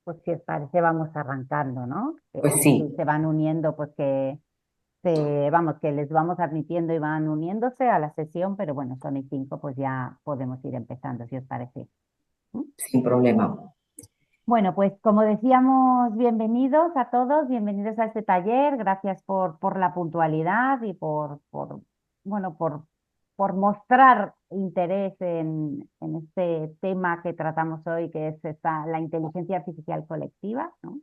pues si os parece vamos arrancando, ¿no? Pues Si sí, se van uniendo, pues vamos, que les vamos admitiendo y van uniéndose a la sesión, pero bueno, son y 5, pues ya podemos ir empezando, si os parece. ¿Mm? sin problema. Bueno, pues como decíamos, bienvenidos a todos, bienvenidos a este taller, gracias por la puntualidad y bueno, por mostrar interés en este tema que tratamos hoy, que es la inteligencia artificial colectiva, ¿no?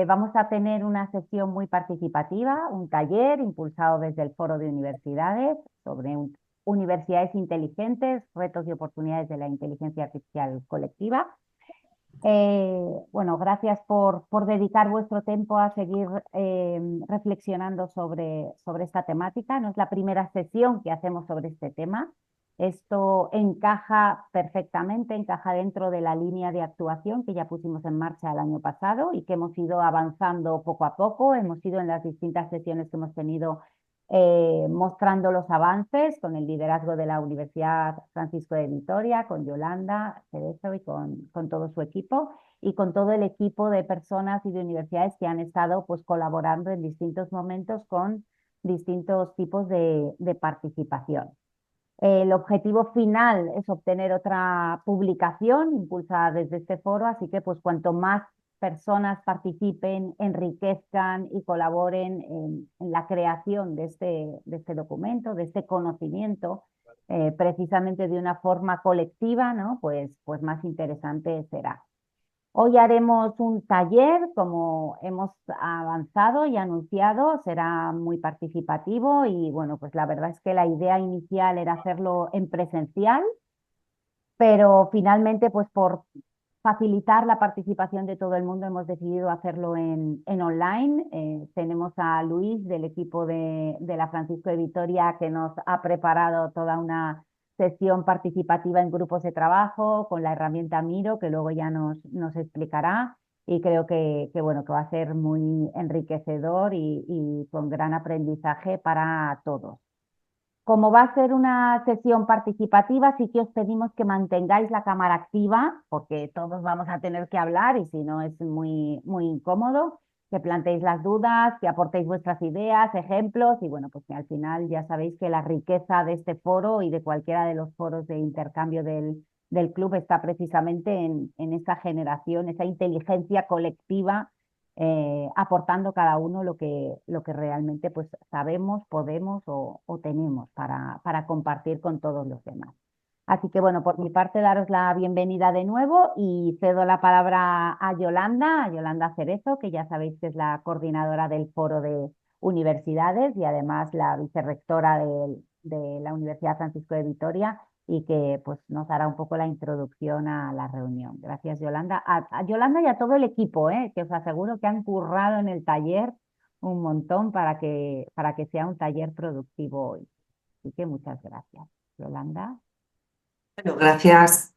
Vamos a tener una sesión muy participativa, un taller impulsado desde el Foro de Universidades sobre universidades inteligentes, retos y oportunidades de la inteligencia artificial colectiva. Bueno, gracias por dedicar vuestro tiempo a seguir reflexionando sobre esta temática. No es la primera sesión que hacemos sobre este tema. Esto encaja perfectamente, encaja dentro de la línea de actuación que ya pusimos en marcha el año pasado y que hemos ido avanzando poco a poco. Hemos ido en las distintas sesiones que hemos tenido mostrando los avances con el liderazgo de la Universidad Francisco de Vitoria, con Yolanda Cerezo y con todo su equipo y con todo el equipo de personas y de universidades que han estado pues, colaborando en distintos momentos con distintos tipos de participación. El objetivo final es obtener otra publicación impulsada desde este foro, así que pues cuanto más personas participen, enriquezcan y colaboren en la creación de este documento, de este conocimiento, precisamente de una forma colectiva, ¿no? Pues más interesante será. Hoy haremos un taller, como hemos avanzado y anunciado, será muy participativo y bueno, pues la verdad es que la idea inicial era hacerlo en presencial, pero finalmente pues por facilitar la participación de todo el mundo hemos decidido hacerlo en online. Tenemos a Luis del equipo de la Francisco de Vitoria que nos ha preparado toda una sesión participativa en grupos de trabajo con la herramienta Miro, que luego ya nos explicará. Y creo bueno, que va a ser muy enriquecedor y con gran aprendizaje para todos. Como va a ser una sesión participativa, sí que os pedimos que mantengáis la cámara activa, porque todos vamos a tener que hablar y si no es muy incómodo, que planteéis las dudas, que aportéis vuestras ideas, ejemplos y bueno, pues que al final ya sabéis que la riqueza de este foro y de cualquiera de los foros de intercambio del club está precisamente en esa generación, esa inteligencia colectiva aportando cada uno lo que realmente pues, sabemos, podemos o tenemos para compartir con todos los demás. Así que bueno, por mi parte daros la bienvenida de nuevo y cedo la palabra a Yolanda Cerezo, que ya sabéis que es la coordinadora del Foro de Universidades y además la vicerrectora de la Universidad Francisco de Vitoria y que pues nos hará un poco la introducción a la reunión. Gracias, Yolanda. A Yolanda y a todo el equipo, que os aseguro que han currado en el taller un montón para que sea un taller productivo hoy. Así que muchas gracias, Yolanda. Bueno, gracias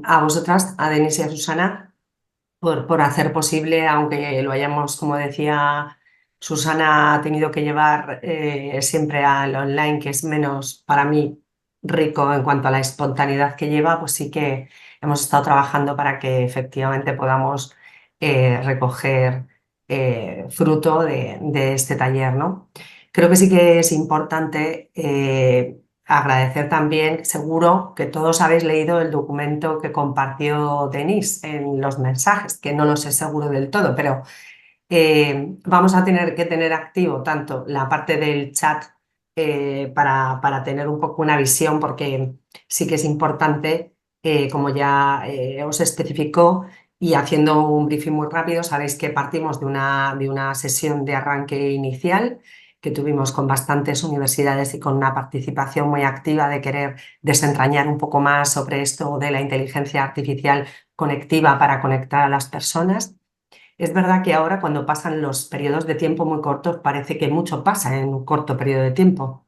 a vosotras, a Denise y a Susana, por hacer posible, aunque lo hayamos, como decía Susana, ha tenido que llevar siempre al online, que es menos para mí rico en cuanto a la espontaneidad que lleva, pues sí que hemos estado trabajando para que efectivamente podamos recoger fruto de este taller, ¿no? Creo que sí que es importante agradecer también, seguro que todos habéis leído el documento que compartió Denise en los mensajes, que no lo sé seguro del todo, pero vamos a tener que tener activo tanto la parte del chat para tener un poco una visión, porque sí que es importante, como ya os especificó, y haciendo un briefing muy rápido, sabéis que partimos de una sesión de arranque inicial que tuvimos con bastantes universidades y con una participación muy activa de querer desentrañar un poco más sobre esto de la inteligencia artificial conectiva para conectar a las personas. Es verdad que ahora cuando pasan los periodos de tiempo muy cortos parece que mucho pasa en un corto periodo de tiempo.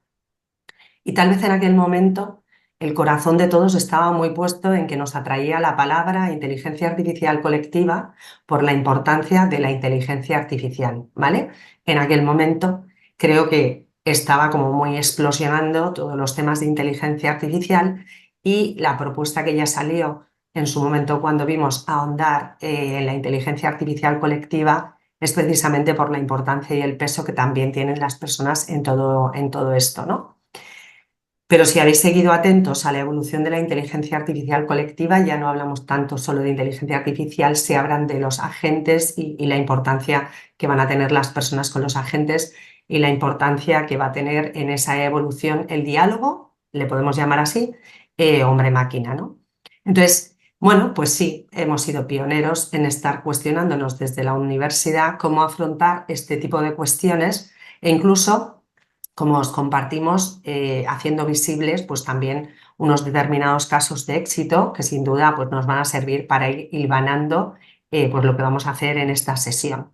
Y tal vez en aquel momento el corazón de todos estaba muy puesto en que nos atraía la palabra inteligencia artificial colectiva por la importancia de la inteligencia artificial, ¿vale? En aquel momento creo que estaba como muy explosionando todos los temas de inteligencia artificial y la propuesta que ya salió en su momento cuando vimos ahondar en la inteligencia artificial colectiva es precisamente por la importancia y el peso que también tienen las personas en todo esto, ¿no? Pero si habéis seguido atentos a la evolución de la inteligencia artificial colectiva, ya no hablamos tanto solo de inteligencia artificial, se hablan de los agentes y la importancia que van a tener las personas con los agentes y la importancia que va a tener en esa evolución el diálogo, le podemos llamar así, hombre-máquina, ¿no? Entonces, bueno, pues sí, hemos sido pioneros en estar cuestionándonos desde la universidad cómo afrontar este tipo de cuestiones e incluso como os compartimos, haciendo visibles pues también unos determinados casos de éxito que sin duda pues, nos van a servir para ir hilvanando pues, lo que vamos a hacer en esta sesión,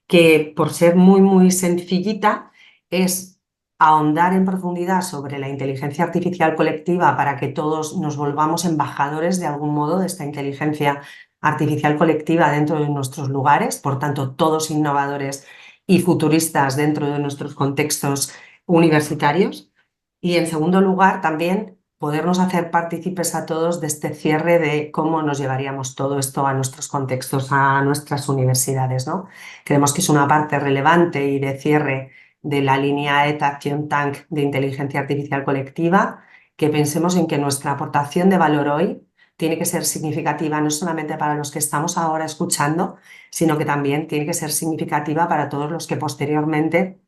que por ser muy, muy sencillita es ahondar en profundidad sobre la inteligencia artificial colectiva para que todos nos volvamos embajadores de algún modo de esta inteligencia artificial colectiva dentro de nuestros lugares, por tanto, todos innovadores y futuristas dentro de nuestros contextos universitarios. Y en segundo lugar, también podernos hacer partícipes a todos de este cierre de cómo nos llevaríamos todo esto a nuestros contextos, a nuestras universidades, ¿no? Creemos que es una parte relevante y de cierre de la línea ETA Action Tank de inteligencia artificial colectiva, que pensemos en que nuestra aportación de valor hoy tiene que ser significativa no solamente para los que estamos ahora escuchando, sino que también tiene que ser significativa para todos los que posteriormente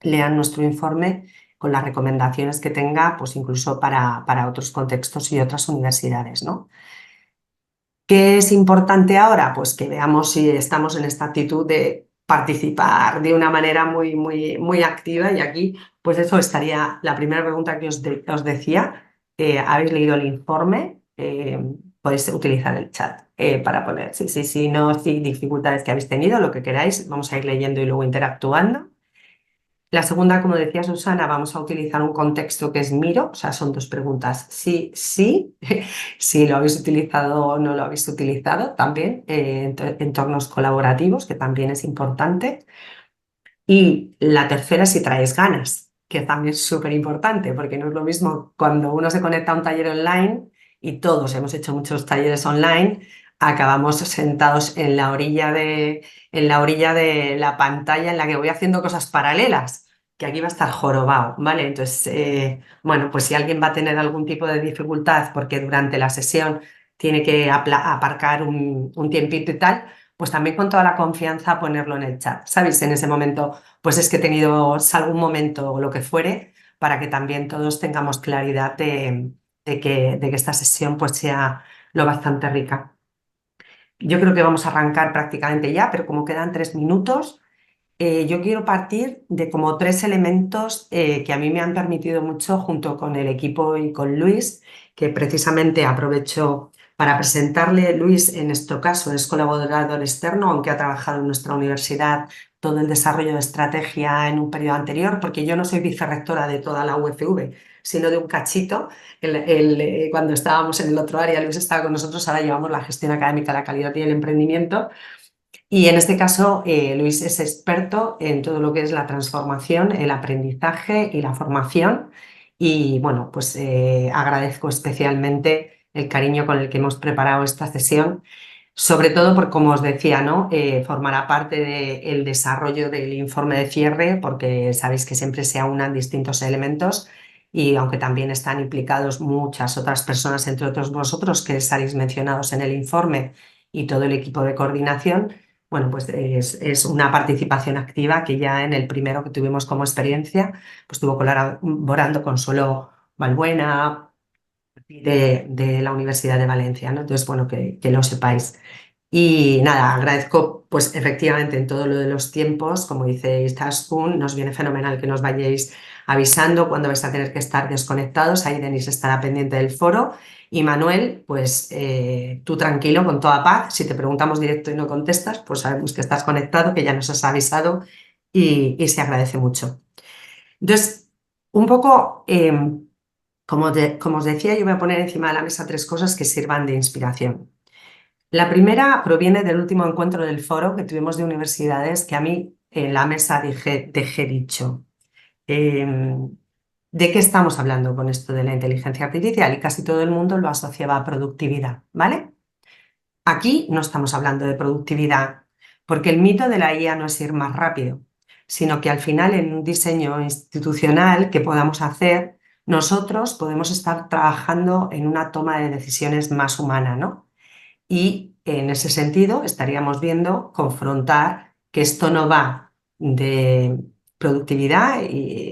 lean nuestro informe con las recomendaciones que tenga, pues incluso para otros contextos y otras universidades, ¿no? ¿Qué es importante ahora? Pues que veamos si estamos en esta actitud de participar de una manera muy, muy, muy activa y aquí, pues eso estaría la primera pregunta que os decía. ¿Habéis leído el informe? Podéis utilizar el chat para poner, sí, sí, sí, no, sí, dificultades que habéis tenido, lo que queráis, vamos a ir leyendo y luego interactuando. La segunda, como decía Susana, vamos a utilizar un contexto que es Miro, o sea, son dos preguntas. Sí, sí, si lo habéis utilizado o no lo habéis utilizado también, entornos colaborativos, que también es importante. Y la tercera, si traéis ganas, que también es súper importante, porque no es lo mismo cuando uno se conecta a un taller online y todos hemos hecho muchos talleres online, acabamos sentados en la orilla de la pantalla en la que voy haciendo cosas paralelas, que aquí va a estar jorobado, ¿vale? Entonces, bueno, pues si alguien va a tener algún tipo de dificultad porque durante la sesión tiene que aparcar un tiempito y tal, pues también con toda la confianza ponerlo en el chat, ¿sabéis? En ese momento, pues es que he tenido algún momento o lo que fuere para que también todos tengamos claridad de que esta sesión pues sea lo bastante rica. Yo creo que vamos a arrancar prácticamente ya, pero como quedan 3 minutos, yo quiero partir de como 3 elementos que a mí me han permitido mucho junto con el equipo y con Luis, que precisamente aprovecho para presentarle. Luis, en este caso, es colaborador externo, aunque ha trabajado en nuestra universidad todo el desarrollo de estrategia en un periodo anterior, porque yo no soy vicerrectora de toda la UFV, sino de un cachito. Cuando estábamos en el otro área, Luis estaba con nosotros, ahora llevamos la gestión académica, la calidad y el emprendimiento. Y en este caso, Luis es experto en todo lo que es la transformación, el aprendizaje y la formación. Y bueno, pues agradezco especialmente el cariño con el que hemos preparado esta sesión, sobre todo porque, como os decía, ¿no? Formará parte del desarrollo del informe de cierre, porque sabéis que siempre se aunan distintos elementos y aunque también están implicados muchas otras personas, entre otros vosotros, que estaréis mencionados en el informe y todo el equipo de coordinación. Bueno, pues es una participación activa que ya en el primero que tuvimos como experiencia, pues estuvo colaborando Consuelo Balbuena de la Universidad de Valencia, ¿no? Entonces, bueno, que lo sepáis. Y nada, agradezco pues efectivamente en todo lo de los tiempos, como dice Izaskun, nos viene fenomenal que nos vayáis avisando cuando vais a tener que estar desconectados, ahí Denis estará pendiente del foro. Y Manuel, pues tú tranquilo, con toda paz, si te preguntamos directo y no contestas, pues sabemos que estás conectado, que ya nos has avisado y se agradece mucho. Entonces, un poco, como os decía, yo voy a poner encima de la mesa 3 cosas que sirvan de inspiración. La primera proviene del último encuentro del foro que tuvimos de universidades, que a mí en la mesa dejé dicho. ¿De qué estamos hablando con esto de la inteligencia artificial? Y casi todo el mundo lo asociaba a productividad, ¿vale? Aquí no estamos hablando de productividad, porque el mito de la IA no es ir más rápido, sino que al final en un diseño institucional que podamos hacer, nosotros podemos estar trabajando en una toma de decisiones más humana, ¿no? Y en ese sentido estaríamos viendo confrontar que esto no va de productividad,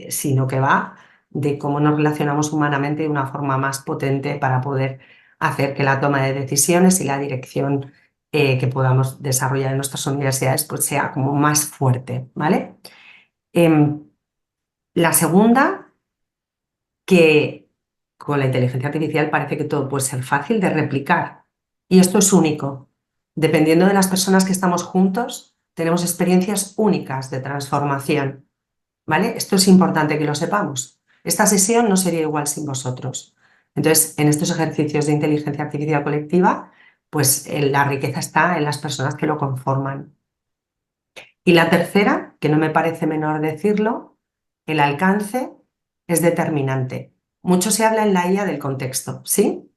sino que va de cómo nos relacionamos humanamente de una forma más potente para poder hacer que la toma de decisiones y la dirección que podamos desarrollar en nuestras universidades pues sea como más fuerte, ¿vale? Em, la segunda, que con la inteligencia artificial parece que todo puede ser fácil de replicar. Y esto es único. Dependiendo de las personas que estamos juntos, tenemos experiencias únicas de transformación. ¿Vale? Esto es importante que lo sepamos. Esta sesión no sería igual sin vosotros. Entonces, en estos ejercicios de inteligencia artificial colectiva, pues la riqueza está en las personas que lo conforman. Y la tercera, que no me parece menor decirlo, el alcance es determinante. Mucho se habla en la IA del contexto, ¿sí?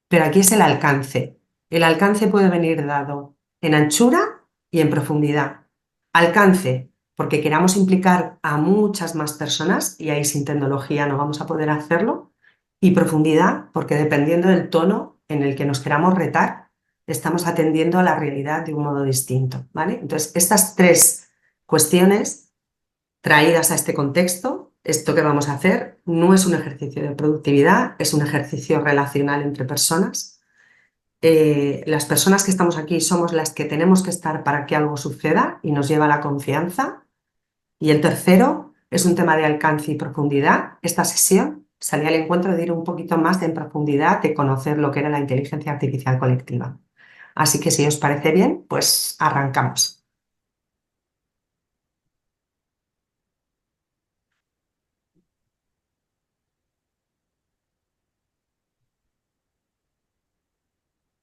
Pero aquí es el alcance. El alcance puede venir dado en anchura y en profundidad. Alcance, porque queramos implicar a muchas más personas y ahí sin tecnología no vamos a poder hacerlo. Y profundidad, porque dependiendo del tono en el que nos queramos retar, estamos atendiendo a la realidad de un modo distinto, ¿vale? Entonces, estas tres cuestiones traídas a este contexto, esto que vamos a hacer no es un ejercicio de productividad, es un ejercicio relacional entre personas. Las personas que estamos aquí somos las que tenemos que estar para que algo suceda y nos lleva a la confianza. Y el tercero es un tema de alcance y profundidad. Esta sesión salía al encuentro de ir un poquito más en profundidad, de conocer lo que era la inteligencia artificial colectiva. Así que si os parece bien, pues arrancamos.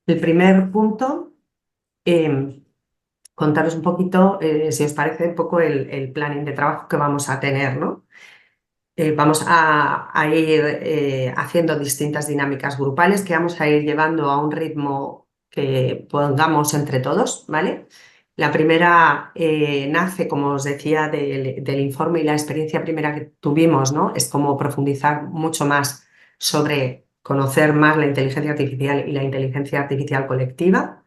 El primer punto, contaros un poquito, si os parece, un poco el planning de trabajo que vamos a tener, ¿no? Vamos a ir haciendo distintas dinámicas grupales que vamos a ir llevando a un ritmo que pongamos entre todos, ¿vale? La primera nace, como os decía, del informe y la experiencia primera que tuvimos, ¿no? Es como profundizar mucho más sobre conocer más la inteligencia artificial y la inteligencia artificial colectiva.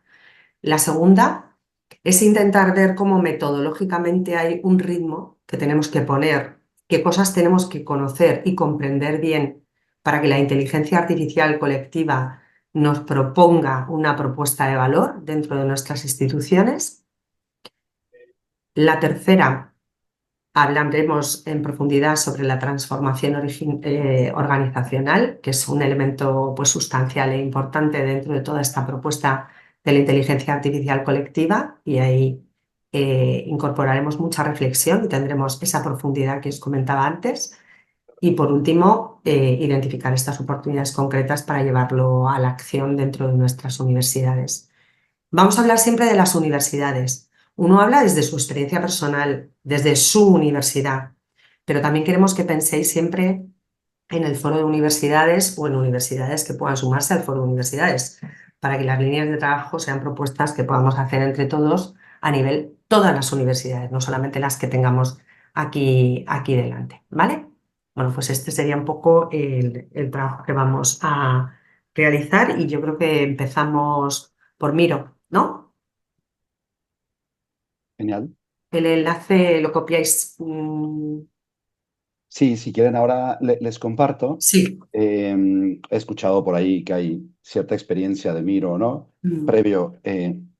La segunda es intentar ver cómo metodológicamente hay un ritmo que tenemos que poner, qué cosas tenemos que conocer y comprender bien para que la inteligencia artificial colectiva nos proponga una propuesta de valor dentro de nuestras instituciones. La tercera, hablaremos en profundidad sobre la transformación organizacional, que es un elemento pues, sustancial e importante dentro de toda esta propuesta de la inteligencia artificial colectiva y ahí incorporaremos mucha reflexión y tendremos esa profundidad que os comentaba antes. Y por último, identificar estas oportunidades concretas para llevarlo a la acción dentro de nuestras universidades. Vamos a hablar siempre de las universidades. Uno habla desde su experiencia personal, desde su universidad, pero también queremos que penséis siempre en el foro de universidades o en universidades que puedan sumarse al foro de universidades, para que las líneas de trabajo sean propuestas que podamos hacer entre todos a nivel todas las universidades, no solamente las que tengamos aquí delante, ¿vale? Bueno, pues este sería un poco el trabajo que vamos a realizar y yo creo que empezamos por Miro, ¿no? Genial. El enlace lo copiáis. Sí, si quieren ahora les comparto. Sí. He escuchado por ahí que hay cierta experiencia de Miro, ¿no? Mm. Previo,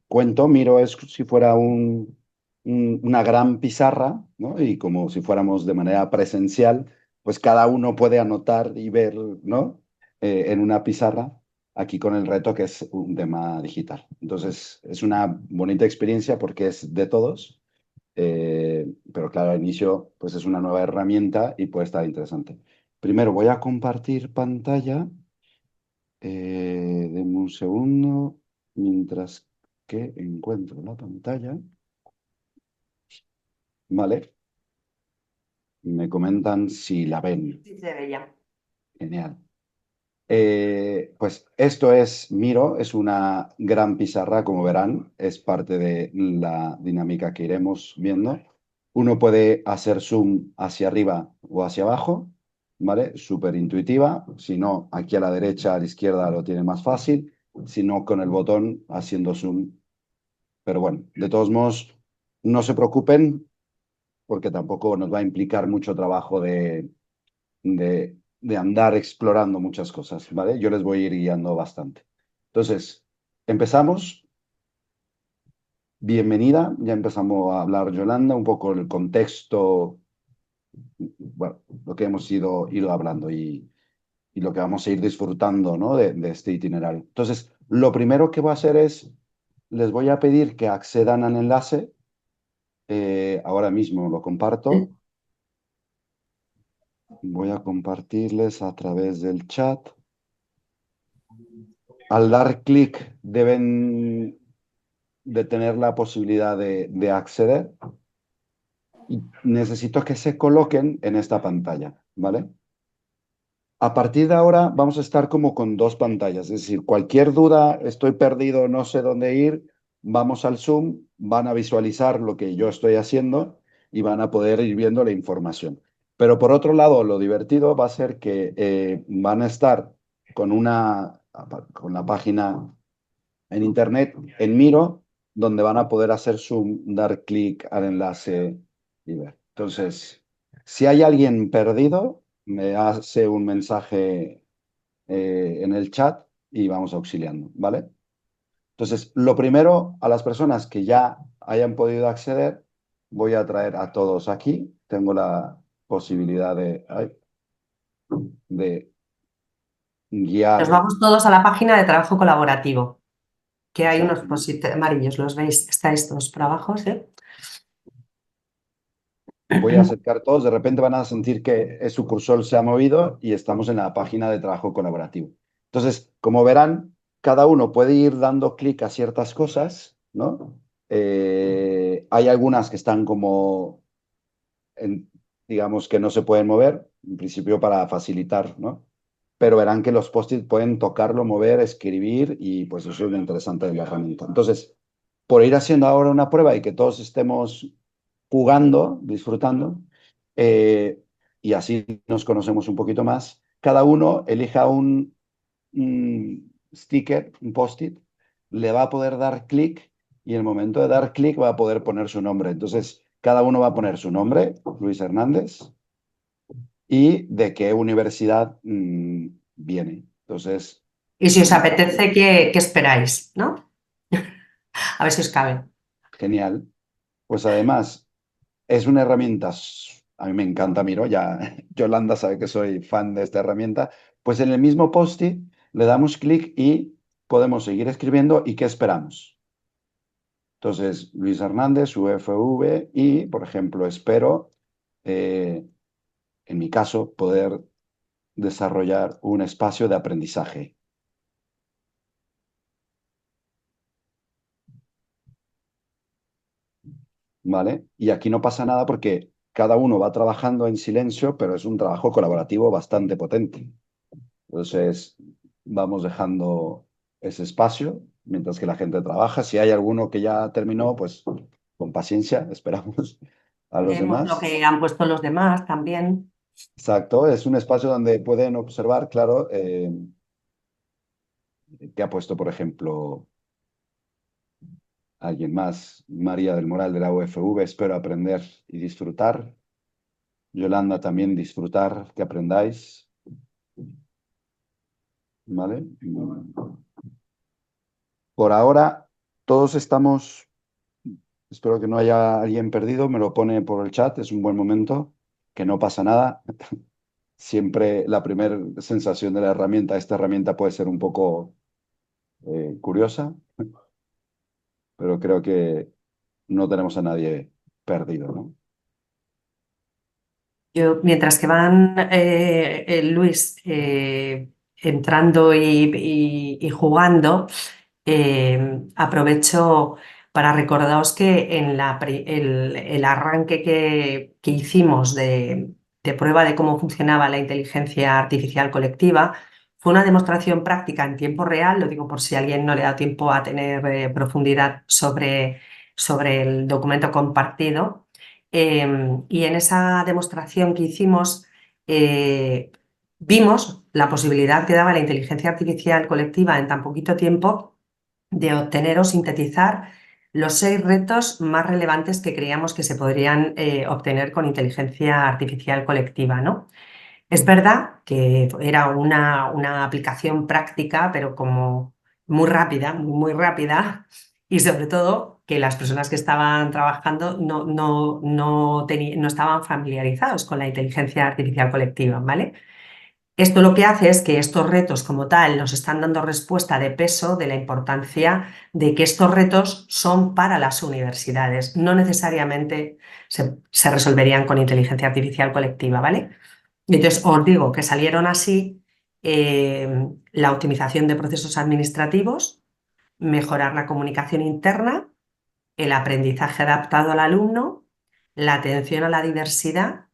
cuento, Miro es si fuera una gran pizarra, ¿no? Y como si fuéramos de manera presencial, pues cada uno puede anotar y ver, ¿no? En una pizarra, aquí con el reto que es un tema digital. Entonces, es una bonita experiencia porque es de todos. Pero claro, al inicio pues es una nueva herramienta y puede estar interesante. Primero voy a compartir pantalla. Denme un segundo mientras que encuentro la pantalla. Vale, me comentan si la ven. Sí, se ve ya. Genial. Pues esto es Miro, es una gran pizarra, como verán, es parte de la dinámica que iremos viendo. Uno puede hacer zoom hacia arriba o hacia abajo, ¿vale? Súper intuitiva. Si no, aquí a la derecha, a la izquierda lo tiene más fácil. Si no, con el botón haciendo zoom. Pero bueno, de todos modos, no se preocupen porque tampoco nos va a implicar mucho trabajo de andar explorando muchas cosas, ¿vale? Yo les voy a ir guiando bastante. Entonces, empezamos. Bienvenida, ya empezamos a hablar Yolanda, un poco el contexto, bueno, lo que hemos ido hablando y lo que vamos a ir disfrutando, ¿no? de este itinerario. Entonces, lo primero que voy a hacer es, les voy a pedir que accedan al enlace. Ahora mismo lo comparto. Voy a compartirles a través del chat. Al dar clic deben de tener la posibilidad de acceder y necesito que se coloquen en esta pantalla, ¿vale? A partir de ahora vamos a estar como con dos pantallas, es decir, cualquier duda, estoy perdido, no sé dónde ir, vamos al Zoom, van a visualizar lo que yo estoy haciendo y van a poder ir viendo la información. Pero por otro lado, lo divertido va a ser que van a estar con la página en internet, en Miro, donde van a poder hacer zoom, dar clic al enlace y ver. Entonces, si hay alguien perdido, me hace un mensaje en el chat y vamos auxiliando, ¿vale? Entonces, lo primero, a las personas que ya hayan podido acceder, voy a traer a todos aquí. Tengo la posibilidad de Nos guiar. vamos todos a la página de trabajo colaborativo, que hay unos Exacto. post-it amarillos, ¿los veis? Estáis todos por abajo, ¿sí? Voy a acercar todos, de repente van a sentir que su cursor se ha movido y estamos en la página de trabajo colaborativo. Entonces, como verán, cada uno puede ir dando clic a ciertas cosas, ¿no? Hay algunas que están como, digamos, que no se pueden mover, en principio para facilitar, ¿no? Pero verán que los post-it pueden tocarlo, mover, escribir y pues eso es lo interesante de la herramienta. Entonces, por ir haciendo ahora una prueba y que todos estemos jugando, disfrutando, eh, y así nos conocemos un poquito más, cada uno elija un sticker, un post-it, le va a poder dar clic y en el momento de dar clic va a poder poner su nombre. Entonces, cada uno va a poner su nombre, Luis Hernández, y de qué universidad viene. Entonces, Y si os en mi apetece, caso, ¿qué esperáis? ¿No? A ver si os cabe. genial. Pues además, es una herramienta, a mí me encanta Miro, ya Yolanda sabe que soy fan de esta herramienta, pues en el mismo post-it le damos clic y podemos seguir escribiendo y qué esperamos. Entonces, Luis Hernández, UFV, y, por ejemplo, espero, en mi caso, poder desarrollar un espacio de aprendizaje. ¿Vale? Y aquí no pasa nada porque cada uno va trabajando en silencio, pero es un trabajo colaborativo bastante potente. Entonces, vamos dejando ese espacio mientras que la gente trabaja. Si hay alguno que ya terminó, pues con paciencia, esperamos a los Leemos lo demás. que han puesto los demás también. Exacto, es un espacio donde pueden observar, claro, que ha puesto, por ejemplo, alguien más, María del Moral de la UFV, espero aprender y disfrutar. Yolanda, también disfrutar, que aprendáis. ¿Vale? Por ahora, todos estamos, espero que no haya alguien perdido, me lo pone por el chat, es un buen momento, que no pasa nada. Siempre la primera sensación de la herramienta, esta herramienta puede ser un poco curiosa, pero creo que no tenemos a nadie perdido, ¿no? Yo, mientras que van Luis entrando y jugando, aprovecho para recordaros que en el arranque que hicimos de prueba de cómo funcionaba la inteligencia artificial colectiva, Fue una demostración práctica en tiempo real, lo digo por si a alguien no le da tiempo a tener profundidad sobre el documento compartido. Y en esa demostración que hicimos, vimos la posibilidad que daba la inteligencia artificial colectiva en tan poquito tiempo de obtener o sintetizar los 6 retos más relevantes que creíamos que se podrían obtener con inteligencia artificial colectiva, ¿no? Es verdad que era una aplicación práctica, pero como muy rápida, muy rápida, y sobre todo que las personas que estaban trabajando no estaban familiarizados con la inteligencia artificial colectiva, ¿vale? Esto lo que hace es que estos retos como tal nos están dando respuesta de peso de la importancia de que estos retos son para las universidades, no necesariamente se resolverían con inteligencia artificial colectiva, ¿vale? Y entonces os digo que salieron así la optimización de procesos administrativos, mejorar la comunicación interna, el aprendizaje adaptado al alumno, la atención a la diversidad,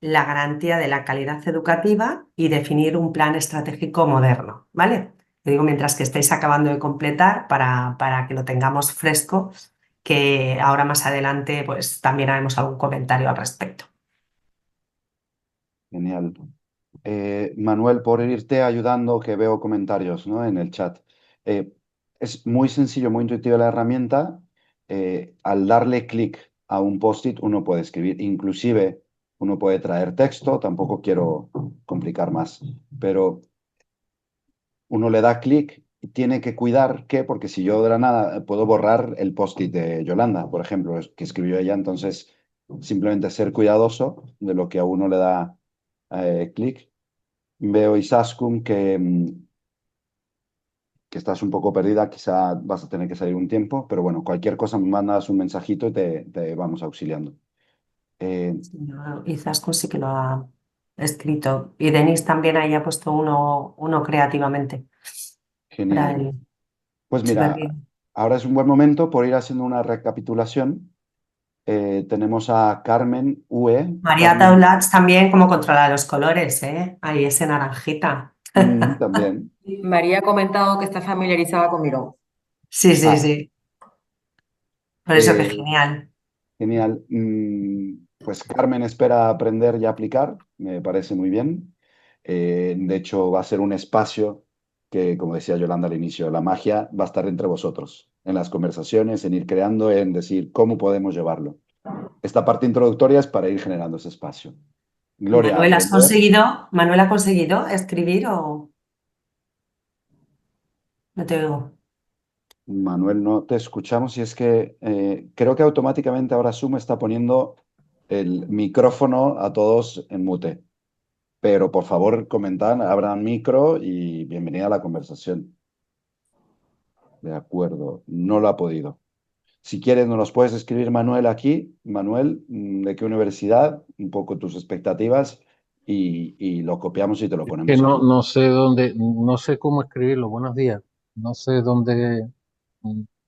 la garantía de la calidad educativa y definir un plan estratégico moderno, ¿vale? Lo digo mientras que estáis acabando de completar para que lo tengamos fresco, que ahora más adelante pues también haremos algún comentario al respecto. Genial. Manuel, por irte ayudando, que veo comentarios, ¿no? En el chat. Eh, es muy sencillo, muy intuitiva la herramienta. Al darle clic a un post-it, uno puede escribir. Inclusive, uno puede traer texto. Tampoco quiero complicar más. Pero uno le da clic y tiene que cuidar que, porque si yo de la nada puedo borrar el post-it de Yolanda, por ejemplo, que escribió ella. Entonces, simplemente ser cuidadoso de lo que a uno le da clic. Veo, Isaskun, que estás un poco perdida, quizá vas a tener que salir un tiempo, pero bueno, cualquier cosa me mandas un mensajito y te vamos auxiliando. Eh, Izaskun sí que lo ha escrito. Y Denis también ahí ha puesto uno creativamente para Genial. él. Pues Súper mira, bien. ahora es un buen momento por ir haciendo una recapitulación. Tenemos a Carmen UE. María Carmen, Taulats también como controla los colores, ¿eh? Ahí ese naranjita. también. María ha comentado que está familiarizada con Miró. Sí, sí, Ah, sí. Por eso que eh, genial. genial. Pues Carmen espera aprender y aplicar, me parece muy bien. De hecho, va a ser un espacio que, como decía Yolanda al inicio, la magia va a estar entre vosotros, en las conversaciones, en ir creando, en decir cómo podemos llevarlo. Esta parte introductoria es para ir generando ese espacio. Gloria, aprender. Manuel ha conseguido escribir o no te oigo? Manuel, no te escuchamos y es que creo que automáticamente ahora Zoom está poniendo el micrófono a todos en mute. Pero por favor, comentad, abran micro y bienvenida a la conversación. De acuerdo, no lo ha podido. Si quieres, nos los puedes escribir, Manuel, aquí. Manuel, ¿de qué universidad? Un poco tus expectativas y lo copiamos y te lo Que ponemos no, aquí. no sé dónde, no sé cómo escribirlo. Buenos días. No sé dónde,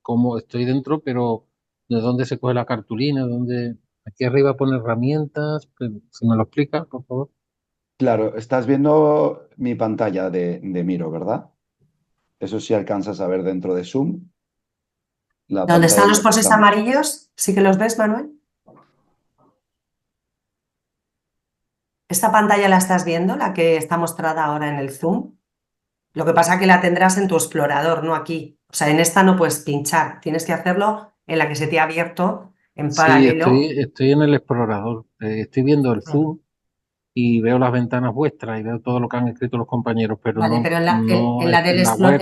cómo estoy dentro, pero de dónde se coge la cartulina, dónde, aquí arriba pone herramientas. ¿Se me lo explica, por favor? Claro, estás viendo mi pantalla de Miro, ¿verdad? Eso sí alcanzas a ver dentro de Zoom, la ¿Dónde pantalla están en los la que poses estamos. amarillos? ¿Sí que los ves, Manuel? ¿Esta pantalla la estás viendo, la que está mostrada ahora en el Zoom? Lo que pasa es que la tendrás en tu explorador, no aquí. O sea, en esta no puedes pinchar, tienes que hacerlo en la que se te ha abierto en Sí, paralelo. estoy en el explorador. Estoy viendo el Ah, Zoom y veo las ventanas vuestras y veo todo lo que han escrito los compañeros, pero vale, no, pero no en la web.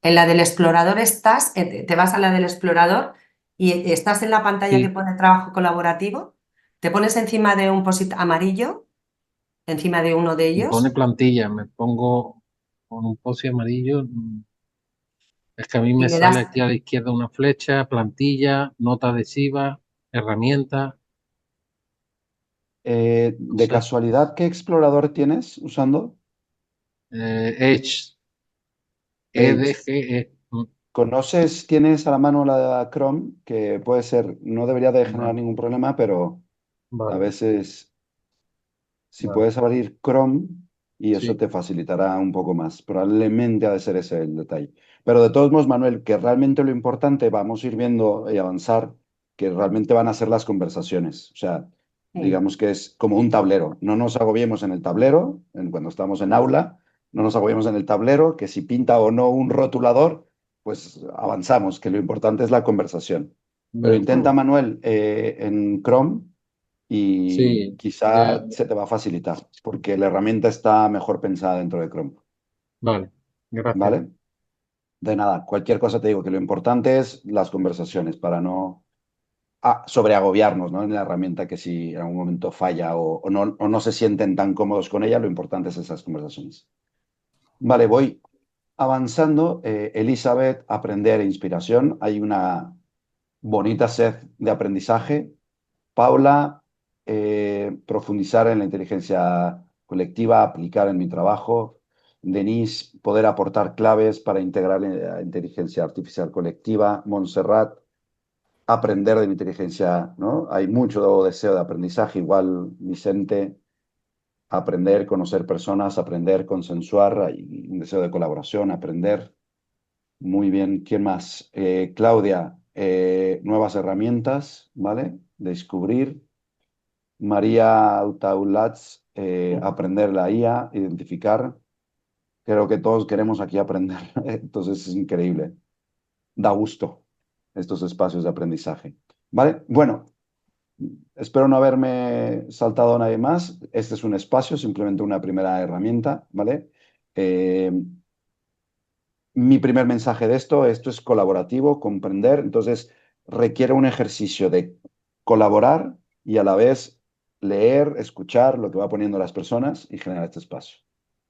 en la del explorador estás, te vas a la del explorador y estás en la pantalla que Sí, pone trabajo colaborativo, te pones encima de un post-it amarillo, encima de uno de me pone ellos, plantilla, me pongo con un post amarillo. Es que a mí y me le sale das. aquí a la izquierda una flecha, plantilla, nota adhesiva, herramienta, no De sé, casualidad, ¿qué explorador tienes usando? Edge, Edge. EDGE. ¿Conoces, tienes a la mano la Chrome? Que puede ser, no debería de generar Vale, ningún problema, pero a vale, veces, si vale. puedes abrir Chrome, y eso Sí. te facilitará un poco más. Probablemente ha de ser ese el detalle. Pero de todos modos, Manuel, que realmente lo importante, vamos a ir viendo y avanzar, que realmente van a ser las conversaciones. O sea, Sí. digamos que es como un tablero. No nos agobiemos en el tablero, cuando estamos en aula, no nos agobiemos en el tablero, que si pinta o no un rotulador, pues avanzamos, que lo importante es la conversación. Pero De intenta, acuerdo. Manuel, en Chrome y Sí, quizá se te va a facilitar, porque la herramienta está mejor pensada dentro de Chrome, vale, gracias. ¿vale? De nada, cualquier cosa te digo que lo importante es las conversaciones para no sobreagobiarnos, ¿no? En la herramienta que si en algún momento falla o no se sienten tan cómodos con ella, lo importante es esas conversaciones. Vale, voy avanzando. Elizabeth, aprender e inspiración. Hay una bonita sed de aprendizaje. Paula, profundizar en la inteligencia colectiva, aplicar en mi trabajo. Denise, poder aportar claves para integrar la inteligencia artificial colectiva. Montserrat, aprender de la inteligencia, ¿no? Hay mucho deseo de aprendizaje, igual Vicente, aprender, conocer personas, aprender, consensuar, hay un deseo de colaboración, aprender. Muy bien, ¿quién más? Claudia, nuevas herramientas, ¿vale? Descubrir. María Autaulatz, aprender la IA, identificar. Creo que todos queremos aquí aprender, entonces es increíble. Da gusto estos espacios de aprendizaje. ¿Vale? Bueno, espero no haberme saltado a nadie más. Este es un espacio, simplemente una primera herramienta, ¿vale? Eh, Mi primer mensaje de esto es colaborativo, comprender, entonces requiere un ejercicio de colaborar y a la vez leer, escuchar lo que va poniendo las personas y generar este espacio.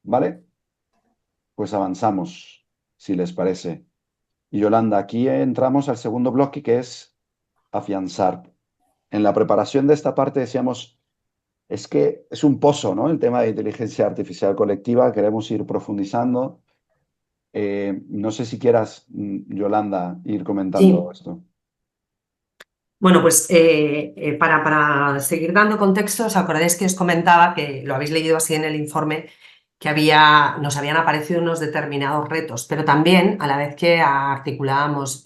¿Vale? Pues avanzamos, si les parece. Y Yolanda, aquí entramos al segundo bloque que es afianzar. En la preparación de esta parte decíamos, es que es un pozo, ¿no? El tema de inteligencia artificial colectiva, queremos ir profundizando. No sé si quieras, Yolanda, ir comentando Sí. esto. Bueno, pues para seguir dando contexto, os acordáis que os comentaba, que lo habéis leído así en el informe, que nos habían aparecido unos determinados retos, pero también a la vez que articulábamos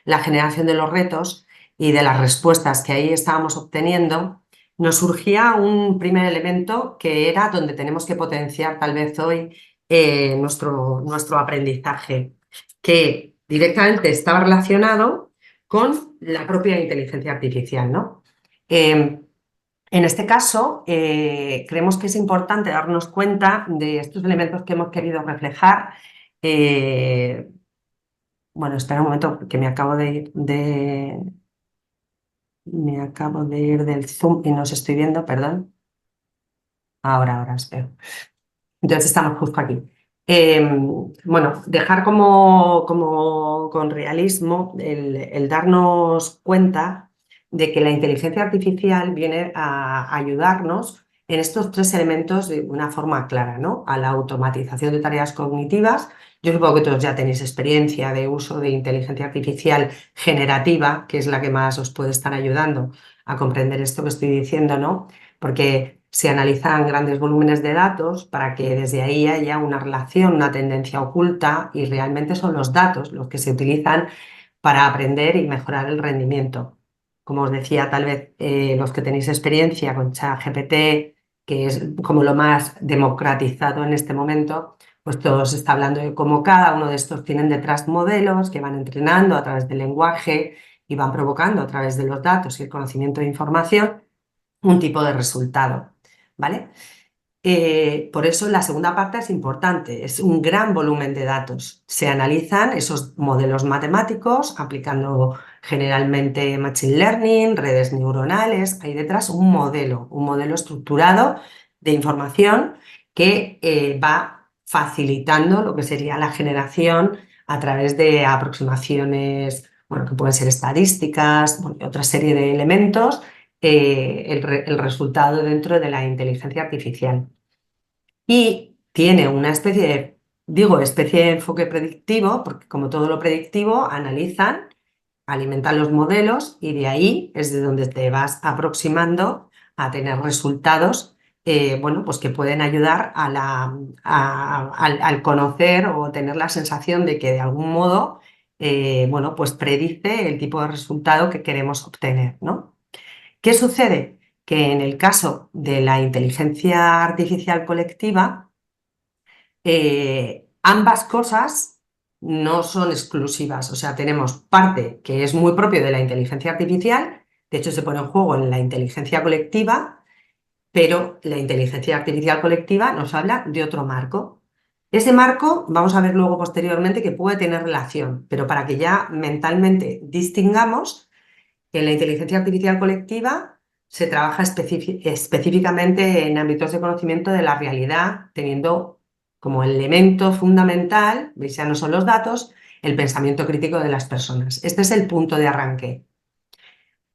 la generación de los retos y de las respuestas que ahí estábamos obteniendo, nos surgía un primer elemento que era donde tenemos que potenciar tal vez hoy nuestro aprendizaje, que directamente estaba relacionado con la propia inteligencia artificial, ¿no? En este caso, creemos que es importante darnos cuenta de estos elementos que hemos querido reflejar. Bueno, espera un momento, que me acabo de ir del Zoom y no os estoy viendo, perdón. Ahora, espero. Entonces estamos justo aquí. Bueno, dejar como con realismo el darnos cuenta de que la inteligencia artificial viene a ayudarnos en estos tres elementos de una forma clara, ¿no? A la automatización de tareas cognitivas. Yo supongo que todos ya tenéis experiencia de uso de inteligencia artificial generativa, que es la que más os puede estar ayudando a comprender esto que estoy diciendo, ¿no? Porque se analizan grandes volúmenes de datos para que desde ahí haya una relación, una tendencia oculta, y realmente son los datos los que se utilizan para aprender y mejorar el rendimiento. Como os decía, tal vez los que tenéis experiencia con ChatGPT, que es como lo más democratizado en este momento, pues todo se está hablando de cómo cada uno de estos tienen detrás modelos que van entrenando a través del lenguaje y van provocando a través de los datos y el conocimiento de información un tipo de resultado, ¿vale? Por eso la segunda parte es importante, es un gran volumen de datos. Se analizan esos modelos matemáticos aplicando generalmente Machine Learning, redes neuronales. Hay detrás un modelo estructurado de información que va facilitando lo que sería la generación a través de aproximaciones, bueno, que pueden ser estadísticas, bueno, otra serie de elementos, el resultado dentro de la inteligencia artificial. Y tiene una especie de enfoque predictivo, porque como todo lo predictivo, analizan, alimentan los modelos y de ahí es de donde te vas aproximando a tener resultados bueno, pues que pueden ayudar al conocer o tener la sensación de que de algún modo, bueno, pues predice el tipo de resultado que queremos obtener, ¿no? ¿Qué sucede? Que en el caso de la inteligencia artificial colectiva, ambas cosas no son exclusivas, o sea, tenemos parte que es muy propio de la inteligencia artificial, de hecho se pone en juego en la inteligencia colectiva, pero la inteligencia artificial colectiva nos habla de otro marco. Ese marco vamos a ver luego posteriormente que puede tener relación, pero para que ya mentalmente distingamos, en la inteligencia artificial colectiva se trabaja específicamente en ámbitos de conocimiento de la realidad, teniendo como elemento fundamental, veis, ya no son los datos, el pensamiento crítico de las personas. Este es el punto de arranque.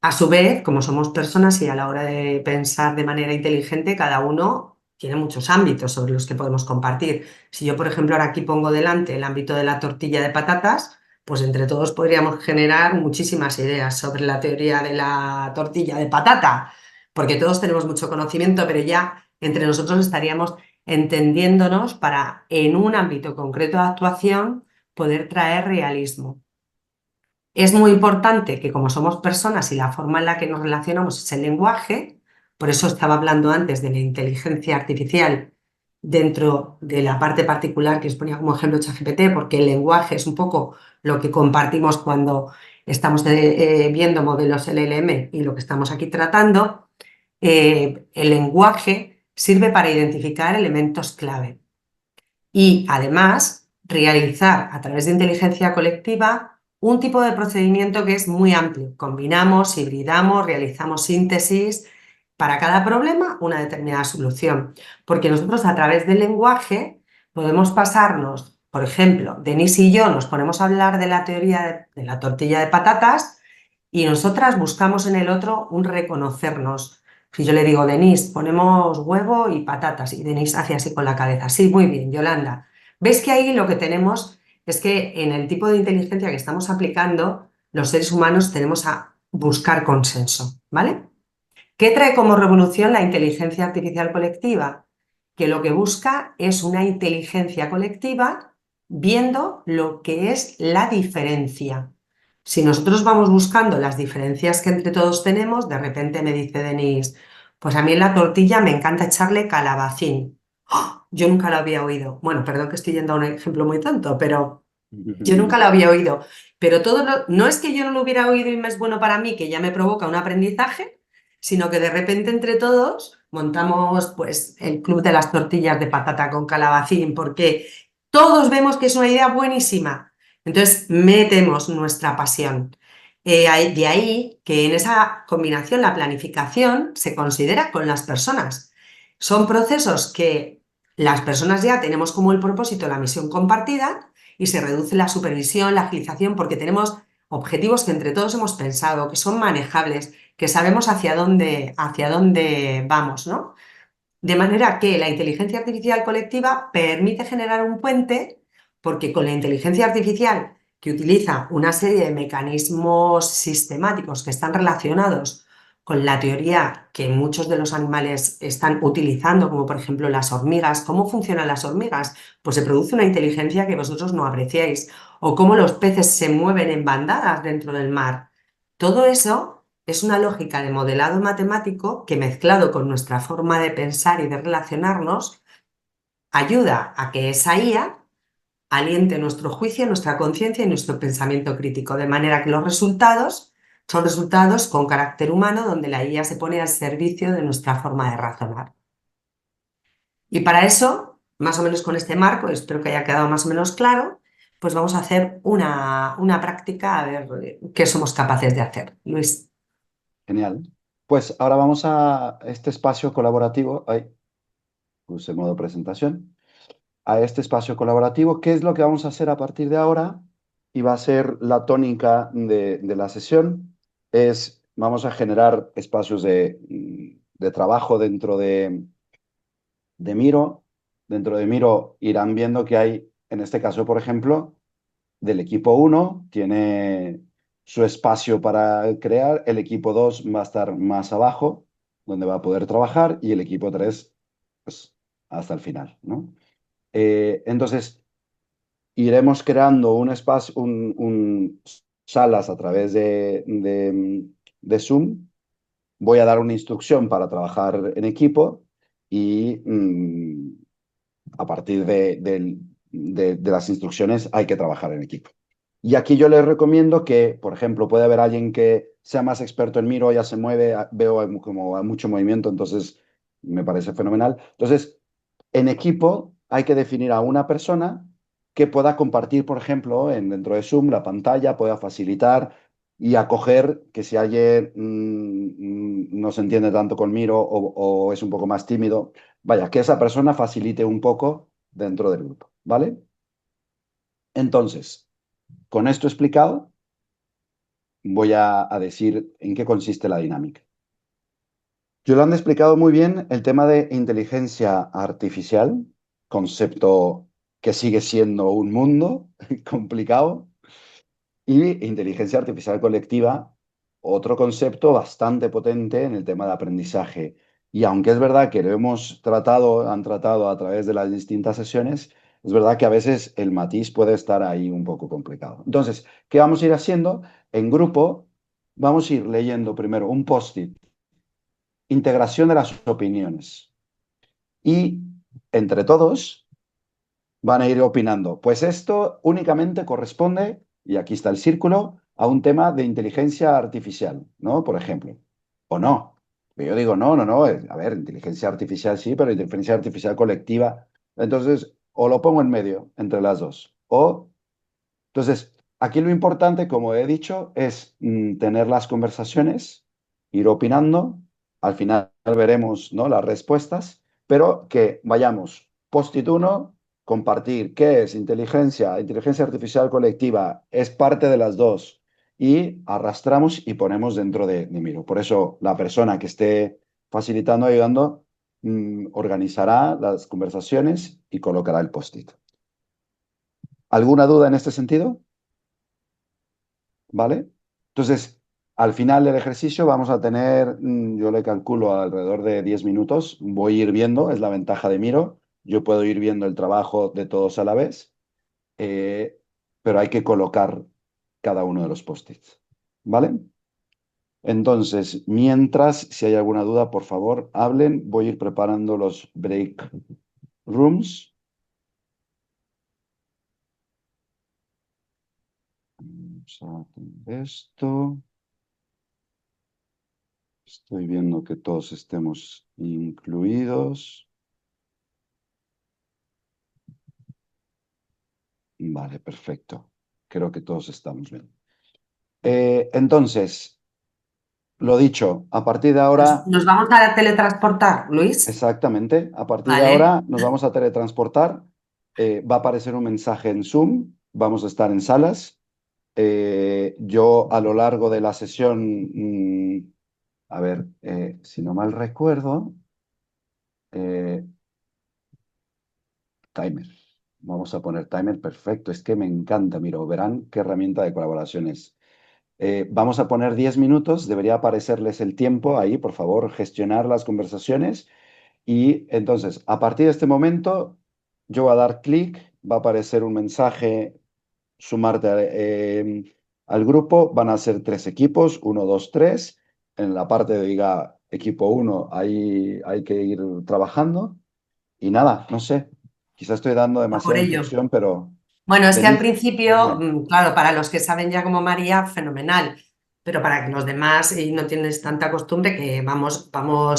A su vez, como somos personas y a la hora de pensar de manera inteligente, cada uno tiene muchos ámbitos sobre los que podemos compartir. Si yo, por ejemplo, ahora aquí pongo delante el ámbito de la tortilla de patatas, pues entre todos podríamos generar muchísimas ideas sobre la teoría de la tortilla de patata, porque todos tenemos mucho conocimiento, pero ya entre nosotros estaríamos entendiéndonos para, en un ámbito concreto de actuación, poder traer realismo. Es muy importante que como somos personas y la forma en la que nos relacionamos es el lenguaje, por eso estaba hablando antes de la inteligencia artificial dentro de la parte particular que os ponía como ejemplo ChatGPT, porque el lenguaje es un poco lo que compartimos cuando estamos viendo modelos LLM y lo que estamos aquí tratando. El lenguaje sirve para identificar elementos clave y además realizar a través de inteligencia colectiva un tipo de procedimiento que es muy amplio. Combinamos, hibridamos, realizamos síntesis, para cada problema una determinada solución, porque nosotros a través del lenguaje podemos pasarnos, por ejemplo, Denise y yo nos ponemos a hablar de la teoría de la tortilla de patatas y nosotras buscamos en el otro un reconocernos. Si yo le digo, Denise, ponemos huevo y patatas, y Denise hace así con la cabeza, sí, muy bien, Yolanda. ¿Ves que ahí lo que tenemos es que en el tipo de inteligencia que estamos aplicando, los seres humanos tenemos a buscar consenso, ¿vale? ¿Qué trae como revolución la inteligencia artificial colectiva? Que lo que busca es una inteligencia colectiva viendo lo que es la diferencia. Si nosotros vamos buscando las diferencias que entre todos tenemos, de repente me dice Denise, pues a mí en la tortilla me encanta echarle calabacín. ¡Oh! Yo nunca lo había oído. Bueno, perdón que estoy yendo a un ejemplo muy tonto, pero yo nunca lo había oído. Pero no es que yo no lo hubiera oído y me es bueno para mí, que ya me provoca un aprendizaje, sino que de repente entre todos montamos pues el club de las tortillas de patata con calabacín, porque todos vemos que es una idea buenísima. Entonces metemos nuestra pasión. De ahí que en esa combinación la planificación se considera con las personas. Son procesos que las personas ya tenemos como el propósito, la misión compartida, y se reduce la supervisión, la agilización, porque tenemos objetivos que entre todos hemos pensado, que son manejables, que sabemos hacia dónde vamos, ¿no? De manera que la inteligencia artificial colectiva permite generar un puente, porque con la inteligencia artificial, que utiliza una serie de mecanismos sistemáticos que están relacionados con la teoría que muchos de los animales están utilizando, como por ejemplo las hormigas. ¿Cómo funcionan las hormigas? Pues se produce una inteligencia que vosotros no apreciáis, o cómo los peces se mueven en bandadas dentro del mar. Todo eso es una lógica de modelado matemático que, mezclado con nuestra forma de pensar y de relacionarnos, ayuda a que esa IA aliente nuestro juicio, nuestra conciencia y nuestro pensamiento crítico, de manera que los resultados son resultados con carácter humano, donde la IA se pone al servicio de nuestra forma de razonar. Y para eso, más o menos con este marco, espero que haya quedado más o menos claro, pues vamos a hacer una práctica a ver qué somos capaces de hacer. Luis. Genial. Pues ahora vamos a este espacio colaborativo. Ahí puse modo presentación. A este espacio colaborativo. ¿Qué es lo que vamos a hacer a partir de ahora? Y va a ser la tónica de la sesión. Vamos a generar espacios de trabajo dentro de Miro. Dentro de Miro irán viendo que hay, en este caso, por ejemplo, del equipo 1 tiene su espacio para crear, el equipo 2 va a estar más abajo, donde va a poder trabajar, y el equipo 3 pues, hasta el final, ¿no? Entonces, iremos creando un espacio, salas a través de Zoom. Voy a dar una instrucción para trabajar en equipo y a partir de las instrucciones hay que trabajar en equipo. Y aquí yo les recomiendo que, por ejemplo, puede haber alguien que sea más experto en Miro, ya se mueve, veo como hay mucho movimiento, entonces me parece fenomenal. Entonces, en equipo hay que definir a una persona que pueda compartir, por ejemplo, dentro de Zoom la pantalla, pueda facilitar y acoger que si alguien no se entiende tanto con Miro o es un poco más tímido, vaya, que esa persona facilite un poco dentro del grupo, ¿vale? Entonces, con esto explicado, voy a decir en qué consiste la dinámica. Yolanda ha explicado muy bien el tema de inteligencia artificial, concepto que sigue siendo un mundo complicado, y inteligencia artificial colectiva, otro concepto bastante potente en el tema de aprendizaje. Y aunque es verdad que lo hemos tratado, han tratado a través de las distintas sesiones, es verdad que a veces el matiz puede estar ahí un poco complicado. Entonces, ¿qué vamos a ir haciendo? En grupo, vamos a ir leyendo primero un post-it, integración de las opiniones. Y entre todos van a ir opinando. Pues esto únicamente corresponde, y aquí está el círculo, a un tema de inteligencia artificial, ¿no? Por ejemplo. O no. Yo digo, no, no, no. A ver, inteligencia artificial sí, pero inteligencia artificial colectiva. Entonces, o lo pongo en medio, entre las dos. Entonces, aquí lo importante, como he dicho, es tener las conversaciones, ir opinando. Al final veremos, ¿no?, las respuestas, pero que vayamos post-it 1, compartir qué es inteligencia artificial colectiva, es parte de las dos, y arrastramos y ponemos dentro de Miro. Por eso la persona que esté facilitando, ayudando, organizará las conversaciones y colocará el post-it. ¿Alguna duda en este sentido? ¿Vale? Entonces, al final del ejercicio vamos a tener, yo le calculo alrededor de 10 minutos, voy a ir viendo, es la ventaja de Miro, yo puedo ir viendo el trabajo de todos a la vez, eh, pero hay que colocar cada uno de los post-its, ¿vale? Entonces, mientras, si hay alguna duda, por favor, hablen, voy a ir preparando los break rooms. Vamos a tener esto. Estoy viendo que todos estemos incluidos. Vale, perfecto. Creo que todos estamos bien. Entonces, lo dicho, a partir de ahora, ¿Nos vamos a teletransportar, Luis? exactamente, a partir de Vale. ahora nos vamos a teletransportar. Va a aparecer un mensaje en Zoom. Vamos a estar en salas. Yo a lo largo de la sesión, a ver, si no mal recuerdo, eh, timer. Vamos a poner timer, perfecto. Es que me encanta, mira, verán qué herramienta de colaboración es. Vamos a poner 10 minutos, debería aparecerles el tiempo ahí, por favor, gestionar las conversaciones. Y entonces, a partir de este momento, yo voy a dar clic, va a aparecer un mensaje, sumarte al grupo, van a ser 3 equipos, uno, 2, 3. En la parte de diga equipo 1, ahí hay que ir trabajando. Y nada, no sé, quizás estoy dando A por demasiada ello. instrucción, pero Bueno, es que al venid, principio, dime. claro, para los que saben ya como María, fenomenal, pero para que los demás y no tienes tanta costumbre que vamos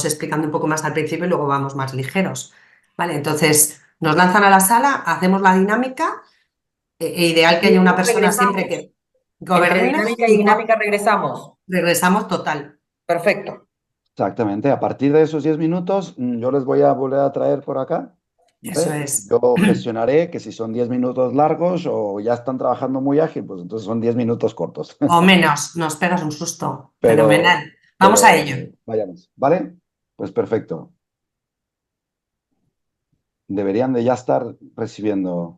explicando un poco más al principio y luego vamos más ligeros. Vale, entonces nos lanzan a la sala, hacemos la dinámica, ideal que Y haya una luego persona siempre regresamos. que Entre goberne dinámica y y dinámica regresamos. regresamos total. Perfecto. Exactamente, a partir de esos 10 minutos, yo les voy a volver a traer por acá, Eso ¿vale? es. Yo gestionaré que si son 10 minutos largos o ya están trabajando muy ágil, pues entonces son 10 minutos cortos. O menos, nos pegas un susto. Fenomenal. Pero, Vamos a pero ello. vayamos, ¿vale? Pues perfecto. Deberían de ya estar recibiendo.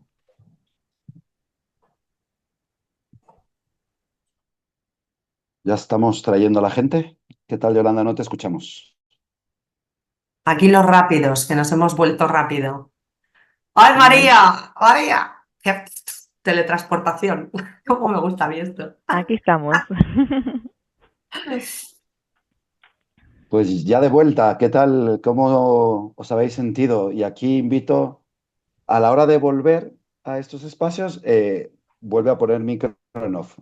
Ya estamos trayendo a la gente. ¿Qué tal, Yolanda? No te escuchamos. Aquí los rápidos, que nos hemos vuelto rápido. ¡Ay, Venga. María! ¡María! ¡Qué teletransportación! ¿Cómo me gusta a mí esto? Aquí estamos. Pues ya de vuelta, ¿qué tal? ¿Cómo os habéis sentido? Y aquí invito, a la hora de volver a estos espacios, vuelve a poner micro en off.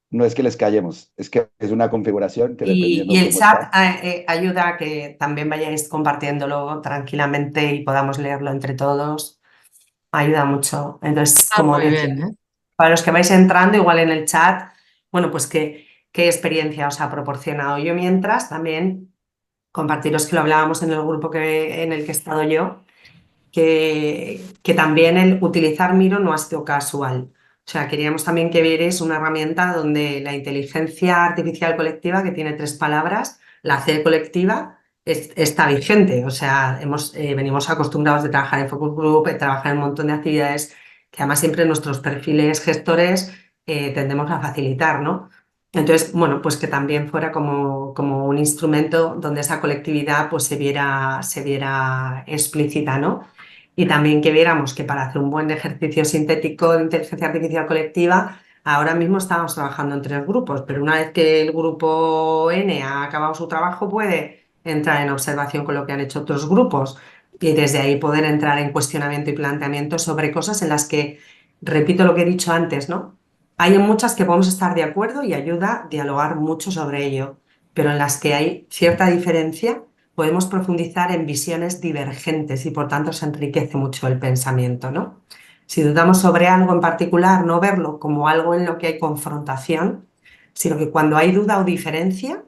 No es que les callemos, es que es una configuración que Y dependiendo el cómo chat está. ayuda a que también vayáis compartiéndolo tranquilamente y podamos leerlo entre todos. Ayuda mucho. Entonces, como Muy decía, bien, ¿eh? para los que vais entrando, igual en el chat, bueno, pues qué experiencia os ha proporcionado. Yo mientras también compartiros que lo hablábamos en el grupo en el que he estado yo, que también el utilizar Miro no ha sido casual. O sea, queríamos también que vierais una herramienta donde la inteligencia artificial colectiva, que tiene 3 palabras, la C colectiva, está vigente. O sea, venimos acostumbrados de trabajar en focus group, de trabajar en un montón de actividades que además siempre nuestros perfiles gestores tendemos a facilitar, ¿no? Entonces, bueno, pues que también fuera como un instrumento donde esa colectividad pues se viera explícita, ¿no? Y también que viéramos que para hacer un buen ejercicio sintético de inteligencia artificial colectiva, ahora mismo estamos trabajando en 3 grupos, pero una vez que el grupo N ha acabado su trabajo, puede entrar en observación con lo que han hecho otros grupos y desde ahí poder entrar en cuestionamiento y planteamiento sobre cosas en las que, repito lo que he dicho antes, ¿no? Hay muchas que podemos estar de acuerdo y ayuda a dialogar mucho sobre ello, pero en las que hay cierta diferencia podemos profundizar en visiones divergentes y por tanto se enriquece mucho el pensamiento, ¿no? Si dudamos sobre algo en particular, no verlo como algo en lo que hay confrontación, sino que cuando hay duda o diferencia,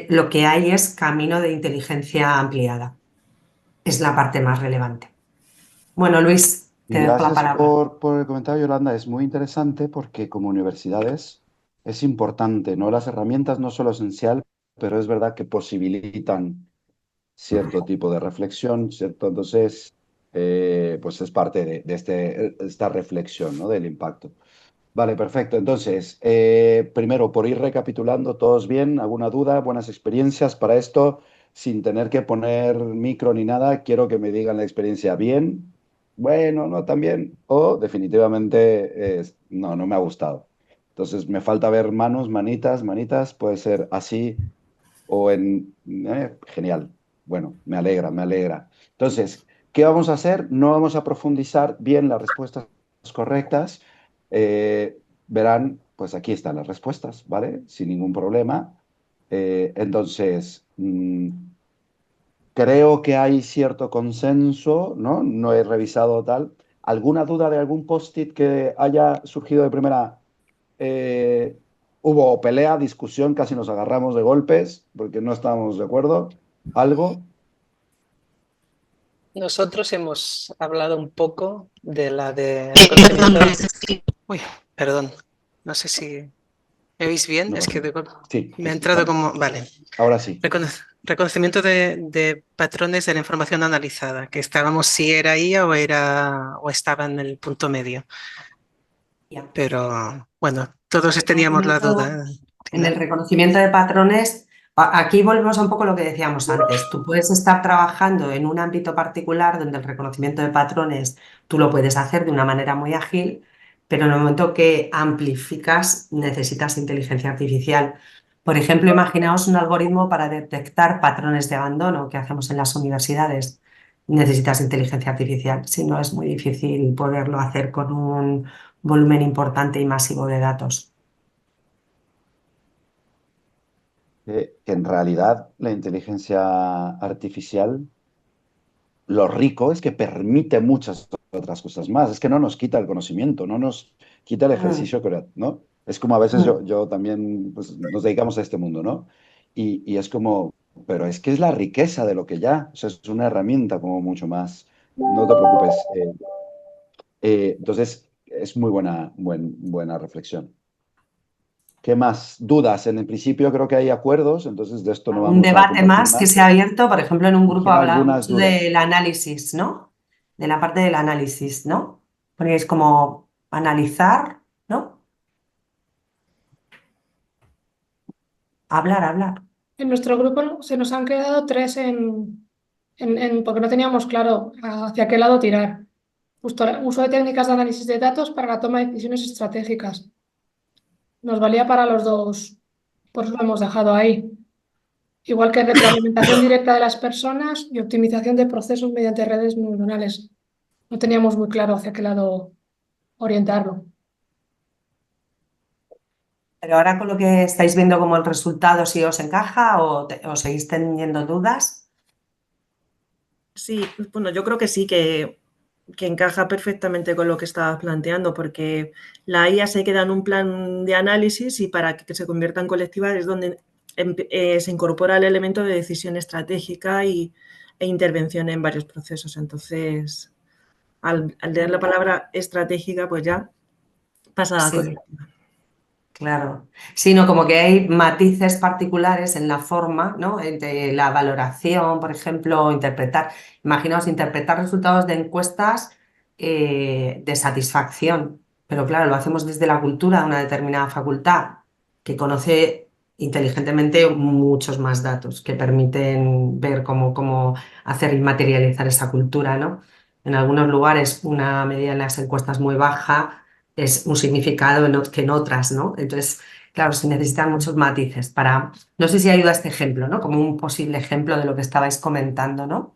lo que hay es camino de inteligencia ampliada. Es la parte más relevante. Bueno, Luis, Y te dejo la gracias palabra. por el comentario, Yolanda. Es muy interesante porque como universidades es importante, ¿no? Las herramientas no solo esencial, pero es verdad que posibilitan cierto tipo de reflexión, ¿cierto? Entonces, pues es parte de esta reflexión, ¿no? Del impacto. Vale, perfecto. Entonces, primero, por ir recapitulando, ¿todos bien? ¿Alguna duda? ¿Buenas experiencias para esto? Sin tener que poner micro ni nada, quiero que me digan la experiencia bien, bueno, no tan bien, o definitivamente no, no me ha gustado. Entonces, me falta ver manos, manitas, manitas, puede ser así o en... genial. Bueno, me alegra, me alegra. Entonces, ¿qué vamos a hacer? No vamos a profundizar bien las respuestas correctas. Verán, pues aquí están las respuestas, ¿vale? Sin ningún problema. Entonces, creo que hay cierto consenso, ¿no? No he revisado tal. ¿Alguna duda de algún post-it que haya surgido de primera? Eh, Hubo pelea, discusión, casi nos agarramos de golpes porque no estábamos de acuerdo. ¿Algo? Nosotros hemos hablado un poco de la de reconocimiento. Uy, perdón, no sé si me oís bien, No es pasa que nada. Sí, me ha entrado como. Vale. ahora sí. Reconocimiento de patrones de la información analizada, que estábamos si era IA o estaba en el punto medio. Ya. Pero bueno, todos teníamos la duda. En el reconocimiento de patrones, aquí volvemos a un poco a lo que decíamos antes. Tú puedes estar trabajando en un ámbito particular donde el reconocimiento de patrones tú lo puedes hacer de una manera muy ágil, pero en el momento que amplificas necesitas inteligencia artificial. Por ejemplo, imaginaos un algoritmo para detectar patrones de abandono que hacemos en las universidades. Necesitas inteligencia artificial, si no es muy difícil poderlo hacer con un volumen importante y masivo de datos. Que en realidad la inteligencia artificial, lo rico es que permite muchas otras cosas más. Es que no nos quita el conocimiento, no nos quita el Mm, ejercicio, ¿no? Es como a veces mm. yo también, pues, nos dedicamos a este mundo, ¿no? Y es como, pero es que es la riqueza de lo que ya, o sea, es una herramienta como mucho más. No te preocupes. Entonces, es muy buena reflexión. ¿Qué más? Dudas. En el principio creo que hay acuerdos, entonces de esto no ¿Algún vamos a debate compartir más que se más. ha abierto? Por ejemplo, en un grupo Surgen hablaba algunas mucho dudas. del análisis, ¿no? De la parte del análisis, ¿no? Ponéis como analizar, ¿no? Hablar, hablar. En nuestro grupo se nos han quedado 3 porque no teníamos claro hacia qué lado tirar. Justo uso de técnicas de análisis de datos para la toma de decisiones estratégicas. Nos valía para los dos, por eso lo hemos dejado ahí. Igual que retroalimentación directa de las personas y optimización de procesos mediante redes neuronales. No teníamos muy claro hacia qué lado orientarlo. Pero ahora con lo que estáis viendo como el resultado, ¿sí os encaja o seguís teniendo dudas? Sí, bueno, yo creo que sí, que encaja perfectamente con lo que estabas planteando, porque la IA se queda en un plan de análisis y para que se convierta en colectiva es donde se incorpora el elemento de decisión estratégica e intervención en varios procesos. Entonces, al leer la palabra estratégica, pues ya pasa a Sí. colectiva. Claro, sino como que hay matices particulares en la forma, ¿no? De la valoración, por ejemplo, o interpretar. Imaginaos interpretar resultados de encuestas de satisfacción, pero claro, lo hacemos desde la cultura de una determinada facultad que conoce inteligentemente muchos más datos que permiten ver cómo hacer y materializar esa cultura, ¿no? En algunos lugares una medida en las encuestas muy baja es un significado que en otras, ¿no? Entonces, claro, se necesitan muchos matices para, no sé si ayuda este ejemplo, ¿no? Como un posible ejemplo de lo que estabais comentando, ¿no?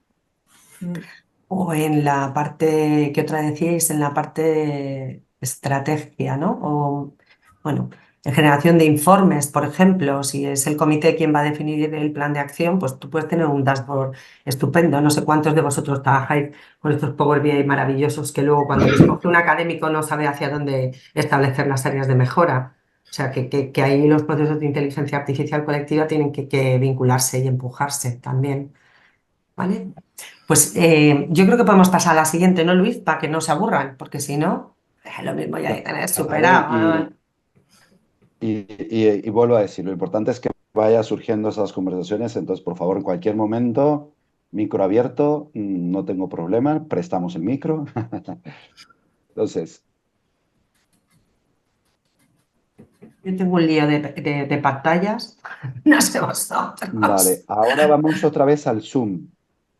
O en la parte, ¿qué otra decíais? En la parte de estrategia, ¿no? O, bueno, en generación de informes, por ejemplo, si es el comité quien va a definir el plan de acción, pues tú puedes tener un dashboard estupendo. No sé cuántos de vosotros trabajáis con estos Power BI maravillosos que luego cuando los coge un académico no sabe hacia dónde establecer las áreas de mejora. O sea, que ahí los procesos de inteligencia artificial colectiva tienen que vincularse y empujarse también, ¿vale? Pues yo creo que podemos pasar a la siguiente, ¿no, Luis? Para que no se aburran, porque si no, lo mismo ya hay que tener superado. Vale, y vuelvo a decir, lo importante es que vaya surgiendo esas conversaciones, entonces por favor en cualquier momento, micro abierto, no tengo problema, prestamos el micro. Entonces, Yo tengo un lío de pantallas, no sé vosotros. vale, ahora vamos otra vez al Zoom,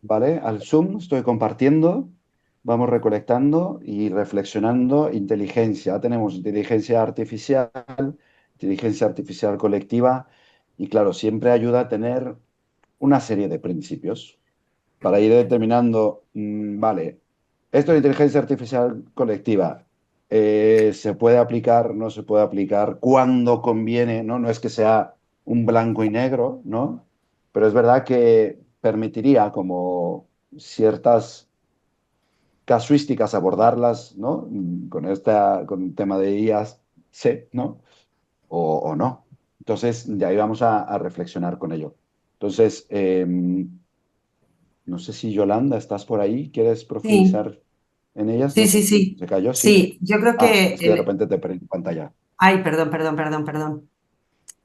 ¿vale? Al Zoom estoy compartiendo, vamos recolectando y reflexionando inteligencia. Ya tenemos inteligencia artificial colectiva, y claro, siempre ayuda a tener una serie de principios para ir determinando, vale, esto de inteligencia artificial colectiva, se puede aplicar, no se puede aplicar, cuándo conviene, ¿no? No es que sea un blanco y negro, ¿no? Pero es verdad que permitiría como ciertas casuísticas abordarlas, ¿no? Con el tema de IAS, sí, ¿no? O no. Entonces, de ahí vamos a reflexionar con ello. Entonces, no sé si Yolanda, ¿estás por ahí? ¿Quieres Sí, profundizar en ellas? sí, ¿No? sí, sí. ¿Se cayó? Sí. Sí, yo creo Ah, que... es que de repente te perdí pantalla. Ay, perdón.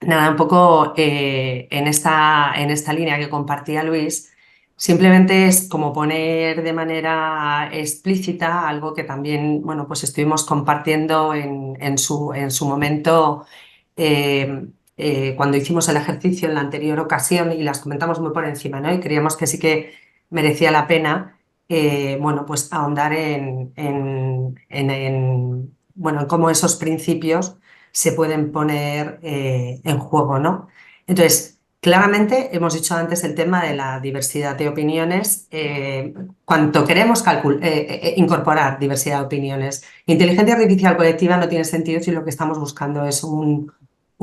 Nada, un poco en esta línea que compartía Luis, simplemente es como poner de manera explícita algo que también, bueno, pues estuvimos compartiendo en su momento cuando hicimos el ejercicio en la anterior ocasión y las comentamos muy por encima, ¿no? Y creíamos que sí que merecía la pena, bueno, pues ahondar bueno, en cómo esos principios se pueden poner en juego, ¿no? Entonces, claramente hemos dicho antes el tema de la diversidad de opiniones. Cuanto queremos incorporar diversidad de opiniones, inteligencia artificial colectiva no tiene sentido si lo que estamos buscando es un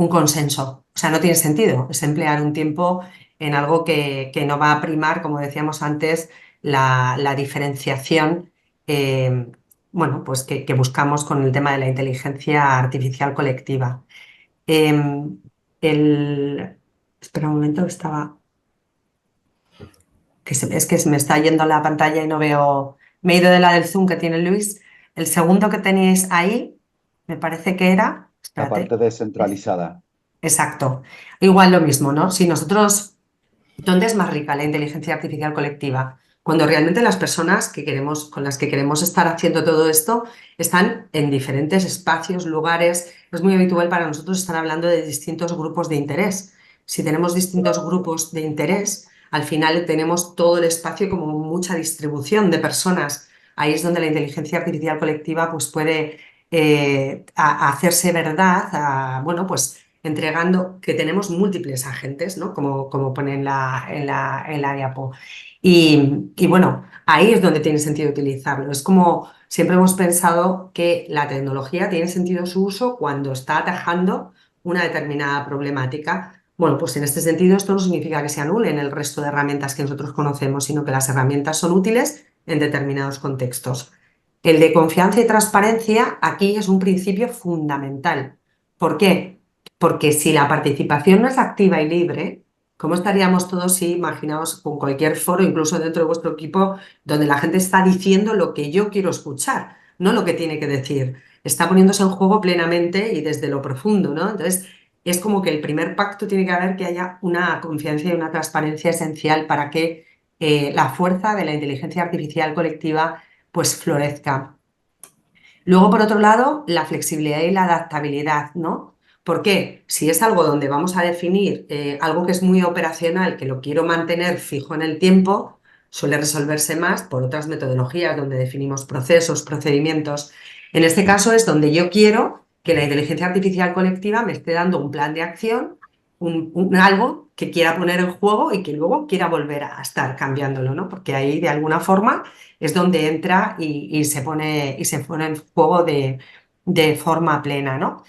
consenso. O sea, no tiene sentido. Es emplear un tiempo en algo que no va a primar, como decíamos antes, la diferenciación. Bueno, pues que buscamos con el tema de la inteligencia artificial colectiva. Em, el... Espera un momento, es que se me está yendo la pantalla y no veo... Me he ido de la del Zoom que tiene Luis. El segundo que tenéis ahí, me parece que era... La Espérate. parte descentralizada. Exacto. Igual lo mismo, ¿no? Si nosotros... ¿Dónde es más rica la inteligencia artificial colectiva? Cuando realmente las personas con las que queremos estar haciendo todo esto están en diferentes espacios, lugares. Es muy habitual para nosotros estar hablando de distintos grupos de interés. si tenemos distintos grupos de interés, al final tenemos todo el espacio como mucha distribución de personas. Ahí es donde la inteligencia artificial colectiva pues, puede hacerse verdad, bueno, pues entregando que tenemos múltiples agentes, ¿no? Como pone en la diapo. Y bueno, ahí es donde tiene sentido utilizarlo. Es como siempre hemos pensado que la tecnología tiene sentido su uso cuando está atajando una determinada problemática. Bueno, pues en este sentido esto no significa que se anulen el resto de herramientas que nosotros conocemos, sino que las herramientas son útiles en determinados contextos. El de confianza y transparencia aquí es un principio fundamental. ¿Por qué? Porque si la participación no es activa y libre, ¿cómo estaríamos todos si imaginaos con cualquier foro, incluso dentro de vuestro equipo, donde la gente está diciendo lo que yo quiero escuchar, no lo que tiene que decir? Está poniéndose en juego plenamente y desde lo profundo, ¿no? Entonces, es como que el primer pacto tiene que haber que haya una confianza y una transparencia esencial para que la fuerza de la inteligencia artificial colectiva pues florezca. Luego, por otro lado, la flexibilidad y la adaptabilidad, ¿no? ¿Por qué? Si es algo donde vamos a definir algo que es muy operacional, que lo quiero mantener fijo en el tiempo, suele resolverse más por otras metodologías donde definimos procesos, procedimientos. En este caso es donde yo quiero que la inteligencia artificial colectiva me esté dando un plan de acción, algo que quiera poner en juego y que luego quiera volver a estar cambiándolo, ¿no? Porque ahí de alguna forma es donde entra y se pone en juego de forma plena, ¿no?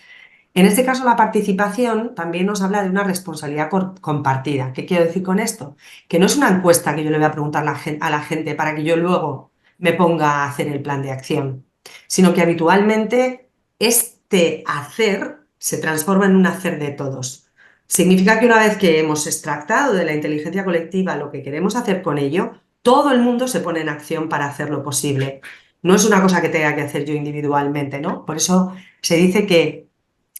En este caso, la participación también nos habla de una responsabilidad compartida. ¿Qué quiero decir con esto? Que no es una encuesta que yo le voy a preguntar a la gente para que yo luego me ponga a hacer el plan de acción, sino que habitualmente este hacer se transforma en un hacer de todos. Significa que una vez que hemos extractado de la inteligencia colectiva lo que queremos hacer con ello, todo el mundo se pone en acción para hacerlo posible. No es una cosa que tenga que hacer yo individualmente, ¿no? Por eso se dice que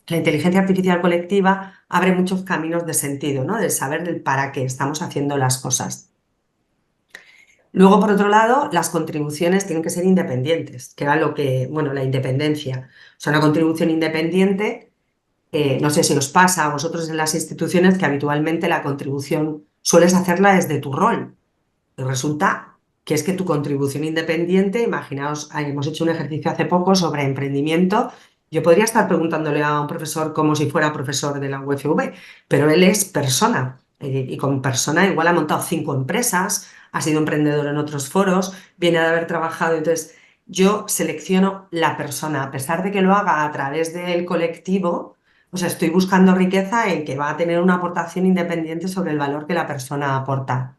la inteligencia artificial colectiva abre muchos caminos de sentido, ¿no? Del saber del para qué estamos haciendo las cosas. Luego, por otro lado, las contribuciones tienen que ser independientes, que era lo que, bueno, la independencia. O sea, una contribución independiente, no sé si os pasa a vosotros en las instituciones que habitualmente la contribución sueles hacerla desde tu rol. Y resulta que es que tu contribución independiente, imaginaos, hemos hecho un ejercicio hace poco sobre emprendimiento. Yo podría estar preguntándole a un profesor como si fuera profesor de la UFV, pero él es persona y con persona igual ha montado 5 empresas, ha sido emprendedor en otros foros, viene de haber trabajado. Entonces, yo selecciono la persona, a pesar de que lo haga a través del colectivo, o sea, estoy buscando riqueza en que va a tener una aportación independiente sobre el valor que la persona aporta.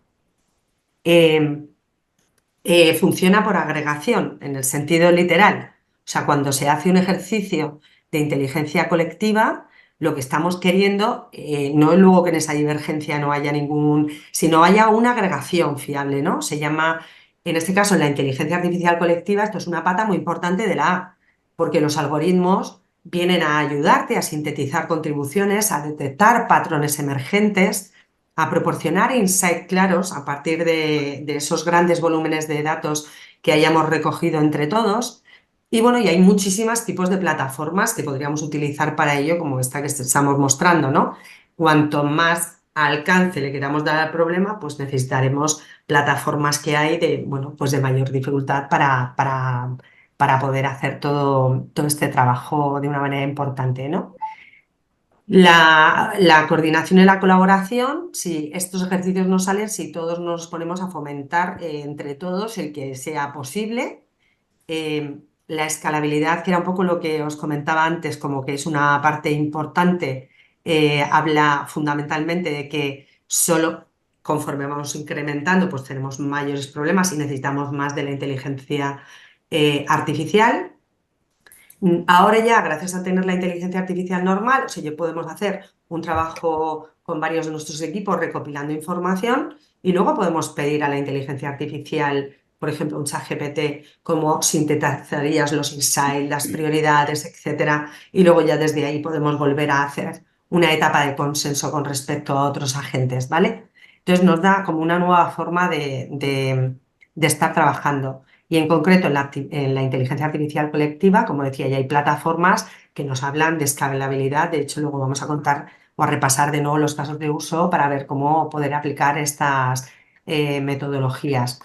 Funciona por agregación, en el sentido literal. O sea, cuando se hace un ejercicio de inteligencia colectiva, lo que estamos queriendo no es luego que en esa divergencia no haya sino haya una agregación fiable, ¿no? Se llama, en este caso, en la inteligencia artificial colectiva, esto es una pata muy importante de la A, porque los algoritmos vienen a ayudarte a sintetizar contribuciones, a detectar patrones emergentes, a proporcionar insights claros a partir de esos grandes volúmenes de datos que hayamos recogido entre todos. Y bueno, y hay muchísimos tipos de plataformas que podríamos utilizar para ello, como esta que estamos mostrando, ¿no? Cuanto más alcance le queramos dar al problema, pues necesitaremos plataformas que hay de, bueno, pues de mayor dificultad para poder hacer todo este trabajo de una manera importante, ¿no? La coordinación y la colaboración, si estos ejercicios no salen, si todos nos ponemos a fomentar entre todos el que sea posible. La escalabilidad, que era un poco lo que os comentaba antes, como que es una parte importante, habla fundamentalmente de que solo conforme vamos incrementando, pues tenemos mayores problemas y necesitamos más de la inteligencia artificial. Ahora ya, gracias a tener la inteligencia artificial normal, o sea, ya podemos hacer un trabajo con varios de nuestros equipos recopilando información y luego podemos pedir a la inteligencia artificial, por ejemplo, un ChatGPT, cómo sintetizarías los insights, las prioridades, etcétera, y luego ya desde ahí podemos volver a hacer una etapa de consenso con respecto a otros agentes, ¿vale? Entonces nos da como una nueva forma de estar trabajando. Y en concreto en la inteligencia artificial colectiva, como decía, ya hay plataformas que nos hablan de escalabilidad. De hecho, luego vamos a contar o a repasar de nuevo los casos de uso para ver cómo poder aplicar estas metodologías.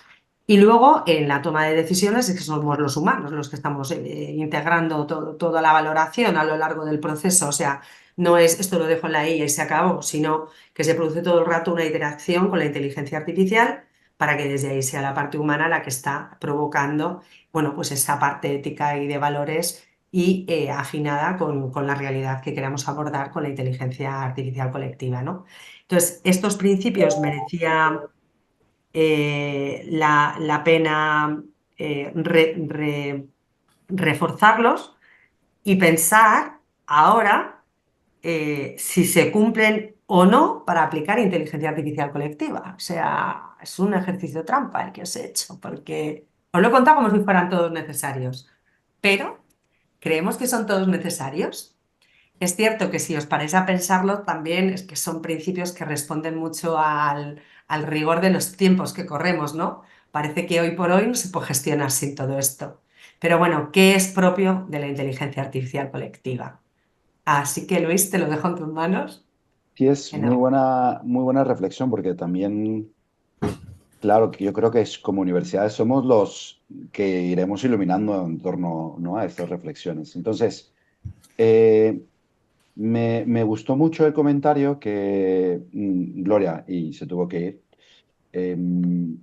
Y luego en la toma de decisiones es que somos los humanos los que estamos integrando toda la valoración a lo largo del proceso. O sea, no es esto lo dejo en la IA y se acabó, sino que se produce todo el rato una interacción con la inteligencia artificial para que desde ahí sea la parte humana la que está provocando, bueno, pues esa parte ética y de valores y afinada con la realidad que queramos abordar con la inteligencia artificial colectiva, ¿no? Entonces, estos principios merecía la pena reforzarlos y pensar ahora si se cumplen o no para aplicar inteligencia artificial colectiva. O sea, es un ejercicio trampa el que os he hecho, porque os lo he contado como si fueran todos necesarios, pero ¿creemos que son todos necesarios? Es cierto que si os paráis a pensarlo, también es que son principios que responden mucho al rigor de los tiempos que corremos, ¿no? Parece que hoy por hoy no se puede gestionar sin todo esto. Pero bueno, ¿qué es propio de la inteligencia artificial colectiva? Así que Luis, te lo dejo en tus manos. Sí, es Enorme. muy buena reflexión porque también, claro, que yo creo que como universidades somos los que iremos iluminando en torno, ¿no?, a estas reflexiones. Entonces, eh, me gustó mucho el comentario que Gloria, y se tuvo que ir,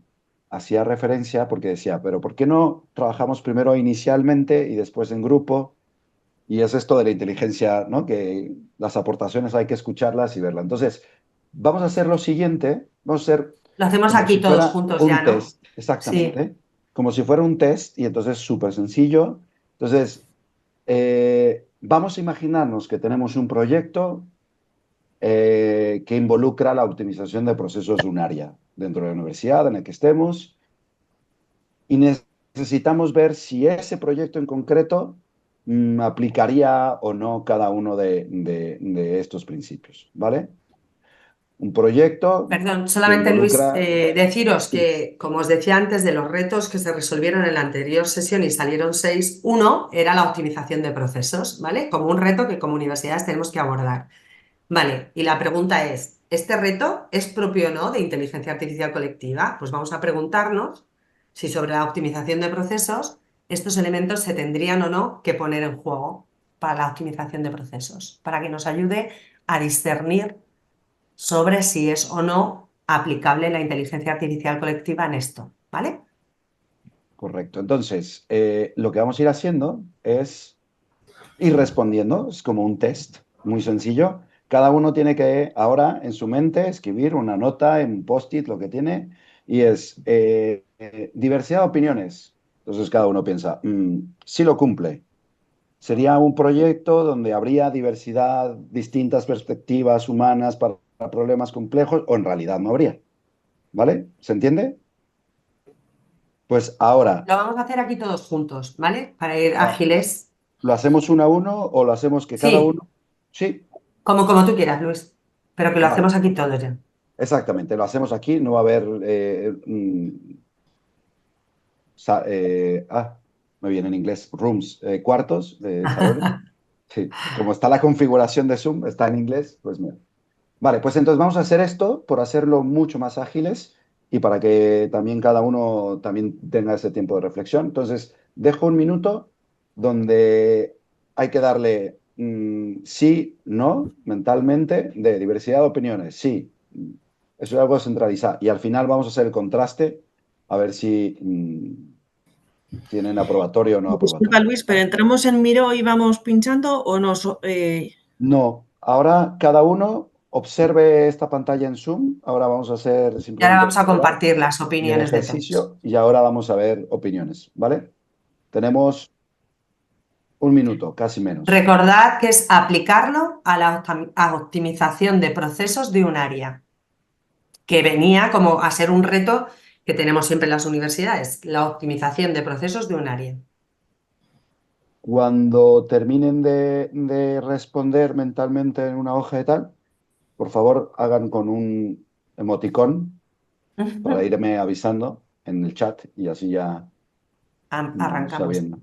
hacía referencia porque decía, pero ¿por qué no trabajamos primero inicialmente y después en grupo? Y es esto de la inteligencia, ¿no? Que las aportaciones hay que escucharlas y verlas. Entonces, vamos a hacer lo siguiente, vamos a hacer Lo hacemos como aquí si todos fuera juntos ya, un ¿no? test, Sí. exactamente, como si fuera un test y entonces súper sencillo. Entonces, vamos a imaginarnos que tenemos un proyecto que involucra la optimización de procesos de un área dentro de la universidad en la que estemos y necesitamos ver si ese proyecto en concreto aplicaría o no cada uno de estos principios, ¿vale? Un proyecto Perdón, que solamente Luis, involucra... deciros Sí, que, como os decía antes, de los retos que se resolvieron en la anterior sesión y salieron 6, uno era la optimización de procesos, ¿vale? Como un reto que como universidades tenemos que abordar. Vale, y la pregunta es, ¿este reto es propio o no de inteligencia artificial colectiva? Pues vamos a preguntarnos si sobre la optimización de procesos estos elementos se tendrían o no que poner en juego para la optimización de procesos, para que nos ayude a discernir sobre si es o no aplicable la inteligencia artificial colectiva en esto, ¿vale? correcto. Entonces, lo que vamos a ir haciendo es ir respondiendo, es como un test muy sencillo. Cada uno tiene que ahora en su mente escribir una nota en un post-it, lo que tiene, y es diversidad de opiniones. Entonces cada uno piensa, si lo cumple. Sería un proyecto donde habría diversidad, distintas perspectivas humanas para problemas complejos, o en realidad no habría. ¿Vale? ¿Se entiende? Pues ahora, Lo vamos a hacer aquí todos juntos, ¿vale? Para ir ah, ágiles. ¿lo hacemos uno a uno o lo hacemos que cada Sí, uno? Sí, como tú quieras, Luis, pero que lo vale. hacemos aquí todos ya. Exactamente, lo hacemos aquí, no va a haber... me viene en inglés, rooms, cuartos, salones. Sí, como está la configuración de Zoom, está en inglés, pues mira. Vale, pues entonces vamos a hacer esto por hacerlo mucho más ágiles y para que también cada uno también tenga ese tiempo de reflexión. Entonces, dejo un minuto donde hay que darle sí, no, mentalmente, de diversidad de opiniones. Sí, eso es algo centralizado. Y al final vamos a hacer el contraste a ver si tienen aprobatorio o no Disculpa, aprobatorio. Luis, pero ¿entramos en Miro y vamos pinchando o no? No, ahora cada uno observe esta pantalla en Zoom. Ahora vamos a hacer Y ahora simplemente vamos a observar compartir las y el opiniones de todos. ejercicio y ahora vamos a ver opiniones, ¿vale? Tenemos un minuto, casi menos. Recordad que es aplicarlo a la optimización de procesos de un área, que venía como a ser un reto que tenemos siempre en las universidades, la optimización de procesos de un área. Cuando terminen de responder mentalmente en una hoja de tal, por favor hagan con un emoticón para irme avisando en el chat y así ya vamos Arrancamos. sabiendo.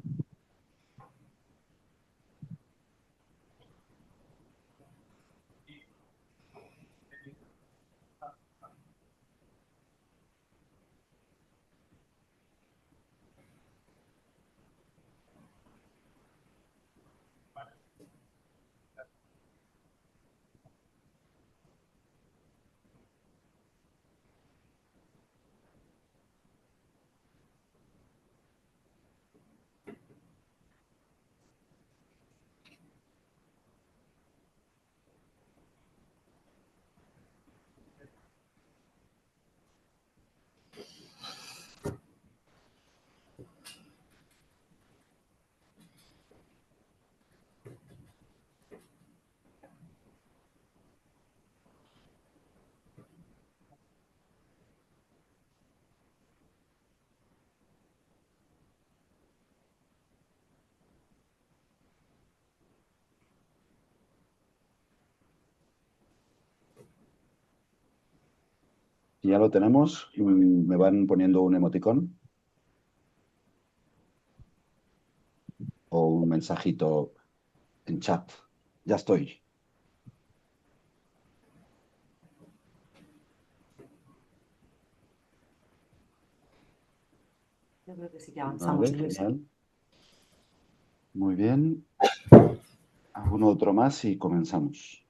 Si ya lo tenemos, me van poniendo un emoticón o un mensajito en chat. Ya estoy. Yo creo que sí que avanzamos, Vale, Luis. genial. Muy bien. Alguno otro más y comenzamos.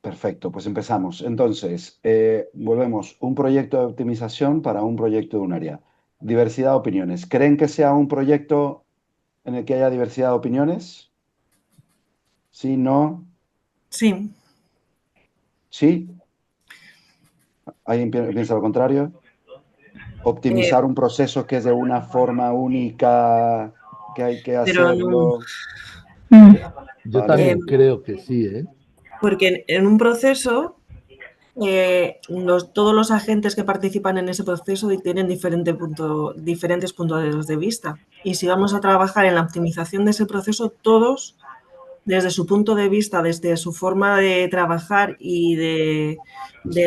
Perfecto, pues empezamos. Entonces, volvemos. Un proyecto de optimización para un proyecto de un área. Diversidad de opiniones. ¿Creen que sea un proyecto en el que haya diversidad de opiniones? Sí, no, Sí, sí. ¿Alguien piensa lo contrario? eh, Optimizar un proceso que es de una forma única, que hay que pero no, hacerlo. Yo Vale, eh, también creo que sí, ¿eh? porque en un proceso todos los agentes que participan en ese proceso tienen diferentes puntos de vista. Y si vamos a trabajar en la optimización de ese proceso, todos, desde su punto de vista, desde su forma de trabajar y de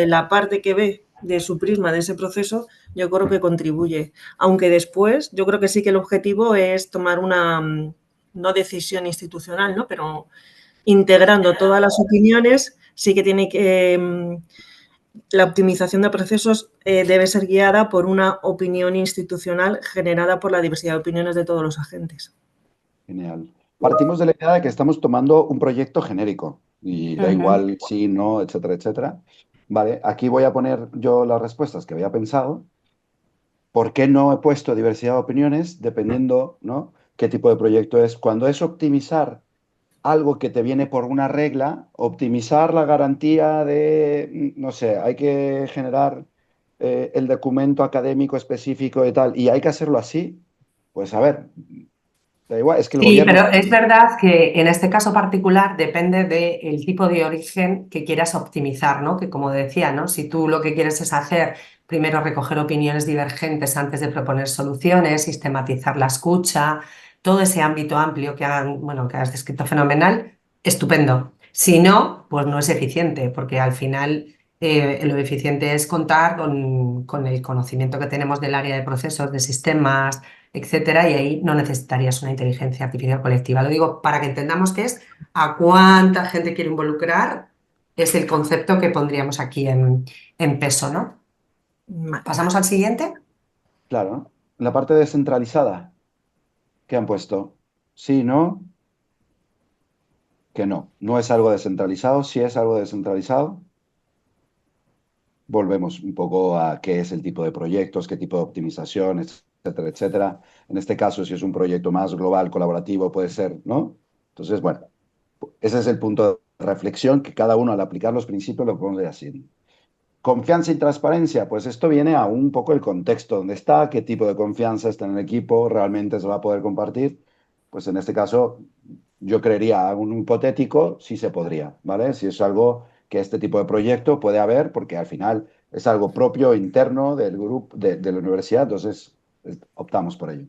la parte que ve de su prisma de ese proceso, yo creo que contribuye. Aunque después, yo creo que sí que el objetivo es tomar una, no decisión institucional, ¿no? Pero integrando todas las opiniones, sí que tiene que la optimización de procesos debe ser guiada por una opinión institucional generada por la diversidad de opiniones de todos los agentes. genial. Partimos de la idea de que estamos tomando un proyecto genérico y da Ujú. igual sí, no, etcétera, etcétera. Vale, aquí voy a poner yo las respuestas que había pensado. ¿Por qué no he puesto diversidad de opiniones? Dependiendo, ¿no? Qué tipo de proyecto es. Cuando es optimizar algo que te viene por una regla, optimizar la garantía de, no sé, hay que generar el documento académico específico y tal, y hay que hacerlo así, pues a ver, da igual, es que el Sí, gobierno... pero es verdad que en este caso particular depende del tipo de origen que quieras optimizar, ¿no? Que como decía, ¿no? Si tú lo que quieres es hacer, primero recoger opiniones divergentes antes de proponer soluciones, sistematizar la escucha, todo ese ámbito amplio bueno, que has descrito fenomenal, estupendo. Si no, pues no es eficiente, porque al final lo eficiente es contar con el conocimiento que tenemos del área de procesos, de sistemas, etcétera, y ahí no necesitarías una inteligencia artificial colectiva. Lo digo para que entendamos que es a cuánta gente quiere involucrar, es el concepto que pondríamos aquí en peso, ¿no? Vale. ¿Pasamos al siguiente? Claro, en la parte descentralizada, ¿qué han puesto? Sí, no, que no, no es algo descentralizado, sí es algo descentralizado. Volvemos un poco a qué es el tipo de proyectos, qué tipo de optimización, etcétera, etcétera. En este caso, si es un proyecto más global, colaborativo, puede ser, ¿no? Entonces, bueno, ese es el punto de reflexión que cada uno al aplicar los principios lo pone así. Confianza y transparencia, pues esto viene a un poco el contexto donde está, qué tipo de confianza está en el equipo, realmente se va a poder compartir. Pues en este caso, yo creería un hipotético, sí se podría, ¿vale? Si es algo que este tipo de proyecto puede haber, porque al final es algo propio, interno del grupo, de la universidad, entonces optamos por ello.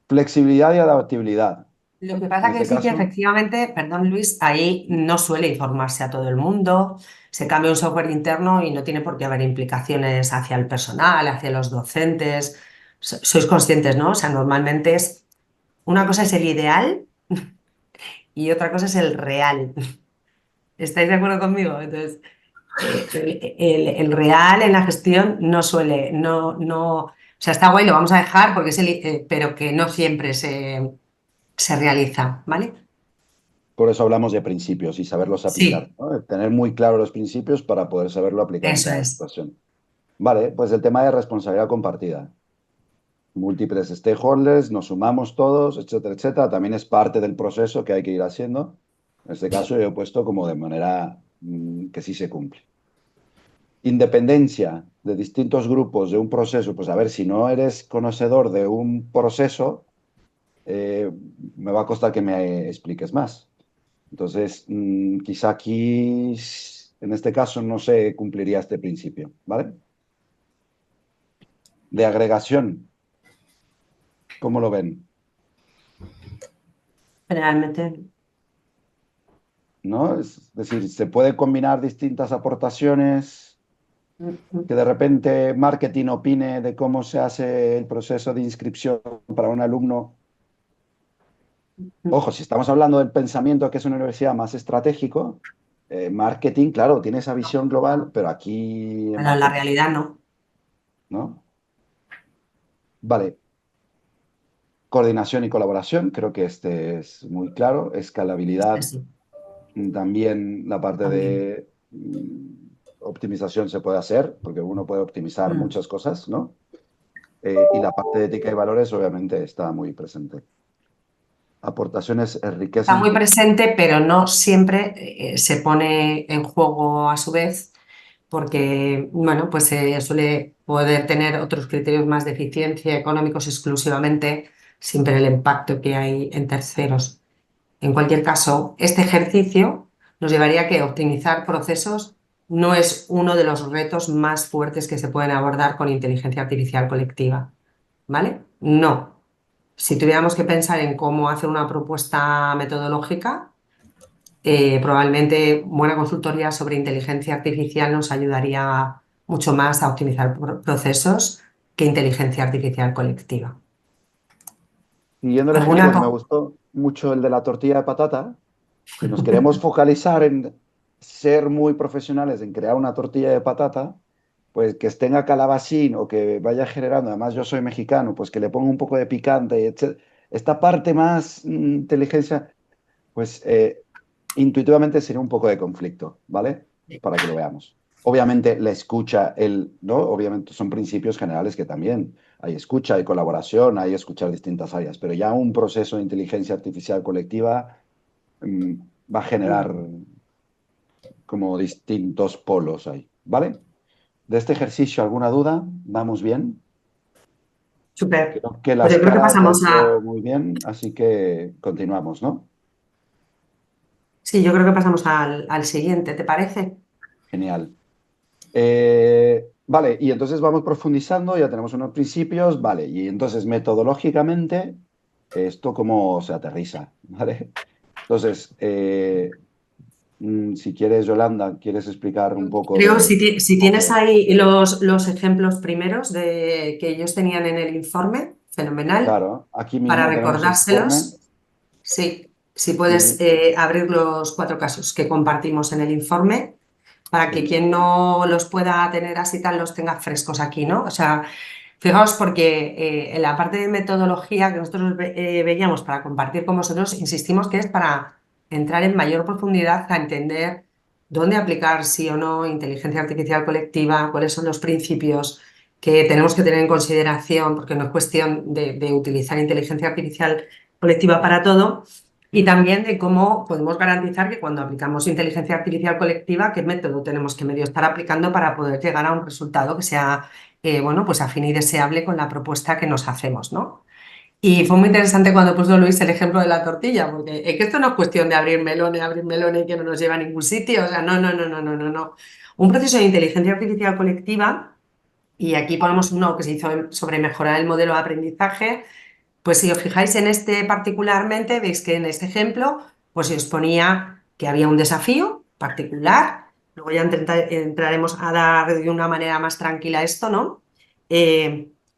Flexibilidad y adaptabilidad. Lo que En pasa que este sí que caso, efectivamente, perdón Luis, ahí no suele informarse a todo el mundo, se cambia un software interno y no tiene por qué haber implicaciones hacia el personal, hacia los docentes. Sois conscientes, ¿no? O sea, normalmente es una cosa es el ideal y otra cosa es el real. ¿Estáis de acuerdo conmigo? Entonces, el real en la gestión no suele, o sea, está guay, lo vamos a dejar porque pero que no siempre se realiza, ¿vale? por eso hablamos de principios y saberlos aplicar, Sí, ¿no? Tener muy claro los principios para poder saberlo aplicar en eso cada es. situación. Vale, pues el tema de responsabilidad compartida. Múltiples stakeholders, nos sumamos todos, etcétera, etcétera. También es parte del proceso que hay que ir haciendo. En este caso yo he puesto como de manera que sí se cumple. Independencia de distintos grupos de un proceso, pues a ver, si no eres conocedor de un proceso, me va a costar que me expliques más. Entonces, quizá aquí, en este caso, no se cumpliría este principio, ¿vale? De agregación, ¿cómo lo ven? Generalmente, ¿no? Es decir, se puede combinar distintas aportaciones, que de repente marketing opine de cómo se hace el proceso de inscripción para un alumno. Ojo, si estamos hablando del pensamiento que es una universidad más estratégico, marketing, claro, tiene esa visión global, pero aquí en Pero en la marketing, realidad no. ¿no? Vale. Coordinación y colaboración, creo que este es muy claro. Escalabilidad, Sí, también la parte también. de optimización se puede hacer, porque uno puede optimizar Mm. muchas cosas, ¿no? Y la parte de ética y valores obviamente está muy presente. Aportaciones Está enriquecen muy tu... presente, pero no siempre se pone en juego a su vez, porque, bueno, pues se suele poder tener otros criterios más de eficiencia económicos exclusivamente, sin ver el impacto que hay en terceros. En cualquier caso, este ejercicio nos llevaría a que optimizar procesos no es uno de los retos más fuertes que se pueden abordar con inteligencia artificial colectiva, ¿vale? No. Si tuviéramos que pensar en cómo hacer una propuesta metodológica, probablemente buena consultoría sobre inteligencia artificial nos ayudaría mucho más a optimizar procesos que inteligencia artificial colectiva. Siguiendo el ¿Alguna ejemplo que me gustó mucho, el de la tortilla de patata, si nos queremos focalizar en ser muy profesionales en crear una tortilla de patata, pues que tenga calabacín o que vaya generando, además yo soy mexicano, pues que le ponga un poco de picante, etc. Esta parte más inteligencia, pues intuitivamente sería un poco de conflicto, ¿vale? Para que lo veamos. Obviamente la escucha, ¿no? Obviamente son principios generales que también hay escucha, hay colaboración, hay escuchar distintas áreas, pero ya un proceso de inteligencia artificial colectiva mm, va a generar como distintos polos ahí, ¿vale? De este ejercicio, ¿alguna duda? ¿Vamos bien? Súper. Creo que Pues las yo creo que caras ha pasamos hecho a, muy bien, así que continuamos, ¿no? sí, yo creo que pasamos al siguiente, ¿te parece? Genial. Vale, y entonces vamos profundizando, ya tenemos unos principios, vale, y entonces metodológicamente, esto cómo se aterriza, ¿vale? Entonces, si quieres, Yolanda, ¿quieres explicar un poco Creo que de si tienes enfoque? ahí los ejemplos primeros que ellos tenían en el informe, fenomenal, Claro, aquí para mismo tenemos el informe. recordárselos, sí, si puedes Y, abrir los 4 casos que compartimos en el informe, para que genial. quien no los pueda tener así tal los tenga frescos aquí, ¿no? O sea, fijaos porque en la parte de metodología que nosotros veíamos para compartir con vosotros, insistimos que es para entrar en mayor profundidad a entender dónde aplicar sí o no inteligencia artificial colectiva, cuáles son los principios que tenemos que tener en consideración, porque no es cuestión de utilizar inteligencia artificial colectiva para todo, y también de cómo podemos garantizar que cuando aplicamos inteligencia artificial colectiva, qué método tenemos que medio estar aplicando para poder llegar a un resultado que sea bueno, pues afín y deseable con la propuesta que nos hacemos, ¿no? Y fue muy interesante cuando puso Luis el ejemplo de la tortilla, porque es que esto no es cuestión de abrir melones que no nos lleva a ningún sitio, o sea, no, no, no, no, no, no, no. Un proceso de inteligencia artificial colectiva, y aquí ponemos uno que se hizo sobre mejorar el modelo de aprendizaje, pues si os fijáis en este particularmente, veis que en este ejemplo, pues se os ponía que había un desafío particular, luego ya entraremos a dar de una manera más tranquila esto, ¿no?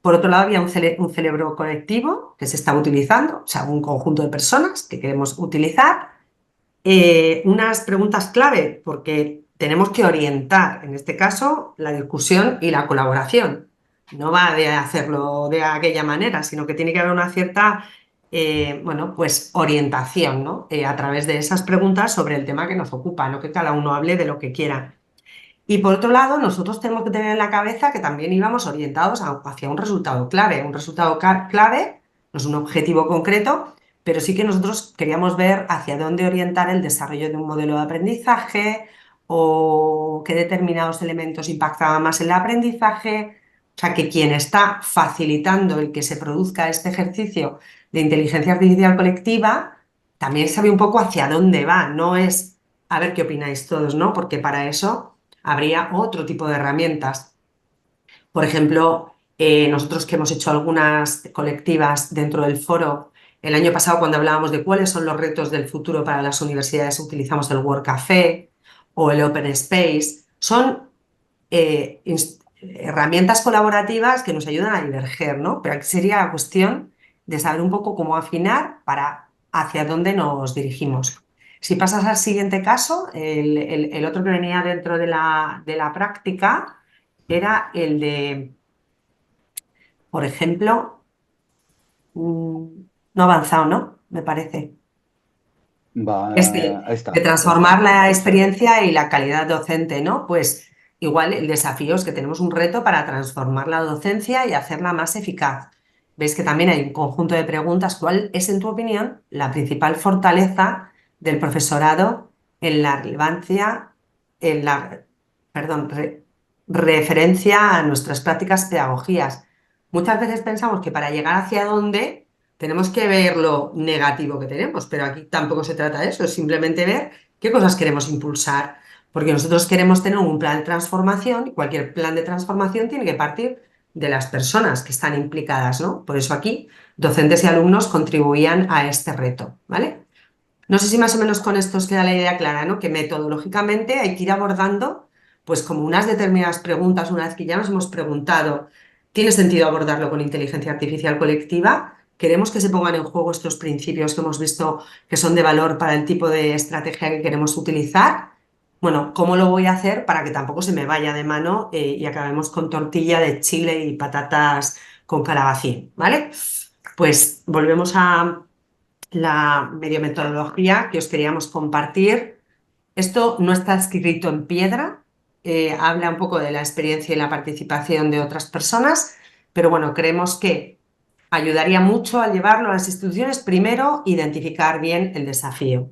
Por otro lado, había un cerebro colectivo que se estaba utilizando, o sea, un conjunto de personas que queremos utilizar, unas preguntas clave, porque tenemos que orientar, en este caso, la discusión y la colaboración. No va de hacerlo de aquella manera, sino que tiene que haber una cierta, bueno, pues orientación, ¿no? A través de esas preguntas sobre el tema que nos ocupa, no que cada uno hable de lo que quiera. Y por otro lado, nosotros tenemos que tener en la cabeza que también íbamos orientados hacia un resultado clave. Un resultado clave no es un objetivo concreto, pero sí que nosotros queríamos ver hacia dónde orientar el desarrollo de un modelo de aprendizaje o qué determinados elementos impactaban más en el aprendizaje. O sea, que quien está facilitando el que se produzca este ejercicio de inteligencia artificial colectiva también sabe un poco hacia dónde va. No es a ver qué opináis todos, ¿no? Porque para eso habría otro tipo de herramientas. Por ejemplo, nosotros que hemos hecho algunas colectivas dentro del foro, El año pasado, cuando hablábamos de cuáles son los retos del futuro para las universidades, utilizamos el World Café o el Open Space. Son herramientas colaborativas que nos ayudan a diverger, ¿no? Pero aquí sería cuestión de saber un poco cómo afinar para hacia dónde nos dirigimos. Si pasas al siguiente caso, el otro que venía dentro de la práctica era el de, por ejemplo, no ha avanzado, ¿no? Me parece. Ahí De está. transformar la experiencia y la calidad docente, ¿no? Pues igual el desafío es que tenemos un reto para transformar la docencia y hacerla más eficaz. Veis que también hay un conjunto de preguntas. ¿Cuál es, en tu opinión, la principal fortaleza del profesorado en la relevancia, en la, perdón, referencia a nuestras prácticas pedagogías? Muchas veces pensamos que para llegar hacia dónde tenemos que ver lo negativo que tenemos, pero aquí tampoco se trata de eso, es simplemente ver qué cosas queremos impulsar, porque nosotros queremos tener un plan de transformación y cualquier plan de transformación tiene que partir de las personas que están implicadas, ¿no? Por eso aquí docentes y alumnos contribuían a este reto, ¿vale? No sé si más o menos con esto os queda la idea clara, ¿no? Que metodológicamente hay que ir abordando, pues como unas determinadas preguntas, una vez que ya nos hemos preguntado, ¿tiene sentido abordarlo con inteligencia artificial colectiva? ¿Queremos que se pongan en juego estos principios que hemos visto que son de valor para el tipo de estrategia que queremos utilizar? Bueno, ¿cómo lo voy a hacer para que tampoco se me vaya de mano y acabemos con tortilla de chile y patatas con calabacín, ¿vale? Pues volvemos a la medio metodología que os queríamos compartir. Esto no está escrito en piedra, habla un poco de la experiencia y la participación de otras personas, pero bueno, creemos que ayudaría mucho al llevarlo a las instituciones. Primero, identificar bien el desafío.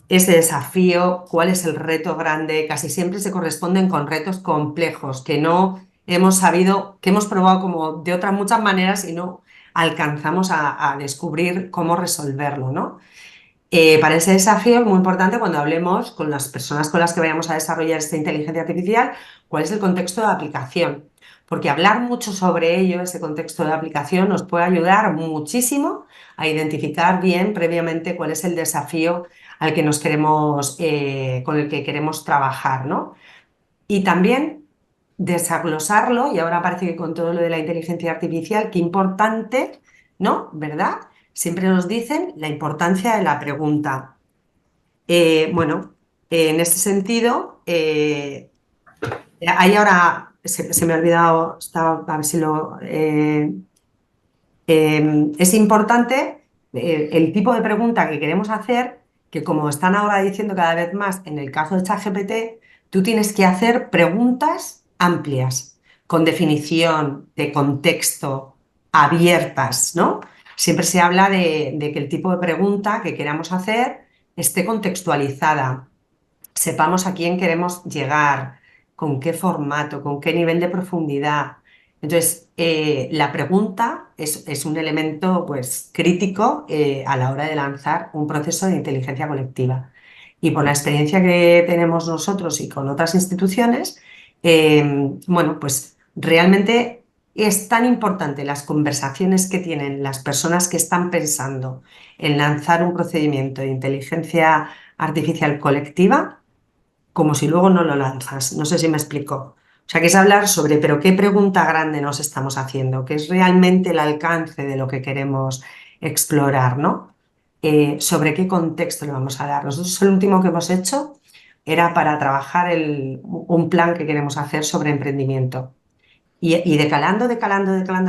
Ese desafío, cuál es el reto grande, casi siempre se corresponden con retos complejos que no hemos sabido, que hemos probado como de otras muchas maneras y no alcanzamos a descubrir cómo resolverlo, ¿no? Para ese desafío es muy importante cuando hablemos con las personas con las que vayamos a desarrollar esta inteligencia artificial, cuál es el contexto de aplicación. Porque hablar mucho sobre ello, ese contexto de aplicación, nos puede ayudar muchísimo a identificar bien previamente cuál es el desafío al que nos queremos, con el que queremos trabajar, ¿no? Y también desglosarlo, y ahora parece que con todo lo de la inteligencia artificial, qué importante, ¿no? ¿Verdad? Siempre nos dicen la importancia de la pregunta. Bueno, en este sentido, hay ahora, se me ha olvidado, estaba, a ver si lo... es importante el tipo de pregunta que queremos hacer, que como están ahora diciendo cada vez más en el caso de ChatGPT, tú tienes que hacer preguntas amplias, con definición, de contexto, abiertas, ¿no? Siempre se habla de que el tipo de pregunta que queramos hacer esté contextualizada, sepamos a quién queremos llegar, con qué formato, con qué nivel de profundidad. Entonces, la pregunta es un elemento pues, crítico a la hora de lanzar un proceso de inteligencia colectiva. Y por la experiencia que tenemos nosotros y con otras instituciones, bueno, pues realmente es tan importante las conversaciones que tienen las personas que están pensando en lanzar un procedimiento de inteligencia artificial colectiva como si luego no lo lanzas. No sé si me explico. O sea, que es hablar sobre, pero qué pregunta grande nos estamos haciendo, qué es realmente el alcance de lo que queremos explorar, ¿no? Sobre qué contexto le vamos a dar. Nosotros el último que hemos hecho era para trabajar un plan que queremos hacer sobre emprendimiento. Y decalando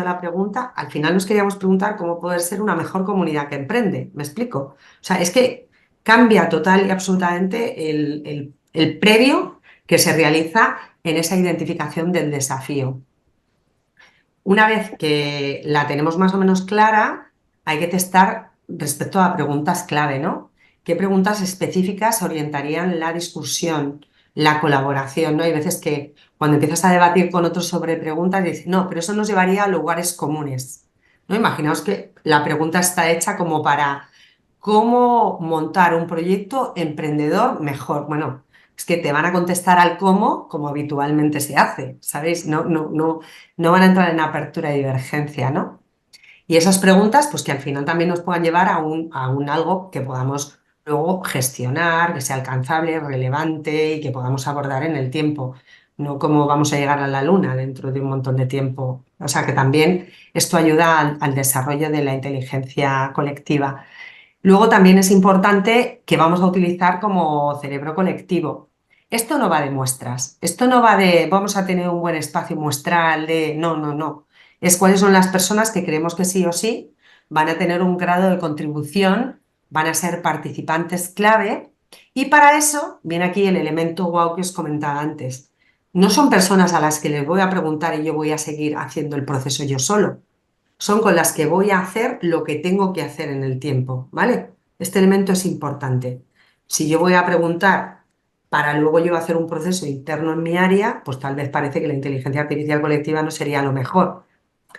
la pregunta, al final nos queríamos preguntar cómo poder ser una mejor comunidad que emprende. ¿Me explico? O sea, es que cambia total y absolutamente el previo que se realiza en esa identificación del desafío. Una vez que la tenemos más o menos clara, hay que testar respecto a preguntas clave, ¿no? ¿Qué preguntas específicas orientarían la discusión, la colaboración, ¿no? Hay veces que cuando empiezas a debatir con otros sobre preguntas, dices, no, pero eso nos llevaría a lugares comunes, ¿no? Imaginaos que la pregunta está hecha como para cómo montar un proyecto emprendedor mejor. Bueno, es que te van a contestar al cómo como habitualmente se hace, ¿sabéis? No van a entrar en apertura y divergencia, ¿no? Y esas preguntas, pues que al final también nos puedan llevar a un algo que podamos luego gestionar, que sea alcanzable, relevante y que podamos abordar en el tiempo. No como vamos a llegar a la luna dentro de un montón de tiempo. O sea que también esto ayuda al desarrollo de la inteligencia colectiva. Luego también es importante que vamos a utilizar como cerebro colectivo. Esto no va de muestras, esto no va de vamos a tener un buen espacio muestral de no, no, no. Es cuáles son las personas que creemos que sí o sí van a tener un grado de contribución, van a ser participantes clave y para eso viene aquí el elemento wow que os comentaba antes. No son personas a las que les voy a preguntar y yo voy a seguir haciendo el proceso yo solo, son con las que voy a hacer lo que tengo que hacer en el tiempo, ¿vale? Este elemento es importante. Si yo voy a preguntar para luego yo hacer un proceso interno en mi área, pues tal vez parece que la inteligencia artificial colectiva no sería lo mejor,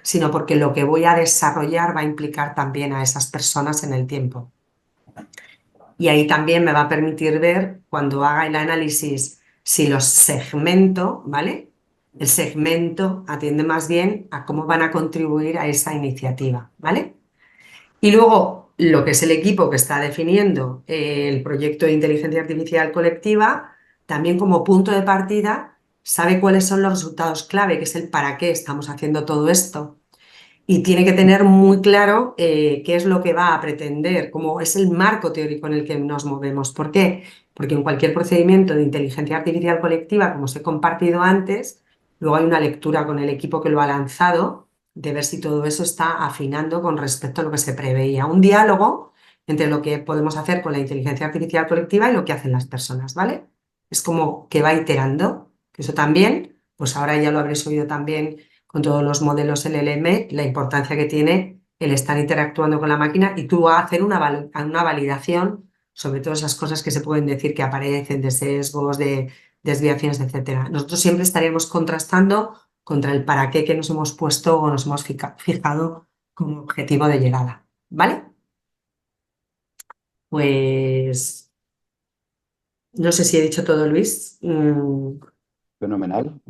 sino porque lo que voy a desarrollar va a implicar también a esas personas en el tiempo. Y ahí también me va a permitir ver, cuando haga el análisis, si los segmento, ¿vale? El segmento atiende más bien a cómo van a contribuir a esa iniciativa, ¿vale? Y luego, lo que es el equipo que está definiendo el proyecto de inteligencia artificial colectiva, también como punto de partida, sabe cuáles son los resultados clave, que es el para qué estamos haciendo todo esto. Y tiene que tener muy claro qué es lo que va a pretender, cómo es el marco teórico en el que nos movemos. ¿Por qué? Porque en cualquier procedimiento de inteligencia artificial colectiva, como os he compartido antes, luego hay una lectura con el equipo que lo ha lanzado de ver si todo eso está afinando con respecto a lo que se preveía. Un diálogo entre lo que podemos hacer con la inteligencia artificial colectiva y lo que hacen las personas, ¿vale? Es como que va iterando, que eso también, pues ahora ya lo habréis oído también con todos los modelos LLM, la importancia que tiene el estar interactuando con la máquina y tú hacer una validación sobre todas esas cosas que se pueden decir que aparecen, de sesgos, de desviaciones, etcétera. Nosotros siempre estaríamos contrastando contra el para qué que nos hemos puesto o nos hemos fijado como objetivo de llegada, ¿vale? Pues no sé si he dicho todo, Luis. Fenomenal.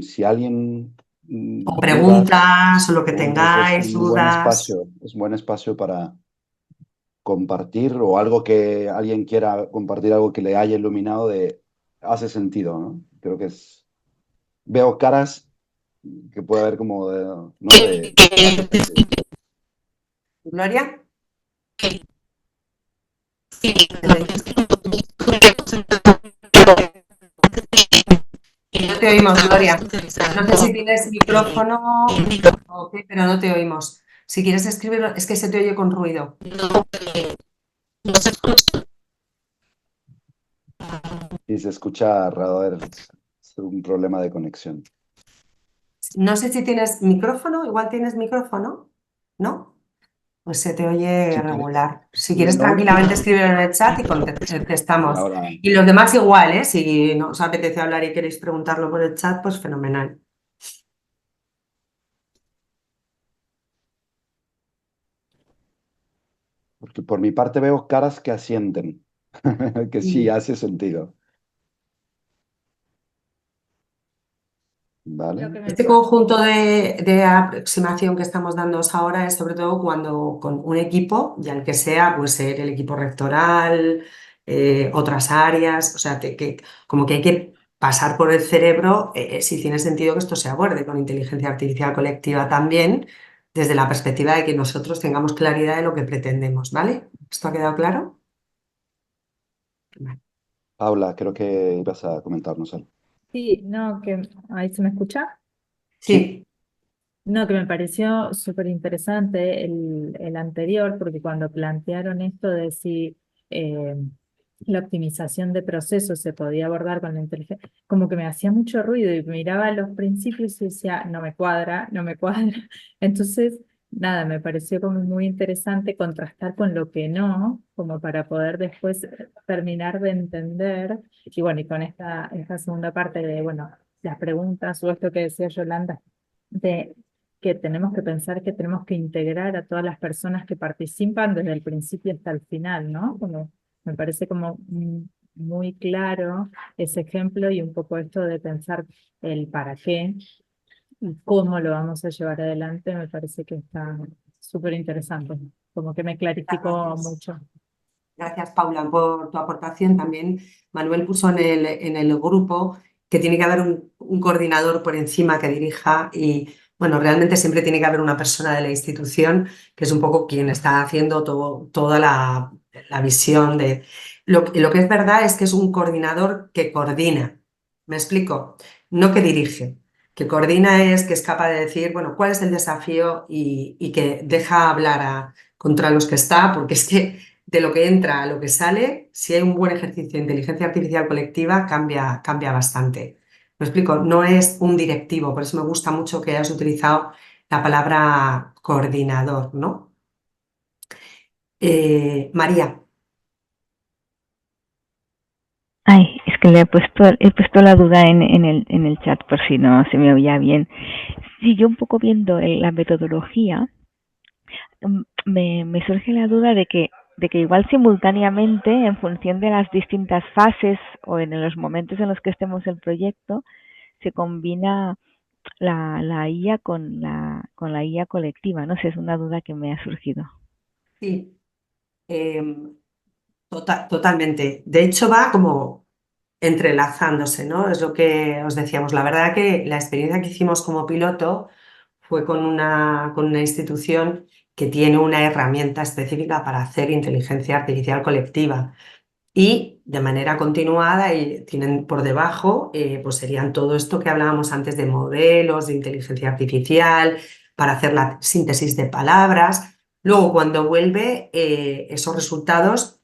Si alguien O dudas, preguntas o lo que preguntas, tengáis, dudas. es un buen espacio para compartir o algo que alguien quiera compartir, algo que le haya iluminado hace sentido, ¿no? Creo que veo caras que puede haber como ¿no? Hace sentido. Gloria. No te oímos, Gloria. No sé si tienes micrófono o qué, pero no te oímos. Si quieres escribirlo, es que se te oye con ruido. Y se escucha raro, es un problema de conexión. No sé si tienes micrófono, igual tienes micrófono, ¿no? Pues se te oye Si quieres, regular. Si quieres no, tranquilamente escribirlo en el chat y contestamos. ahora, Y los demás igual, ¿eh? Si no os apetece hablar y queréis preguntarlo por el chat, pues fenomenal. porque por mi parte veo caras que asienten, que sí hace sentido. ¿Vale? Este conjunto de aproximación que estamos dándoos ahora es sobre todo cuando con un equipo, ya el que sea, puede ser el equipo rectoral, otras áreas, o sea, como que hay que pasar por el cerebro si tiene sentido que esto se aborde con inteligencia artificial colectiva también, desde la perspectiva de que nosotros tengamos claridad de lo que pretendemos, ¿vale? ¿Esto ha quedado claro? Vale. Paula, creo que ibas a comentarnos algo. Sí, no, que ahí se me escucha. Sí. No, que me pareció súper interesante el anterior, porque cuando plantearon esto de si eh, la optimización de procesos se podía abordar con la inteligencia, como que me hacía mucho ruido y miraba los principios y decía, no me cuadra, no me cuadra. Entonces, nada, me pareció como muy interesante contrastar con lo que no, como para poder después terminar de entender. Y bueno, y con esta segunda parte de, bueno, las preguntas o esto que decía Yolanda, de que tenemos que pensar que tenemos que integrar a todas las personas que participan desde el principio hasta el final, ¿no? Como, me parece como muy claro ese ejemplo y un poco esto de pensar el para qué y cómo lo vamos a llevar adelante, me parece que súper interesante, como que me clarificó Gracias. mucho. Gracias, Paula, por tu aportación. También Manuel puso en el grupo que tiene que haber un coordinador por encima que dirija y, bueno, realmente siempre tiene que haber una persona de la institución que es un poco quien está haciendo toda la visión de... Lo que es verdad es que es un coordinador que coordina. ¿Me explico? No que dirige. Que coordina es que es capaz de decir, bueno, cuál es el desafío y que deja hablar contra los que está, porque es que de lo que entra a lo que sale, si hay un buen ejercicio de inteligencia artificial colectiva, cambia bastante. Me explico, no es un directivo, por eso me gusta mucho que hayas utilizado la palabra coordinador, ¿no? María. Ay, es que he puesto la duda en el chat por si no se me oía bien. Si yo un poco viendo la metodología, me surge la duda de que igual simultáneamente, en función de las distintas fases o en los momentos en los que estemos el proyecto, se combina la IA con la IA colectiva. No sé, es una duda que me ha surgido. Sí, totalmente. De hecho, va como entrelazándose, ¿no? Es lo que os decíamos. La verdad que la experiencia que hicimos como piloto fue con una institución que tiene una herramienta específica para hacer inteligencia artificial colectiva. Y de manera continuada y tienen por debajo, pues serían todo esto que hablábamos antes de modelos, de inteligencia artificial, para hacer la síntesis de palabras. Luego, cuando vuelve, esos resultados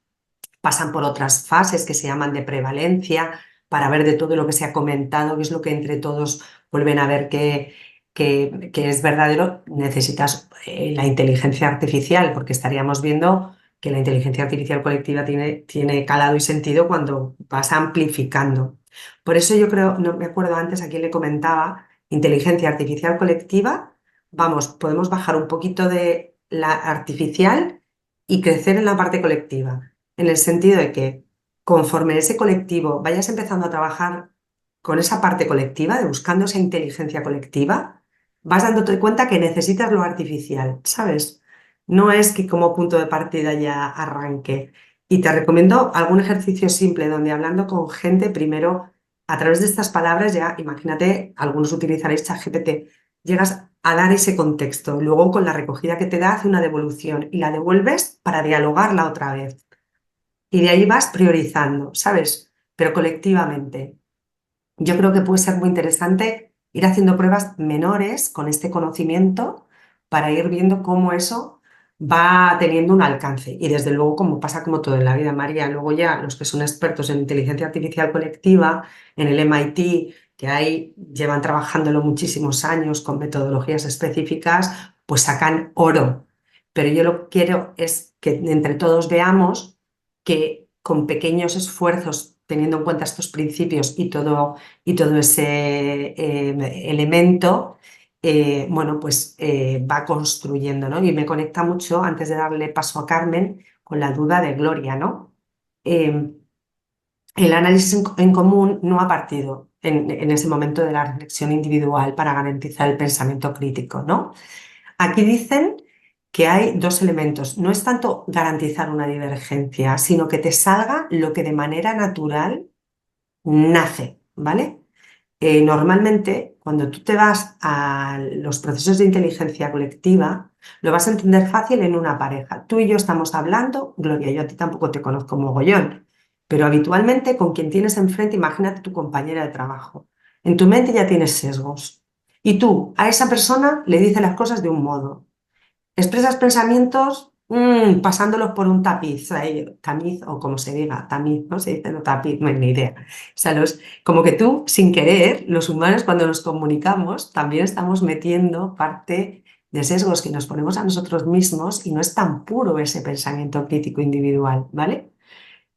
pasan por otras fases que se llaman de prevalencia, para ver de todo lo que se ha comentado, qué es lo que entre todos vuelven a ver que es verdadero. Necesitas la inteligencia artificial, porque estaríamos viendo que la inteligencia artificial colectiva tiene calado y sentido cuando vas amplificando. Por eso yo creo, no me acuerdo antes a quién le comentaba, inteligencia artificial colectiva, vamos, podemos bajar un poquito de la artificial y crecer en la parte colectiva, en el sentido de que conforme ese colectivo vayas empezando a trabajar con esa parte colectiva, de buscando esa inteligencia colectiva, vas dándote cuenta que necesitas lo artificial, ¿sabes? No es que como punto de partida ya arranque. Y te recomiendo algún ejercicio simple donde hablando con gente, primero a través de estas palabras, ya imagínate, algunos utilizaréis ChatGPT, llegas a dar ese contexto, luego con la recogida que te da hace una devolución y la devuelves para dialogarla otra vez. Y de ahí vas priorizando, ¿sabes? Pero colectivamente. Yo creo que puede ser muy interesante ir haciendo pruebas menores con este conocimiento para ir viendo cómo eso va teniendo un alcance. Y desde luego, como pasa como todo en la vida, María, luego ya los que son expertos en inteligencia artificial colectiva, en el MIT, que ahí llevan trabajándolo muchísimos años con metodologías específicas, pues sacan oro. Pero yo lo que quiero es que entre todos veamos que con pequeños esfuerzos, teniendo en cuenta estos principios y todo ese elemento, bueno, pues va construyendo, ¿no? Y me conecta mucho, antes de darle paso a Carmen, con la duda de Gloria, ¿no? El análisis en común no ha partido en ese momento de la reflexión individual para garantizar el pensamiento crítico, ¿no? Aquí dicen que hay dos elementos. No es tanto garantizar una divergencia, sino que te salga lo que de manera natural nace, ¿vale? Normalmente, cuando tú te vas a los procesos de inteligencia colectiva, lo vas a entender fácil en una pareja. Tú y yo estamos hablando, Gloria, yo a ti tampoco te conozco mogollón, pero habitualmente con quien tienes enfrente, imagínate tu compañera de trabajo. En tu mente ya tienes sesgos. Y tú a esa persona le dices las cosas de un modo. Expresas pensamientos pasándolos por un tapiz, tamiz o como se diga, tamiz, ¿no? Se dice no tapiz, no hay ni idea. O sea, como que tú, sin querer, los humanos cuando nos comunicamos también estamos metiendo parte de sesgos que nos ponemos a nosotros mismos y no es tan puro ese pensamiento crítico individual, ¿vale?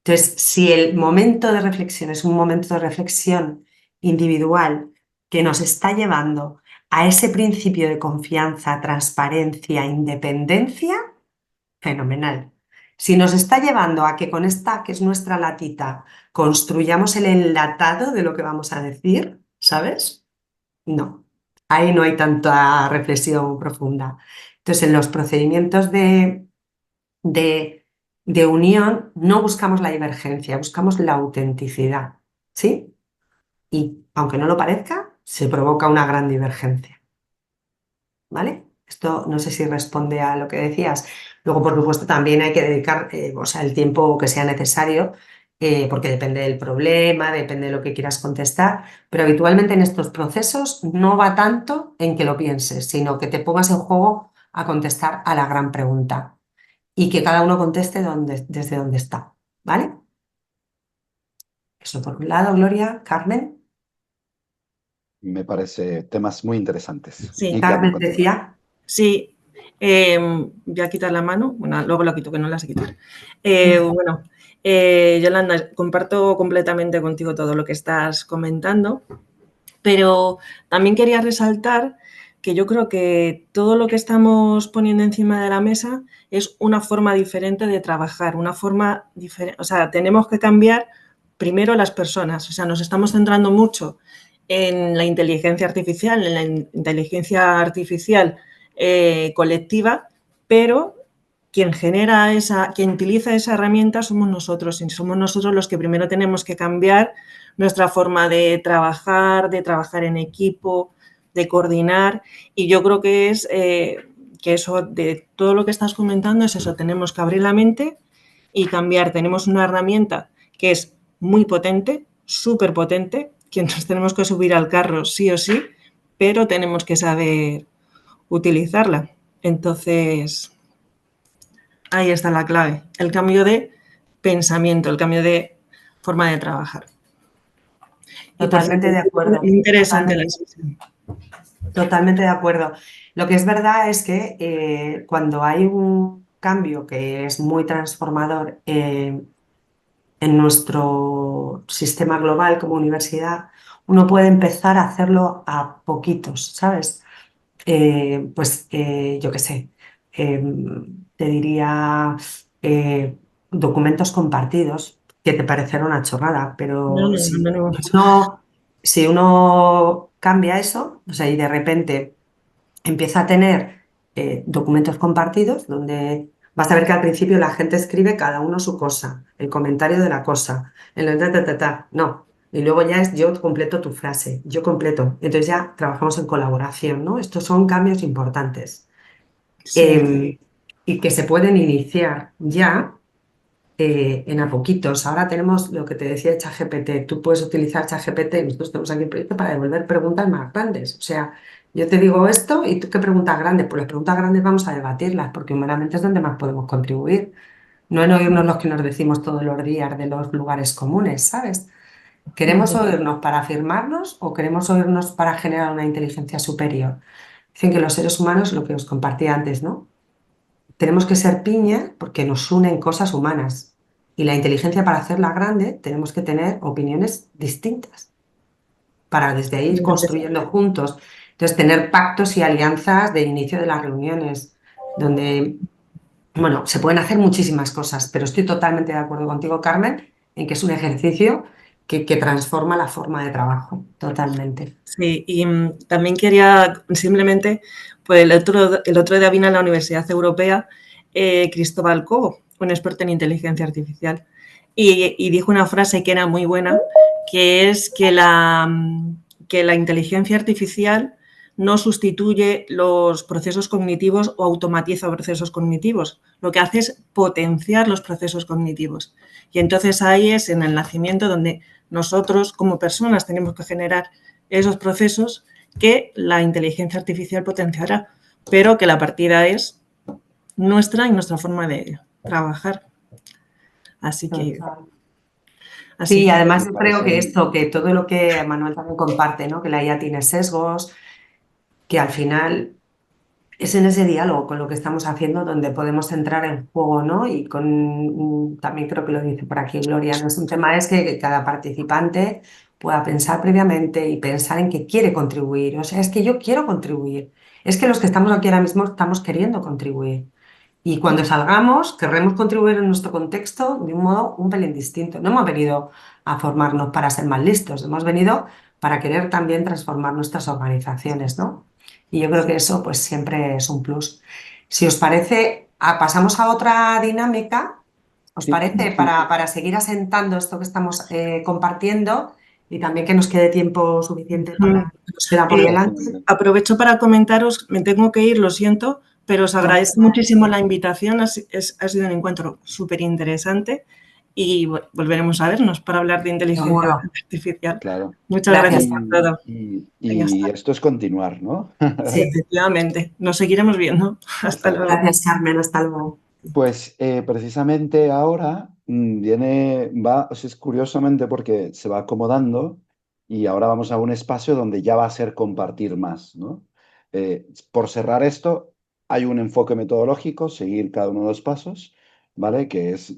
Entonces, si el momento de reflexión es un momento de reflexión individual que nos está llevando a ese principio de confianza, transparencia, independencia, fenomenal. Si nos está llevando a que con esta, que es nuestra latita, construyamos el enlatado de lo que vamos a decir, ¿sabes? No, ahí no hay tanta reflexión profunda. Entonces, en los procedimientos de unión no buscamos la divergencia, buscamos la autenticidad, ¿sí? Y aunque no lo parezca, se provoca una gran divergencia, ¿vale? Esto no sé si responde a lo que decías. Luego, por supuesto, también hay que dedicar o sea, el tiempo que sea necesario, porque depende del problema, depende de lo que quieras contestar, pero habitualmente en estos procesos no va tanto en que lo pienses, sino que te pongas en juego a contestar a la gran pregunta y que cada uno conteste desde donde está, ¿vale? Eso por un lado, Gloria. Carmen. Me parece temas muy interesantes. Sí. Y Carmen continúa. decía. Sí, voy a quitar la mano, bueno, luego la quito, que no la sé quitar. Bueno, Yolanda, comparto completamente contigo todo lo que estás comentando, pero también quería resaltar que yo creo que todo lo que estamos poniendo encima de la mesa es una forma diferente de trabajar, una forma diferente, o sea, tenemos que cambiar primero las personas, o sea, nos estamos centrando mucho en la inteligencia artificial, colectiva, pero quien utiliza esa herramienta somos nosotros, y somos nosotros los que primero tenemos que cambiar nuestra forma de trabajar en equipo, de coordinar, y yo creo que es que eso, de todo lo que estás comentando, es eso, tenemos que abrir la mente y cambiar. Tenemos una herramienta que es muy potente, súper potente, que nos tenemos que subir al carro sí o sí, pero tenemos que saber utilizarla. Entonces, ahí está la clave, el cambio de pensamiento, el cambio de forma de trabajar. Totalmente de acuerdo. Muy interesante la sesión. Totalmente de acuerdo. Lo que es verdad es que cuando hay un cambio que es muy transformador en nuestro sistema global como universidad, uno puede empezar a hacerlo a poquitos, ¿sabes? Yo qué sé, te diría documentos compartidos, que te parecerá una chorrada, pero si uno cambia eso, o sea, y de repente empieza a tener documentos compartidos donde vas a ver que al principio la gente escribe cada uno su cosa, el comentario de la cosa, no. Y luego ya es yo completo tu frase, yo completo. Entonces ya trabajamos en colaboración, ¿no? Estos son cambios importantes. Sí. Y que se pueden iniciar ya en a poquitos. Ahora tenemos lo que te decía ChatGPT. Tú puedes utilizar ChatGPT, nosotros tenemos aquí un proyecto para devolver preguntas más grandes. O sea, yo te digo esto y tú qué preguntas grandes. Pues las preguntas grandes vamos a debatirlas porque humanamente es donde más podemos contribuir. No en oírnos los que nos decimos todos los días de los lugares comunes, ¿sabes? ¿Queremos oírnos para afirmarnos o queremos oírnos para generar una inteligencia superior? Dicen que los seres humanos, lo que os compartí antes, ¿no? Tenemos que ser piña porque nos unen cosas humanas. Y la inteligencia, para hacerla grande, tenemos que tener opiniones distintas para desde ahí ir construyendo juntos. Entonces, tener pactos y alianzas de inicio de las reuniones, donde, bueno, se pueden hacer muchísimas cosas, pero estoy totalmente de acuerdo contigo, Carmen, en que es un ejercicio que transforma la forma de trabajo, totalmente. Sí, y también quería simplemente, pues el otro día vino a la Universidad Europea Cristóbal Cobo, un experto en inteligencia artificial, y dijo una frase que era muy buena, que es que la inteligencia artificial no sustituye los procesos cognitivos o automatiza procesos cognitivos. Lo que hace es potenciar los procesos cognitivos. Y entonces ahí es en el nacimiento donde nosotros como personas tenemos que generar esos procesos que la inteligencia artificial potenciará, pero que la partida es nuestra y nuestra forma de trabajar. Así que... Sí, además yo creo que esto, que todo lo que Manuel también comparte, ¿no? Que la IA tiene sesgos, que al final es en ese diálogo con lo que estamos haciendo donde podemos entrar en juego, ¿no? Y también creo que lo dice por aquí Gloria, no es un tema, es que cada participante pueda pensar previamente y pensar en que quiere contribuir. O sea, es que yo quiero contribuir. Es que los que estamos aquí ahora mismo estamos queriendo contribuir. Y cuando salgamos, querremos contribuir en nuestro contexto de un modo un pelín distinto. No hemos venido a formarnos para ser más listos, hemos venido para querer también transformar nuestras organizaciones, ¿no? Y yo creo que eso pues siempre es un plus. Si os parece, pasamos a otra dinámica, ¿os Sí, parece? Para seguir asentando esto que estamos compartiendo y también que nos quede tiempo suficiente para lo que nos queda por delante. exactamente. Aprovecho para comentaros, me tengo que ir, lo siento, pero os agradezco muchísimo la invitación, ha sido un encuentro súper interesante y volveremos a vernos para hablar de inteligencia Seguro. artificial. Claro. Muchas Gracias. gracias por todo. Venga, Y esto es continuar, ¿no? Sí. Efectivamente, nos seguiremos viendo. Hasta Exacto. luego. Gracias, Carmen. Hasta luego. Pues precisamente ahora o sea, es curiosamente porque se va acomodando y ahora vamos a un espacio donde ya va a ser compartir más, ¿no? Por cerrar esto, hay un enfoque metodológico, seguir cada uno de los pasos, ¿vale? Que es,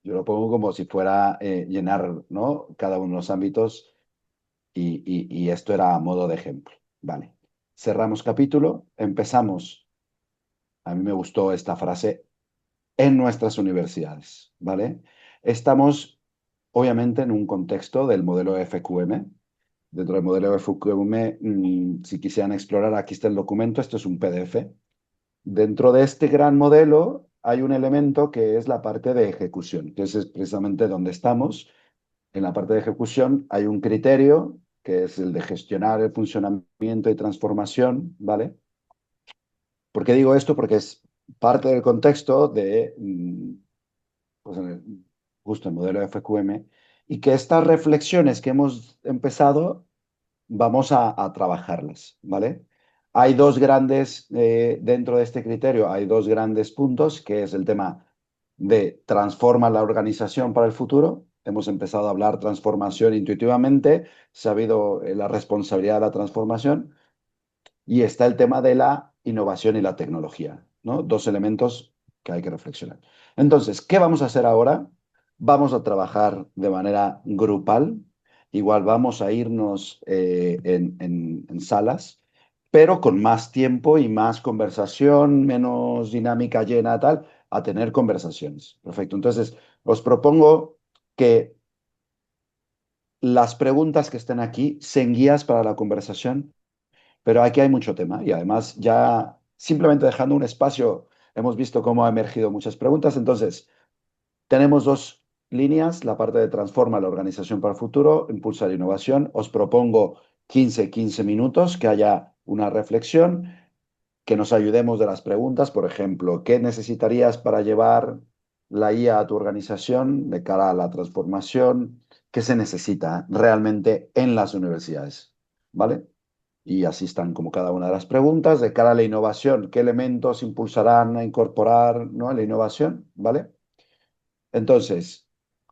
yo lo pongo como si fuera llenar, ¿no? Cada uno de los ámbitos y esto era a modo de ejemplo, ¿vale? Cerramos capítulo, empezamos, a mí me gustó esta frase, en nuestras universidades, ¿vale? Estamos, obviamente, en un contexto del modelo FQM. Dentro del modelo FQM, si quisieran explorar, aquí está el documento, esto es un PDF. Dentro de este gran modelo hay un elemento que es la parte de ejecución, que es precisamente donde estamos. En la parte de ejecución hay un criterio, que es el de gestionar el funcionamiento y transformación, ¿vale? ¿Por qué digo esto? Porque es parte del contexto de pues, justo el modelo FQM, y que estas reflexiones que hemos empezado vamos a trabajarlas, ¿vale? Hay dos grandes, dentro de este criterio, hay dos grandes puntos, que es el tema de transforma la organización para el futuro. Hemos empezado a hablar transformación intuitivamente, se ha habido la responsabilidad de la transformación, y está el tema de la innovación y la tecnología, ¿no? Dos elementos que hay que reflexionar. Entonces, ¿qué vamos a hacer ahora? Vamos a trabajar de manera grupal, igual vamos a irnos en salas, pero con más tiempo y más conversación, menos dinámica llena, tal, a tener conversaciones. Perfecto. Entonces, os propongo que las preguntas que estén aquí sean guías para la conversación, pero aquí hay mucho tema y además ya simplemente dejando un espacio, hemos visto cómo ha emergido muchas preguntas. Entonces, tenemos dos líneas, la parte de transforma la organización para el futuro, impulsa la innovación. Os propongo 15 minutos, que haya una reflexión, que nos ayudemos de las preguntas. Por ejemplo, ¿qué necesitarías para llevar la IA a tu organización de cara a la transformación? ¿Qué se necesita realmente en las universidades? ¿Vale? Y así están como cada una de las preguntas. De cara a la innovación, ¿qué elementos impulsarán a incorporar, ¿no?, a la innovación? ¿Vale? Entonces,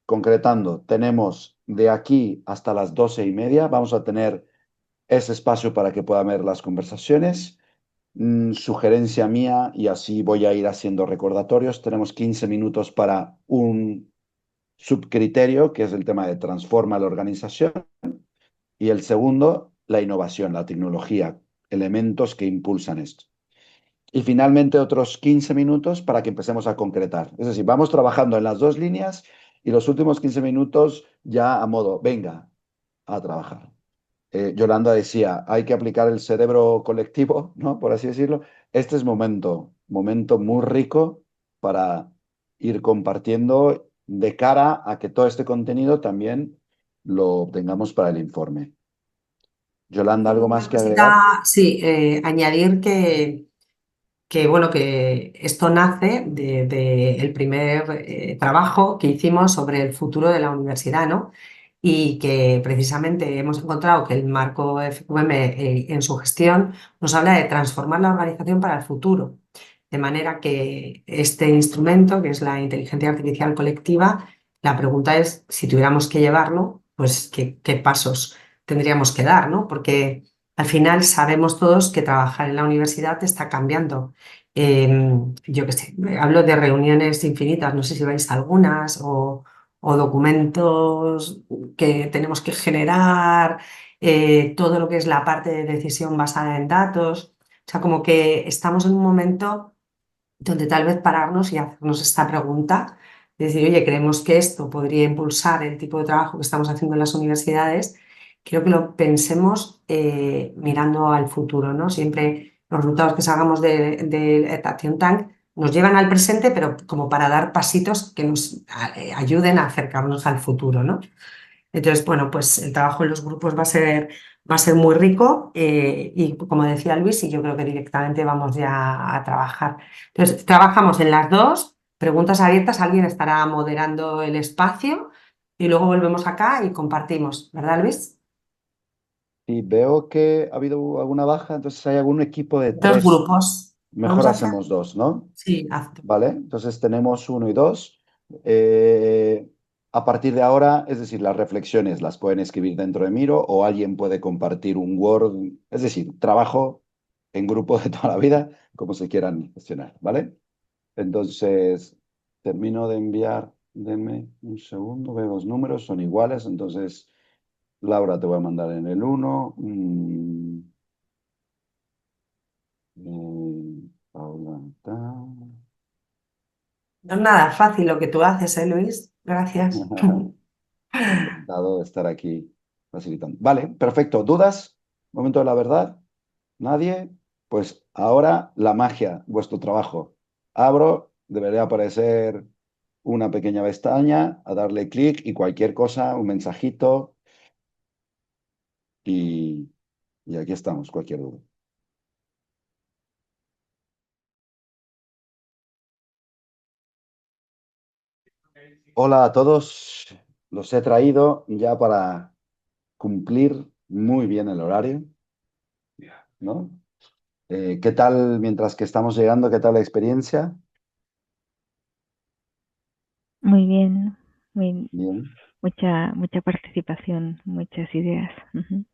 concretando, tenemos de aquí hasta las 12:30, vamos a tener ese espacio para que puedan ver las conversaciones. Sugerencia mía, y así voy a ir haciendo recordatorios, tenemos 15 minutos para un subcriterio, que es el tema de transforma la organización, y el segundo, la innovación, la tecnología, elementos que impulsan esto. Y finalmente otros 15 minutos para que empecemos a concretar. Es decir, vamos trabajando en las dos líneas y los últimos 15 minutos ya a modo, venga, a trabajar. Yolanda decía, hay que aplicar el cerebro colectivo, ¿no? Por así decirlo. Este es momento muy rico para ir compartiendo de cara a que todo este contenido también lo tengamos para el informe. Yolanda, ¿algo más Una que agregar? cosita, sí, añadir que, bueno, que esto nace del primer trabajo que hicimos sobre el futuro de la universidad, ¿no? Y que precisamente hemos encontrado que el marco FQM en su gestión nos habla de transformar la organización para el futuro. De manera que este instrumento, que es la inteligencia artificial colectiva, la pregunta es, si tuviéramos que llevarlo, pues qué pasos tendríamos que dar, ¿no? Porque al final sabemos todos que trabajar en la universidad te está cambiando. Yo qué sé, hablo de reuniones infinitas, no sé si vais a algunas o documentos que tenemos que generar, todo lo que es la parte de decisión basada en datos. O sea, como que estamos en un momento donde tal vez pararnos y hacernos esta pregunta, de decir, oye, creemos que esto podría impulsar el tipo de trabajo que estamos haciendo en las universidades. Creo que lo pensemos mirando al futuro, ¿no? Siempre los resultados que sacamos de Action Tank nos llevan al presente, pero como para dar pasitos que nos ayuden a acercarnos al futuro, ¿no? Entonces, bueno, pues el trabajo en los grupos va a ser muy rico y como decía Luis, y yo creo que directamente vamos ya a trabajar. Entonces, trabajamos en las dos, preguntas abiertas, alguien estará moderando el espacio y luego volvemos acá y compartimos, ¿verdad, Luis? Y veo que ha habido alguna baja, entonces hay algún equipo de Dos 3. grupos. Mejor Vamos a hacer. hacemos 2, ¿no? Sí, haz tú. ¿Vale? Entonces tenemos 1 y 2. A partir de ahora, es decir, las reflexiones las pueden escribir dentro de Miro o alguien puede compartir un Word, es decir, trabajo en grupo de toda la vida, como se quieran gestionar, ¿vale? Entonces, termino de enviar, denme un segundo, veo los números, son iguales, entonces, Laura, te voy a mandar en el 1. Paula, No es nada fácil lo que tú haces, Luis. Gracias. Encantado de estar aquí facilitando. Vale, perfecto. ¿Dudas? Momento de la verdad. ¿Nadie? Pues ahora la magia, vuestro trabajo. Abro, debería aparecer una pequeña pestaña, a darle clic y cualquier cosa, un mensajito. Y aquí estamos, cualquier duda. Hola a todos. Los he traído ya para cumplir muy bien el horario, ¿no? ¿Qué tal, mientras que estamos llegando, qué tal la experiencia? Muy bien, Bien, mucha participación, muchas ideas. Ujú.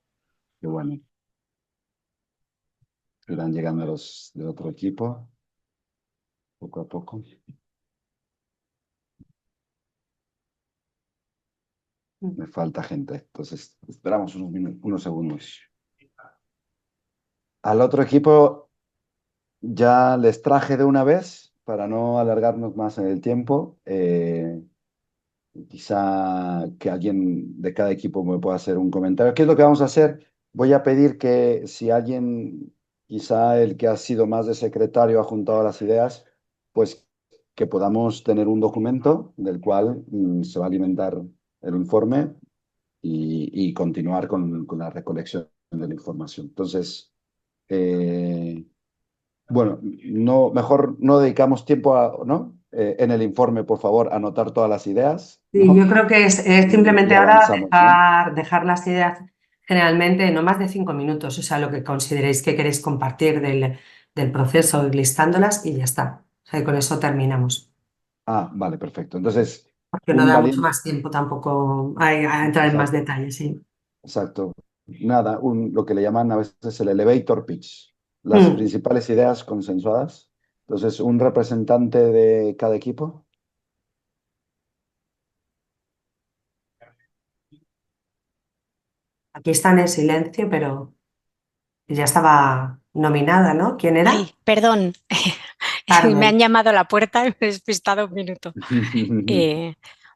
qué bueno. Irán llegando los de otro equipo, poco a poco. Me falta gente, entonces esperamos unos segundos. Al otro equipo ya les traje de una vez para no alargarnos más en el tiempo. Quizá que alguien de cada equipo me pueda hacer un comentario. ¿Qué es lo que vamos a hacer? Voy a pedir que si alguien, quizá el que ha sido más de secretario, ha juntado las ideas, pues que podamos tener un documento del cual se va a alimentar el informe y continuar con la recolección de la información. Entonces, bueno, no, mejor no dedicamos tiempo a, ¿no? En el informe, por favor, anotar todas las ideas, Sí, ¿no? yo creo que es Y simplemente ahora avanzamos, ¿no? dejar las ideas generalmente no más de 5 minutos, o sea, lo que consideréis que queréis compartir del proceso, listándolas y ya está. O sea, y con eso terminamos, Ah, vale, perfecto. Entonces, porque no un da mucho valiente, más tiempo tampoco a entrar en más exacto, detalles, sí. exacto. Nada, lo que le llaman a veces el elevator pitch, las Mm. principales ideas consensuadas. Entonces, un representante de cada equipo. Aquí están en silencio, pero ya estaba nominada, ¿no? ¿Quién Ay, era? perdón, me han Carmen. llamado a la puerta y me he despistado un minuto.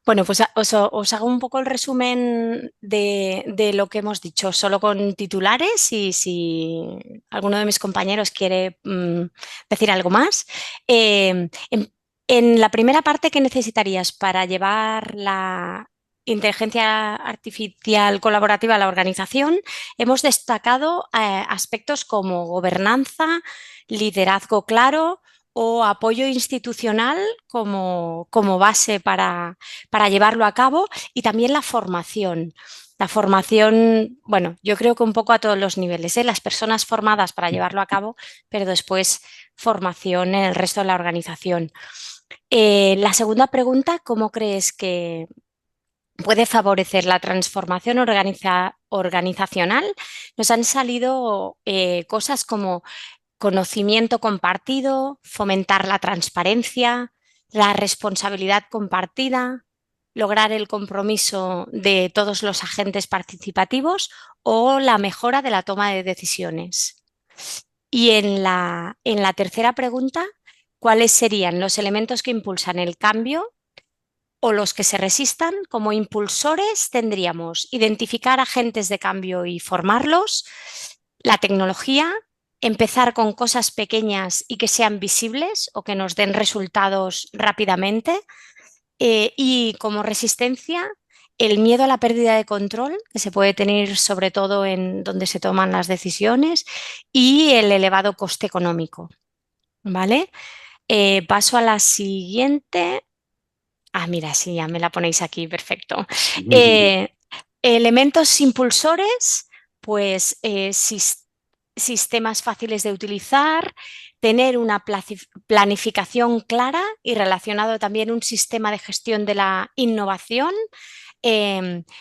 Bueno, pues os hago un poco el resumen de lo que hemos dicho, solo con titulares y si alguno de mis compañeros quiere decir algo más. En la primera parte, ¿qué necesitarías para llevar la inteligencia artificial colaborativa a la organización? Hemos destacado aspectos como gobernanza, liderazgo claro o apoyo institucional como base para llevarlo a cabo y también la formación. La formación, bueno, yo creo que un poco a todos los niveles, ¿eh? Las personas formadas para llevarlo a cabo, pero después formación en el resto de la organización. La segunda pregunta, ¿cómo crees que puede favorecer la transformación organizacional? Nos han salido cosas como conocimiento compartido, fomentar la transparencia, la responsabilidad compartida, lograr el compromiso de todos los agentes participativos o la mejora de la toma de decisiones. Y en la tercera pregunta, ¿cuáles serían los elementos que impulsan el cambio o los que se resistan? Como impulsores tendríamos identificar agentes de cambio y formarlos, la tecnología, empezar con cosas pequeñas y que sean visibles o que nos den resultados rápidamente. Y como resistencia, el miedo a la pérdida de control, que se puede tener sobre todo en donde se toman las decisiones, y el elevado coste económico. ¿Vale? Paso a la siguiente. Ah, mira, sí, ya me la ponéis aquí, perfecto. Elementos impulsores, pues sistemas fáciles de utilizar, tener una planificación clara y relacionado también un sistema de gestión de la innovación, el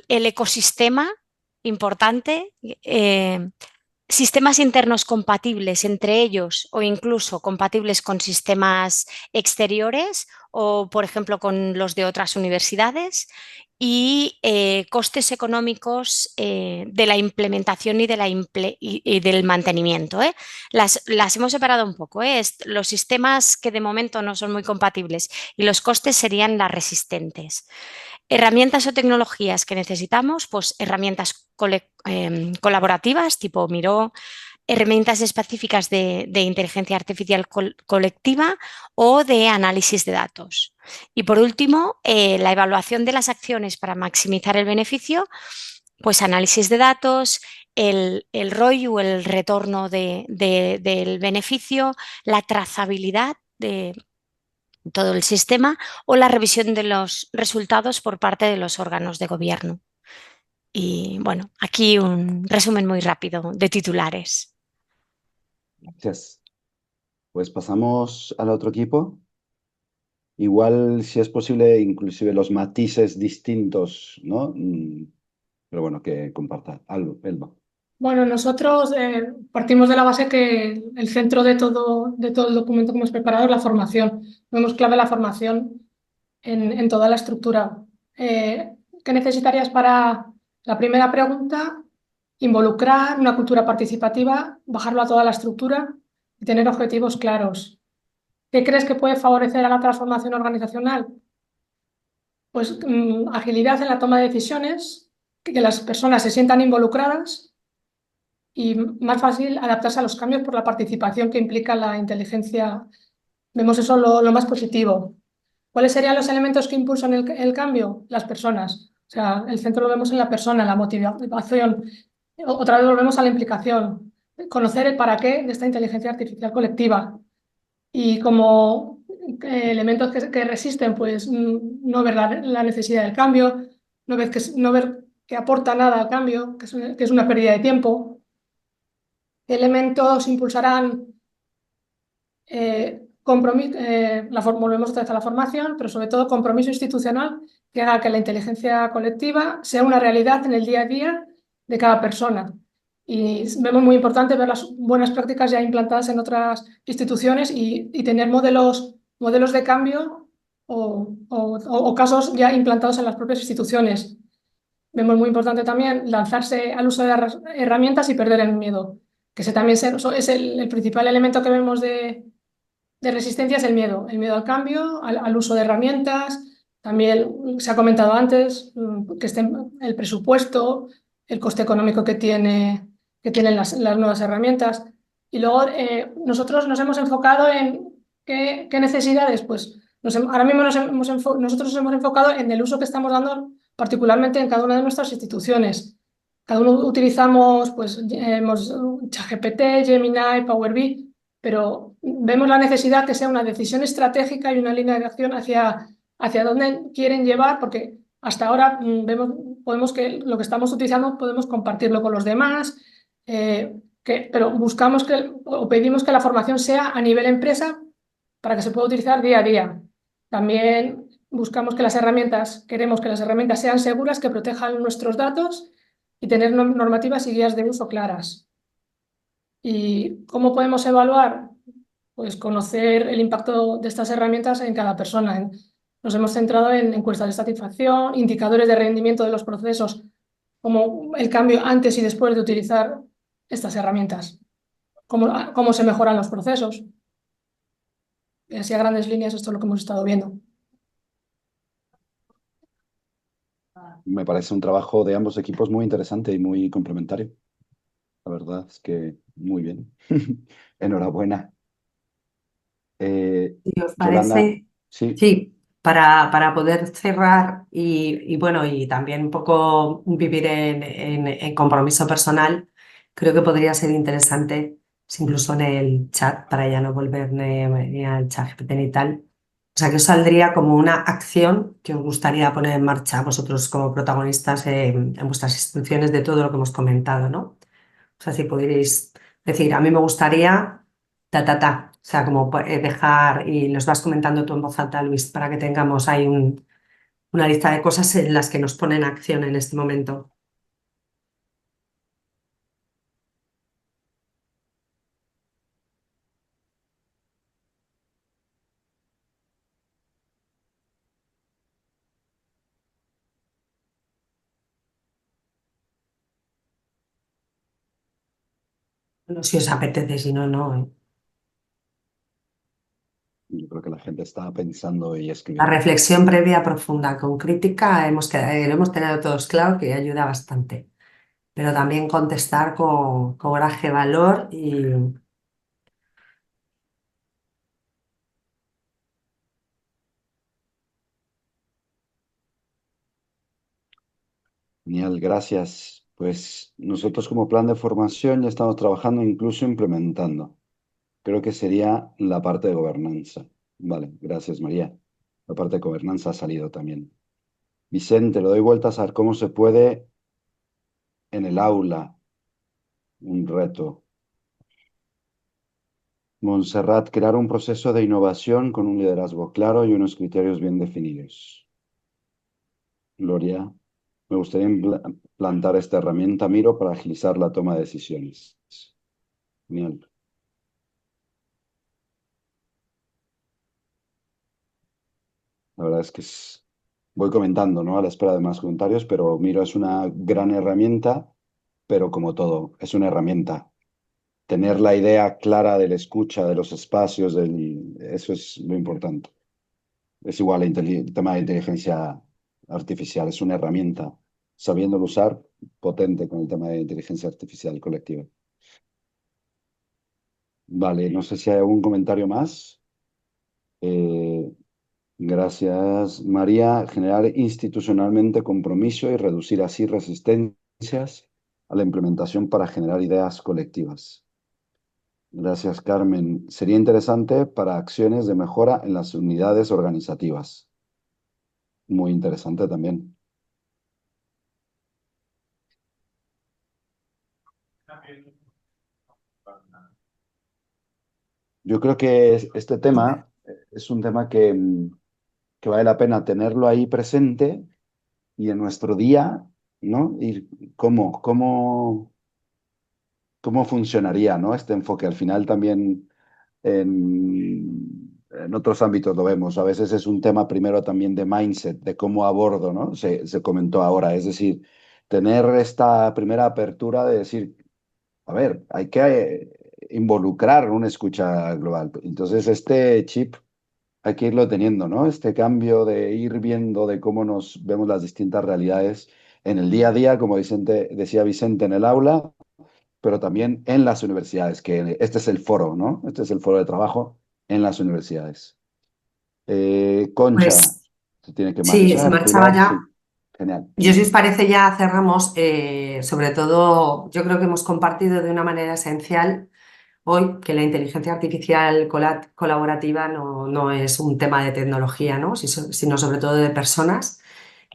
ecosistema importante, sistemas internos compatibles entre ellos o incluso compatibles con sistemas exteriores o, por ejemplo, con los de otras universidades y costes económicos de la implementación y del mantenimiento. Las hemos separado un poco. Los sistemas que de momento no son muy compatibles y los costes serían las resistentes. Herramientas o tecnologías que necesitamos, pues herramientas colaborativas tipo Miro, herramientas específicas de inteligencia artificial colectiva o de análisis de datos. Y por último, la evaluación de las acciones para maximizar el beneficio, pues análisis de datos, el ROI o el retorno del beneficio, la trazabilidad de todo el sistema o la revisión de los resultados por parte de los órganos de gobierno. Y bueno, aquí un resumen muy rápido de titulares. Gracias. Pues pasamos al otro equipo. Igual, si es posible, inclusive los matices distintos, ¿no? Pero bueno, que comparta. Elba. Bueno, nosotros partimos de la base que el centro de todo el documento que hemos preparado es la formación. Vemos clave la formación en toda la estructura. ¿Qué necesitarías para la primera pregunta? Involucrar una cultura participativa, bajarlo a toda la estructura y tener objetivos claros. ¿Qué crees que puede favorecer a la transformación organizacional? Pues agilidad en la toma de decisiones, que las personas se sientan involucradas y más fácil adaptarse a los cambios por la participación que implica la inteligencia. Vemos eso lo más positivo. ¿Cuáles serían los elementos que impulsan el cambio? Las personas. O sea, el centro lo vemos en la persona, la motivación. Otra vez volvemos a la implicación. Conocer el para qué de esta inteligencia artificial colectiva. Y como elementos que resisten, pues no ver la necesidad del cambio, no ver que aporta nada al cambio, que es una pérdida de tiempo. ¿Qué elementos impulsarán volvemos otra vez a la formación, pero sobre todo compromiso institucional que haga que la inteligencia colectiva sea una realidad en el día a día de cada persona? Y vemos muy importante ver las buenas prácticas ya implantadas en otras instituciones y tener modelos de cambio o casos ya implantados en las propias instituciones. Vemos muy importante también lanzarse al uso de las herramientas y perder el miedo, que ese también es el principal elemento que vemos de resistencia, es el miedo al cambio, al uso de herramientas. También se ha comentado antes que el presupuesto, el coste económico que tienen las nuevas herramientas. Y luego nosotros nos hemos enfocado en qué necesidades. Pues ahora mismo nosotros nos hemos enfocado en el uso que estamos dando particularmente en cada una de nuestras instituciones. Cada uno utilizamos pues, ChatGPT, Gemini, Power BI, pero vemos la necesidad que sea una decisión estratégica y una línea de acción hacia dónde quieren llevar, porque hasta ahora podemos que lo que estamos utilizando podemos compartirlo con los demás, pero buscamos o pedimos que la formación sea a nivel empresa para que se pueda utilizar día a día. También buscamos que queremos que las herramientas sean seguras, que protejan nuestros datos y tener normativas y guías de uso claras. ¿Y cómo podemos evaluar? Pues conocer el impacto de estas herramientas en cada persona. Nos hemos centrado en encuestas de satisfacción, indicadores de rendimiento de los procesos, como el cambio antes y después de utilizar estas herramientas, cómo se mejoran los procesos. Y así a grandes líneas esto es lo que hemos estado viendo. Me parece un trabajo de ambos equipos muy interesante y muy complementario. La verdad. verdad es que muy bien. Enhorabuena. Si os Yolanda, parece, sí, sí, para poder cerrar y bueno, y también un poco vivir en compromiso personal, creo que podría ser interesante, si incluso en el chat, para ya no volver ni al chat GPT ni tal. O sea, que os saldría como una acción que os gustaría poner en marcha vosotros como protagonistas en vuestras instituciones de todo lo que hemos comentado, ¿no? O sea, si pudierais decir, a mí me gustaría ta. O sea, como dejar, y los vas comentando tú en voz alta, Luis, para que tengamos ahí una lista de cosas en las que nos ponen acción en este momento. No, si os apetece, si no, no. yo creo que la gente está pensando y La escribiendo. reflexión previa profunda con crítica lo hemos tenido todos claro que ayuda bastante. Pero también contestar con coraje, valor y Genial, gracias. Pues nosotros como plan de formación ya estamos trabajando, incluso implementando. Creo que sería la parte de gobernanza. Vale, gracias María. La parte de gobernanza ha salido también. Vicente, le doy vueltas a ver cómo se puede en el aula. Un reto. Montserrat, crear un proceso de innovación con un liderazgo claro y unos criterios bien definidos. Gloria, me gustaría implantar esta herramienta Miro para agilizar la toma de decisiones. Genial. La verdad es que voy comentando, ¿no? A la espera de más comentarios, pero Miro es una gran herramienta, pero como todo, es una herramienta. Tener la idea clara de la escucha, de los espacios, eso es lo importante. Es igual el tema de inteligencia artificial, es una herramienta. Sabiéndolo usar, potente con el tema de inteligencia artificial colectiva. Vale, no sé si hay algún comentario más. Eh, Gracias, María. Generar institucionalmente compromiso y reducir así resistencias a la implementación para generar ideas colectivas. Gracias, Carmen. Sería interesante para acciones de mejora en las unidades organizativas. Muy interesante también. Yo creo que este tema es un tema que vale la pena tenerlo ahí presente y en nuestro día, ¿no? Y cómo funcionaría, ¿no? Este enfoque. Al final también en otros ámbitos lo vemos. A veces es un tema primero también de mindset, de cómo abordo, ¿no? Se comentó ahora. Es decir, tener esta primera apertura de decir, a ver, hay que involucrar una escucha global. Entonces, este chip hay que irlo teniendo, ¿no? Este cambio de ir viendo de cómo nos vemos las distintas realidades en el día a día, como decía Vicente, en el aula, pero también en las universidades, que este es el foro, ¿no? Este es el foro de trabajo en las universidades. Concha, pues se tiene que sí, se marchar. marchaba Pilar, ya. sí, genial. Yo, si os parece, ya cerramos. Sobre todo, yo creo que hemos compartido de una manera esencial hoy que la inteligencia artificial colaborativa no es un tema de tecnología, ¿no? Sino sobre todo de personas,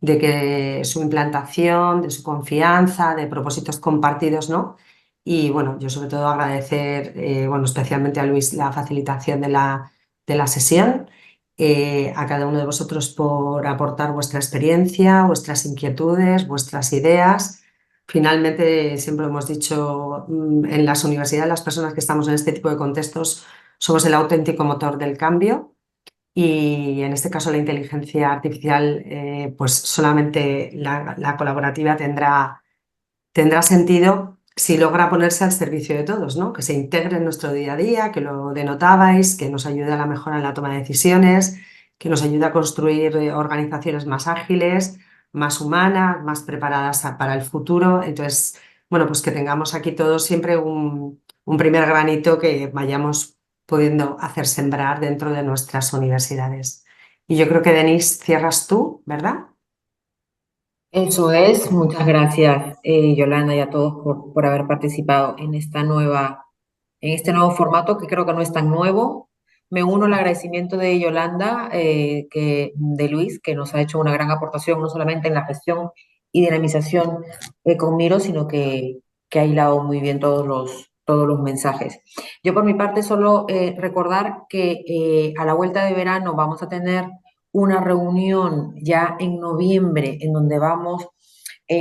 de que su implantación, de su confianza, de propósitos compartidos, ¿no? Y bueno, yo sobre todo agradecer, bueno, especialmente a Luis la facilitación de la sesión, a cada uno de vosotros por aportar vuestra experiencia, vuestras inquietudes, vuestras ideas. Finalmente, siempre hemos dicho, en las universidades, las personas que estamos en este tipo de contextos somos el auténtico motor del cambio y en este caso la inteligencia artificial, pues solamente la colaborativa tendrá sentido si logra ponerse al servicio de todos, ¿no? Que se integre en nuestro día a día, que lo denotabais, que nos ayude a la mejora en la toma de decisiones, que nos ayude a construir organizaciones más ágiles, más humanas, más preparadas para el futuro. Entonces, bueno, pues que tengamos aquí todos siempre un primer granito que vayamos pudiendo hacer sembrar dentro de nuestras universidades. Y yo creo que, Denise, cierras tú, ¿verdad? Eso es, muchas gracias, Yolanda, y a todos por haber participado en en este nuevo formato que creo que no es tan nuevo. Me uno al agradecimiento de Yolanda, de Luis, que nos ha hecho una gran aportación, no solamente en la gestión y dinamización con Miro, sino que ha hilado muy bien todos los mensajes. Yo por mi parte solo recordar que a la vuelta de verano vamos a tener una reunión ya en noviembre en donde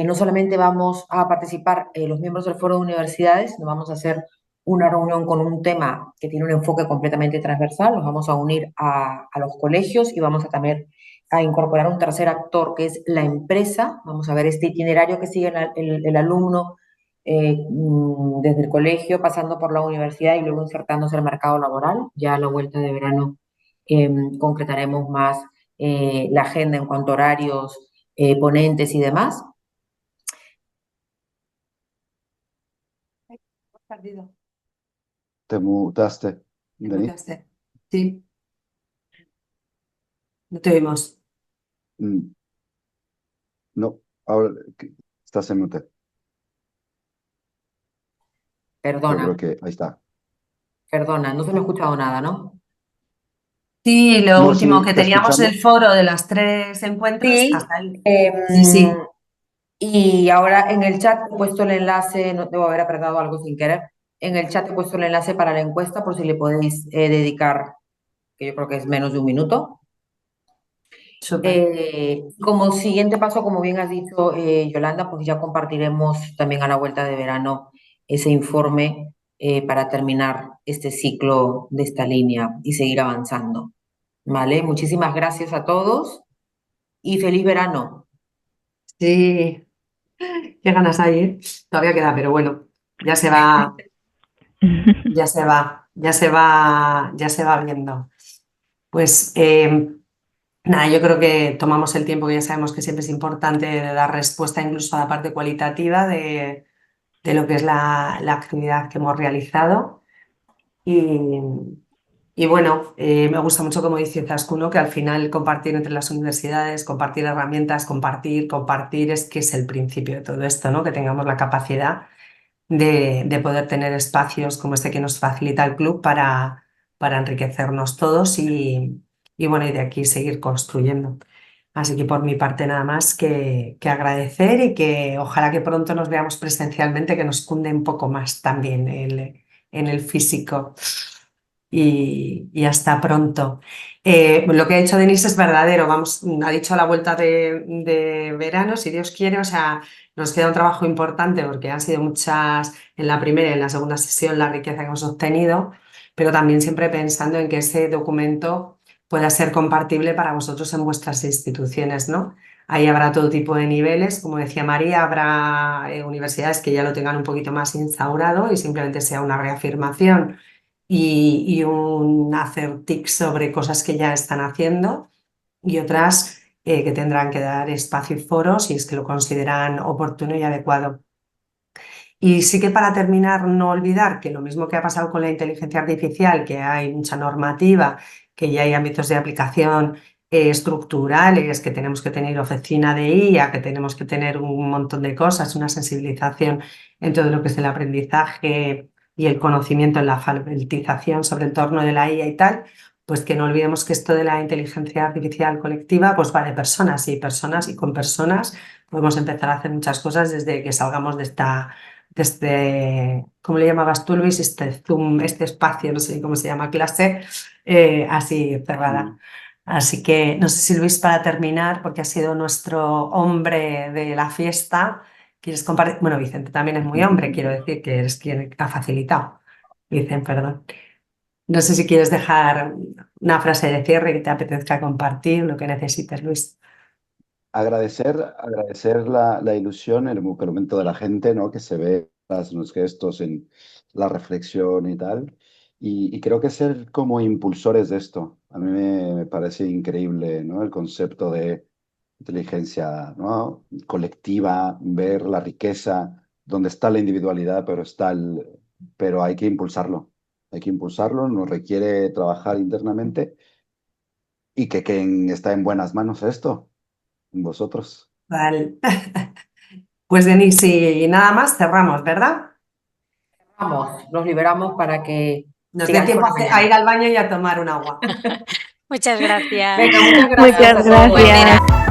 no solamente vamos a participar los miembros del Foro de Universidades, sino vamos a hacer una reunión con un tema que tiene un enfoque completamente transversal, nos vamos a unir a los colegios y vamos a también a incorporar un tercer actor que es la empresa. Vamos a ver este itinerario que sigue el alumno desde el colegio, pasando por la universidad y luego insertándose al mercado laboral. Ya a la vuelta de verano concretaremos más la agenda en cuanto a horarios, ponentes y demás. Perdido. Te mutaste, Te Denis. mutaste. Sí, no te oímos. Mm, No, ahora estás en mute. Yo creo Perdona, que ahí está. no se me ha escuchado nada, ¿no? Sí, lo No, último sí, que te teníamos el escuchamos. foro de las 3 encuentros Sí, hasta el... em, Sí, sí. y ahora en el chat he puesto el enlace, no debo haber apretado algo sin querer. En el chat he puesto el enlace para la encuesta por si le podéis dedicar, que yo creo que es menos de un minuto. Súper. Como siguiente paso, como bien has dicho, Yolanda, pues ya compartiremos también a la vuelta de verano ese informe para terminar este ciclo de esta línea y seguir avanzando. ¿Vale? Muchísimas gracias a todos y feliz verano. Sí, qué ganas hay, ¿eh? Todavía queda, pero bueno, ya se va, ya se va, ya se va, ya se va viendo. Pues nada, yo creo que tomamos el tiempo que ya sabemos que siempre es importante de dar respuesta incluso a la parte cualitativa de lo que es la actividad que hemos realizado. Y, y bueno, me gusta mucho como dice Zaskuno, que al final compartir entre las universidades, compartir herramientas, compartir es que es el principio de todo esto, ¿no? Que tengamos la capacidad de poder tener espacios como este que nos facilita el club para enriquecernos todos y bueno, y de aquí seguir construyendo. Así que por mi parte nada más que agradecer y que ojalá que pronto nos veamos presencialmente, que nos cunde un poco más también en el físico. Y hasta pronto. Lo que ha dicho Denise es verdadero, vamos, ha dicho a la vuelta de verano, si Dios quiere, o sea, nos queda un trabajo importante porque han sido muchas en la primera y en la segunda sesión la riqueza que hemos obtenido, pero también siempre pensando en que ese documento pueda ser compartible para vosotros en vuestras instituciones, ¿no? Ahí habrá todo tipo de niveles, como decía María, habrá universidades que ya lo tengan un poquito más instaurado y simplemente sea una reafirmación y un hacer tics sobre cosas que ya están haciendo y otras que tendrán que dar espacio y foro si es que lo consideran oportuno y adecuado. Y sí que para terminar, no olvidar que lo mismo que ha pasado con la inteligencia artificial, que hay mucha normativa, que ya hay ámbitos de aplicación estructurales, que tenemos que tener oficina de IA, que tenemos que tener un montón de cosas, una sensibilización en todo lo que es el aprendizaje y el conocimiento en la alfabetización sobre el entorno de la IA y tal, pues que no olvidemos que esto de la inteligencia artificial colectiva pues va de personas y con personas podemos empezar a hacer muchas cosas desde que salgamos de esta desde, ¿cómo le llamabas tú, Luis? Este Zoom, este espacio, no sé cómo se llama, clase, así cerrada. Así que no sé si Luis, para terminar, porque ha sido nuestro hombre de la fiesta, ¿quieres compartir? Bueno, Vicente también es muy hombre, quiero decir que eres quien ha facilitado. Vicente, perdón. No sé si quieres dejar una frase de cierre que te apetezca compartir, lo que necesites, Luis. Agradecer la ilusión, el involucramiento de la gente, ¿no? Que se ve en los gestos, en la reflexión y tal. Y creo que ser como impulsores de esto. A mí me parece increíble, ¿no? El concepto de inteligencia, ¿no? Colectiva, ver la riqueza donde está la individualidad, pero hay que impulsarlo. Hay que impulsarlo, nos requiere trabajar internamente y que está en buenas manos esto, en vosotros. Vale. Pues Denise, y nada más, cerramos, ¿verdad? Vamos, nos liberamos para que Nos dé sigáis tiempo con la a mañana. ir al baño y a tomar un agua. Muchas gracias. Venga, muchas gracias. Muchas a todos. Buen gracias. verano.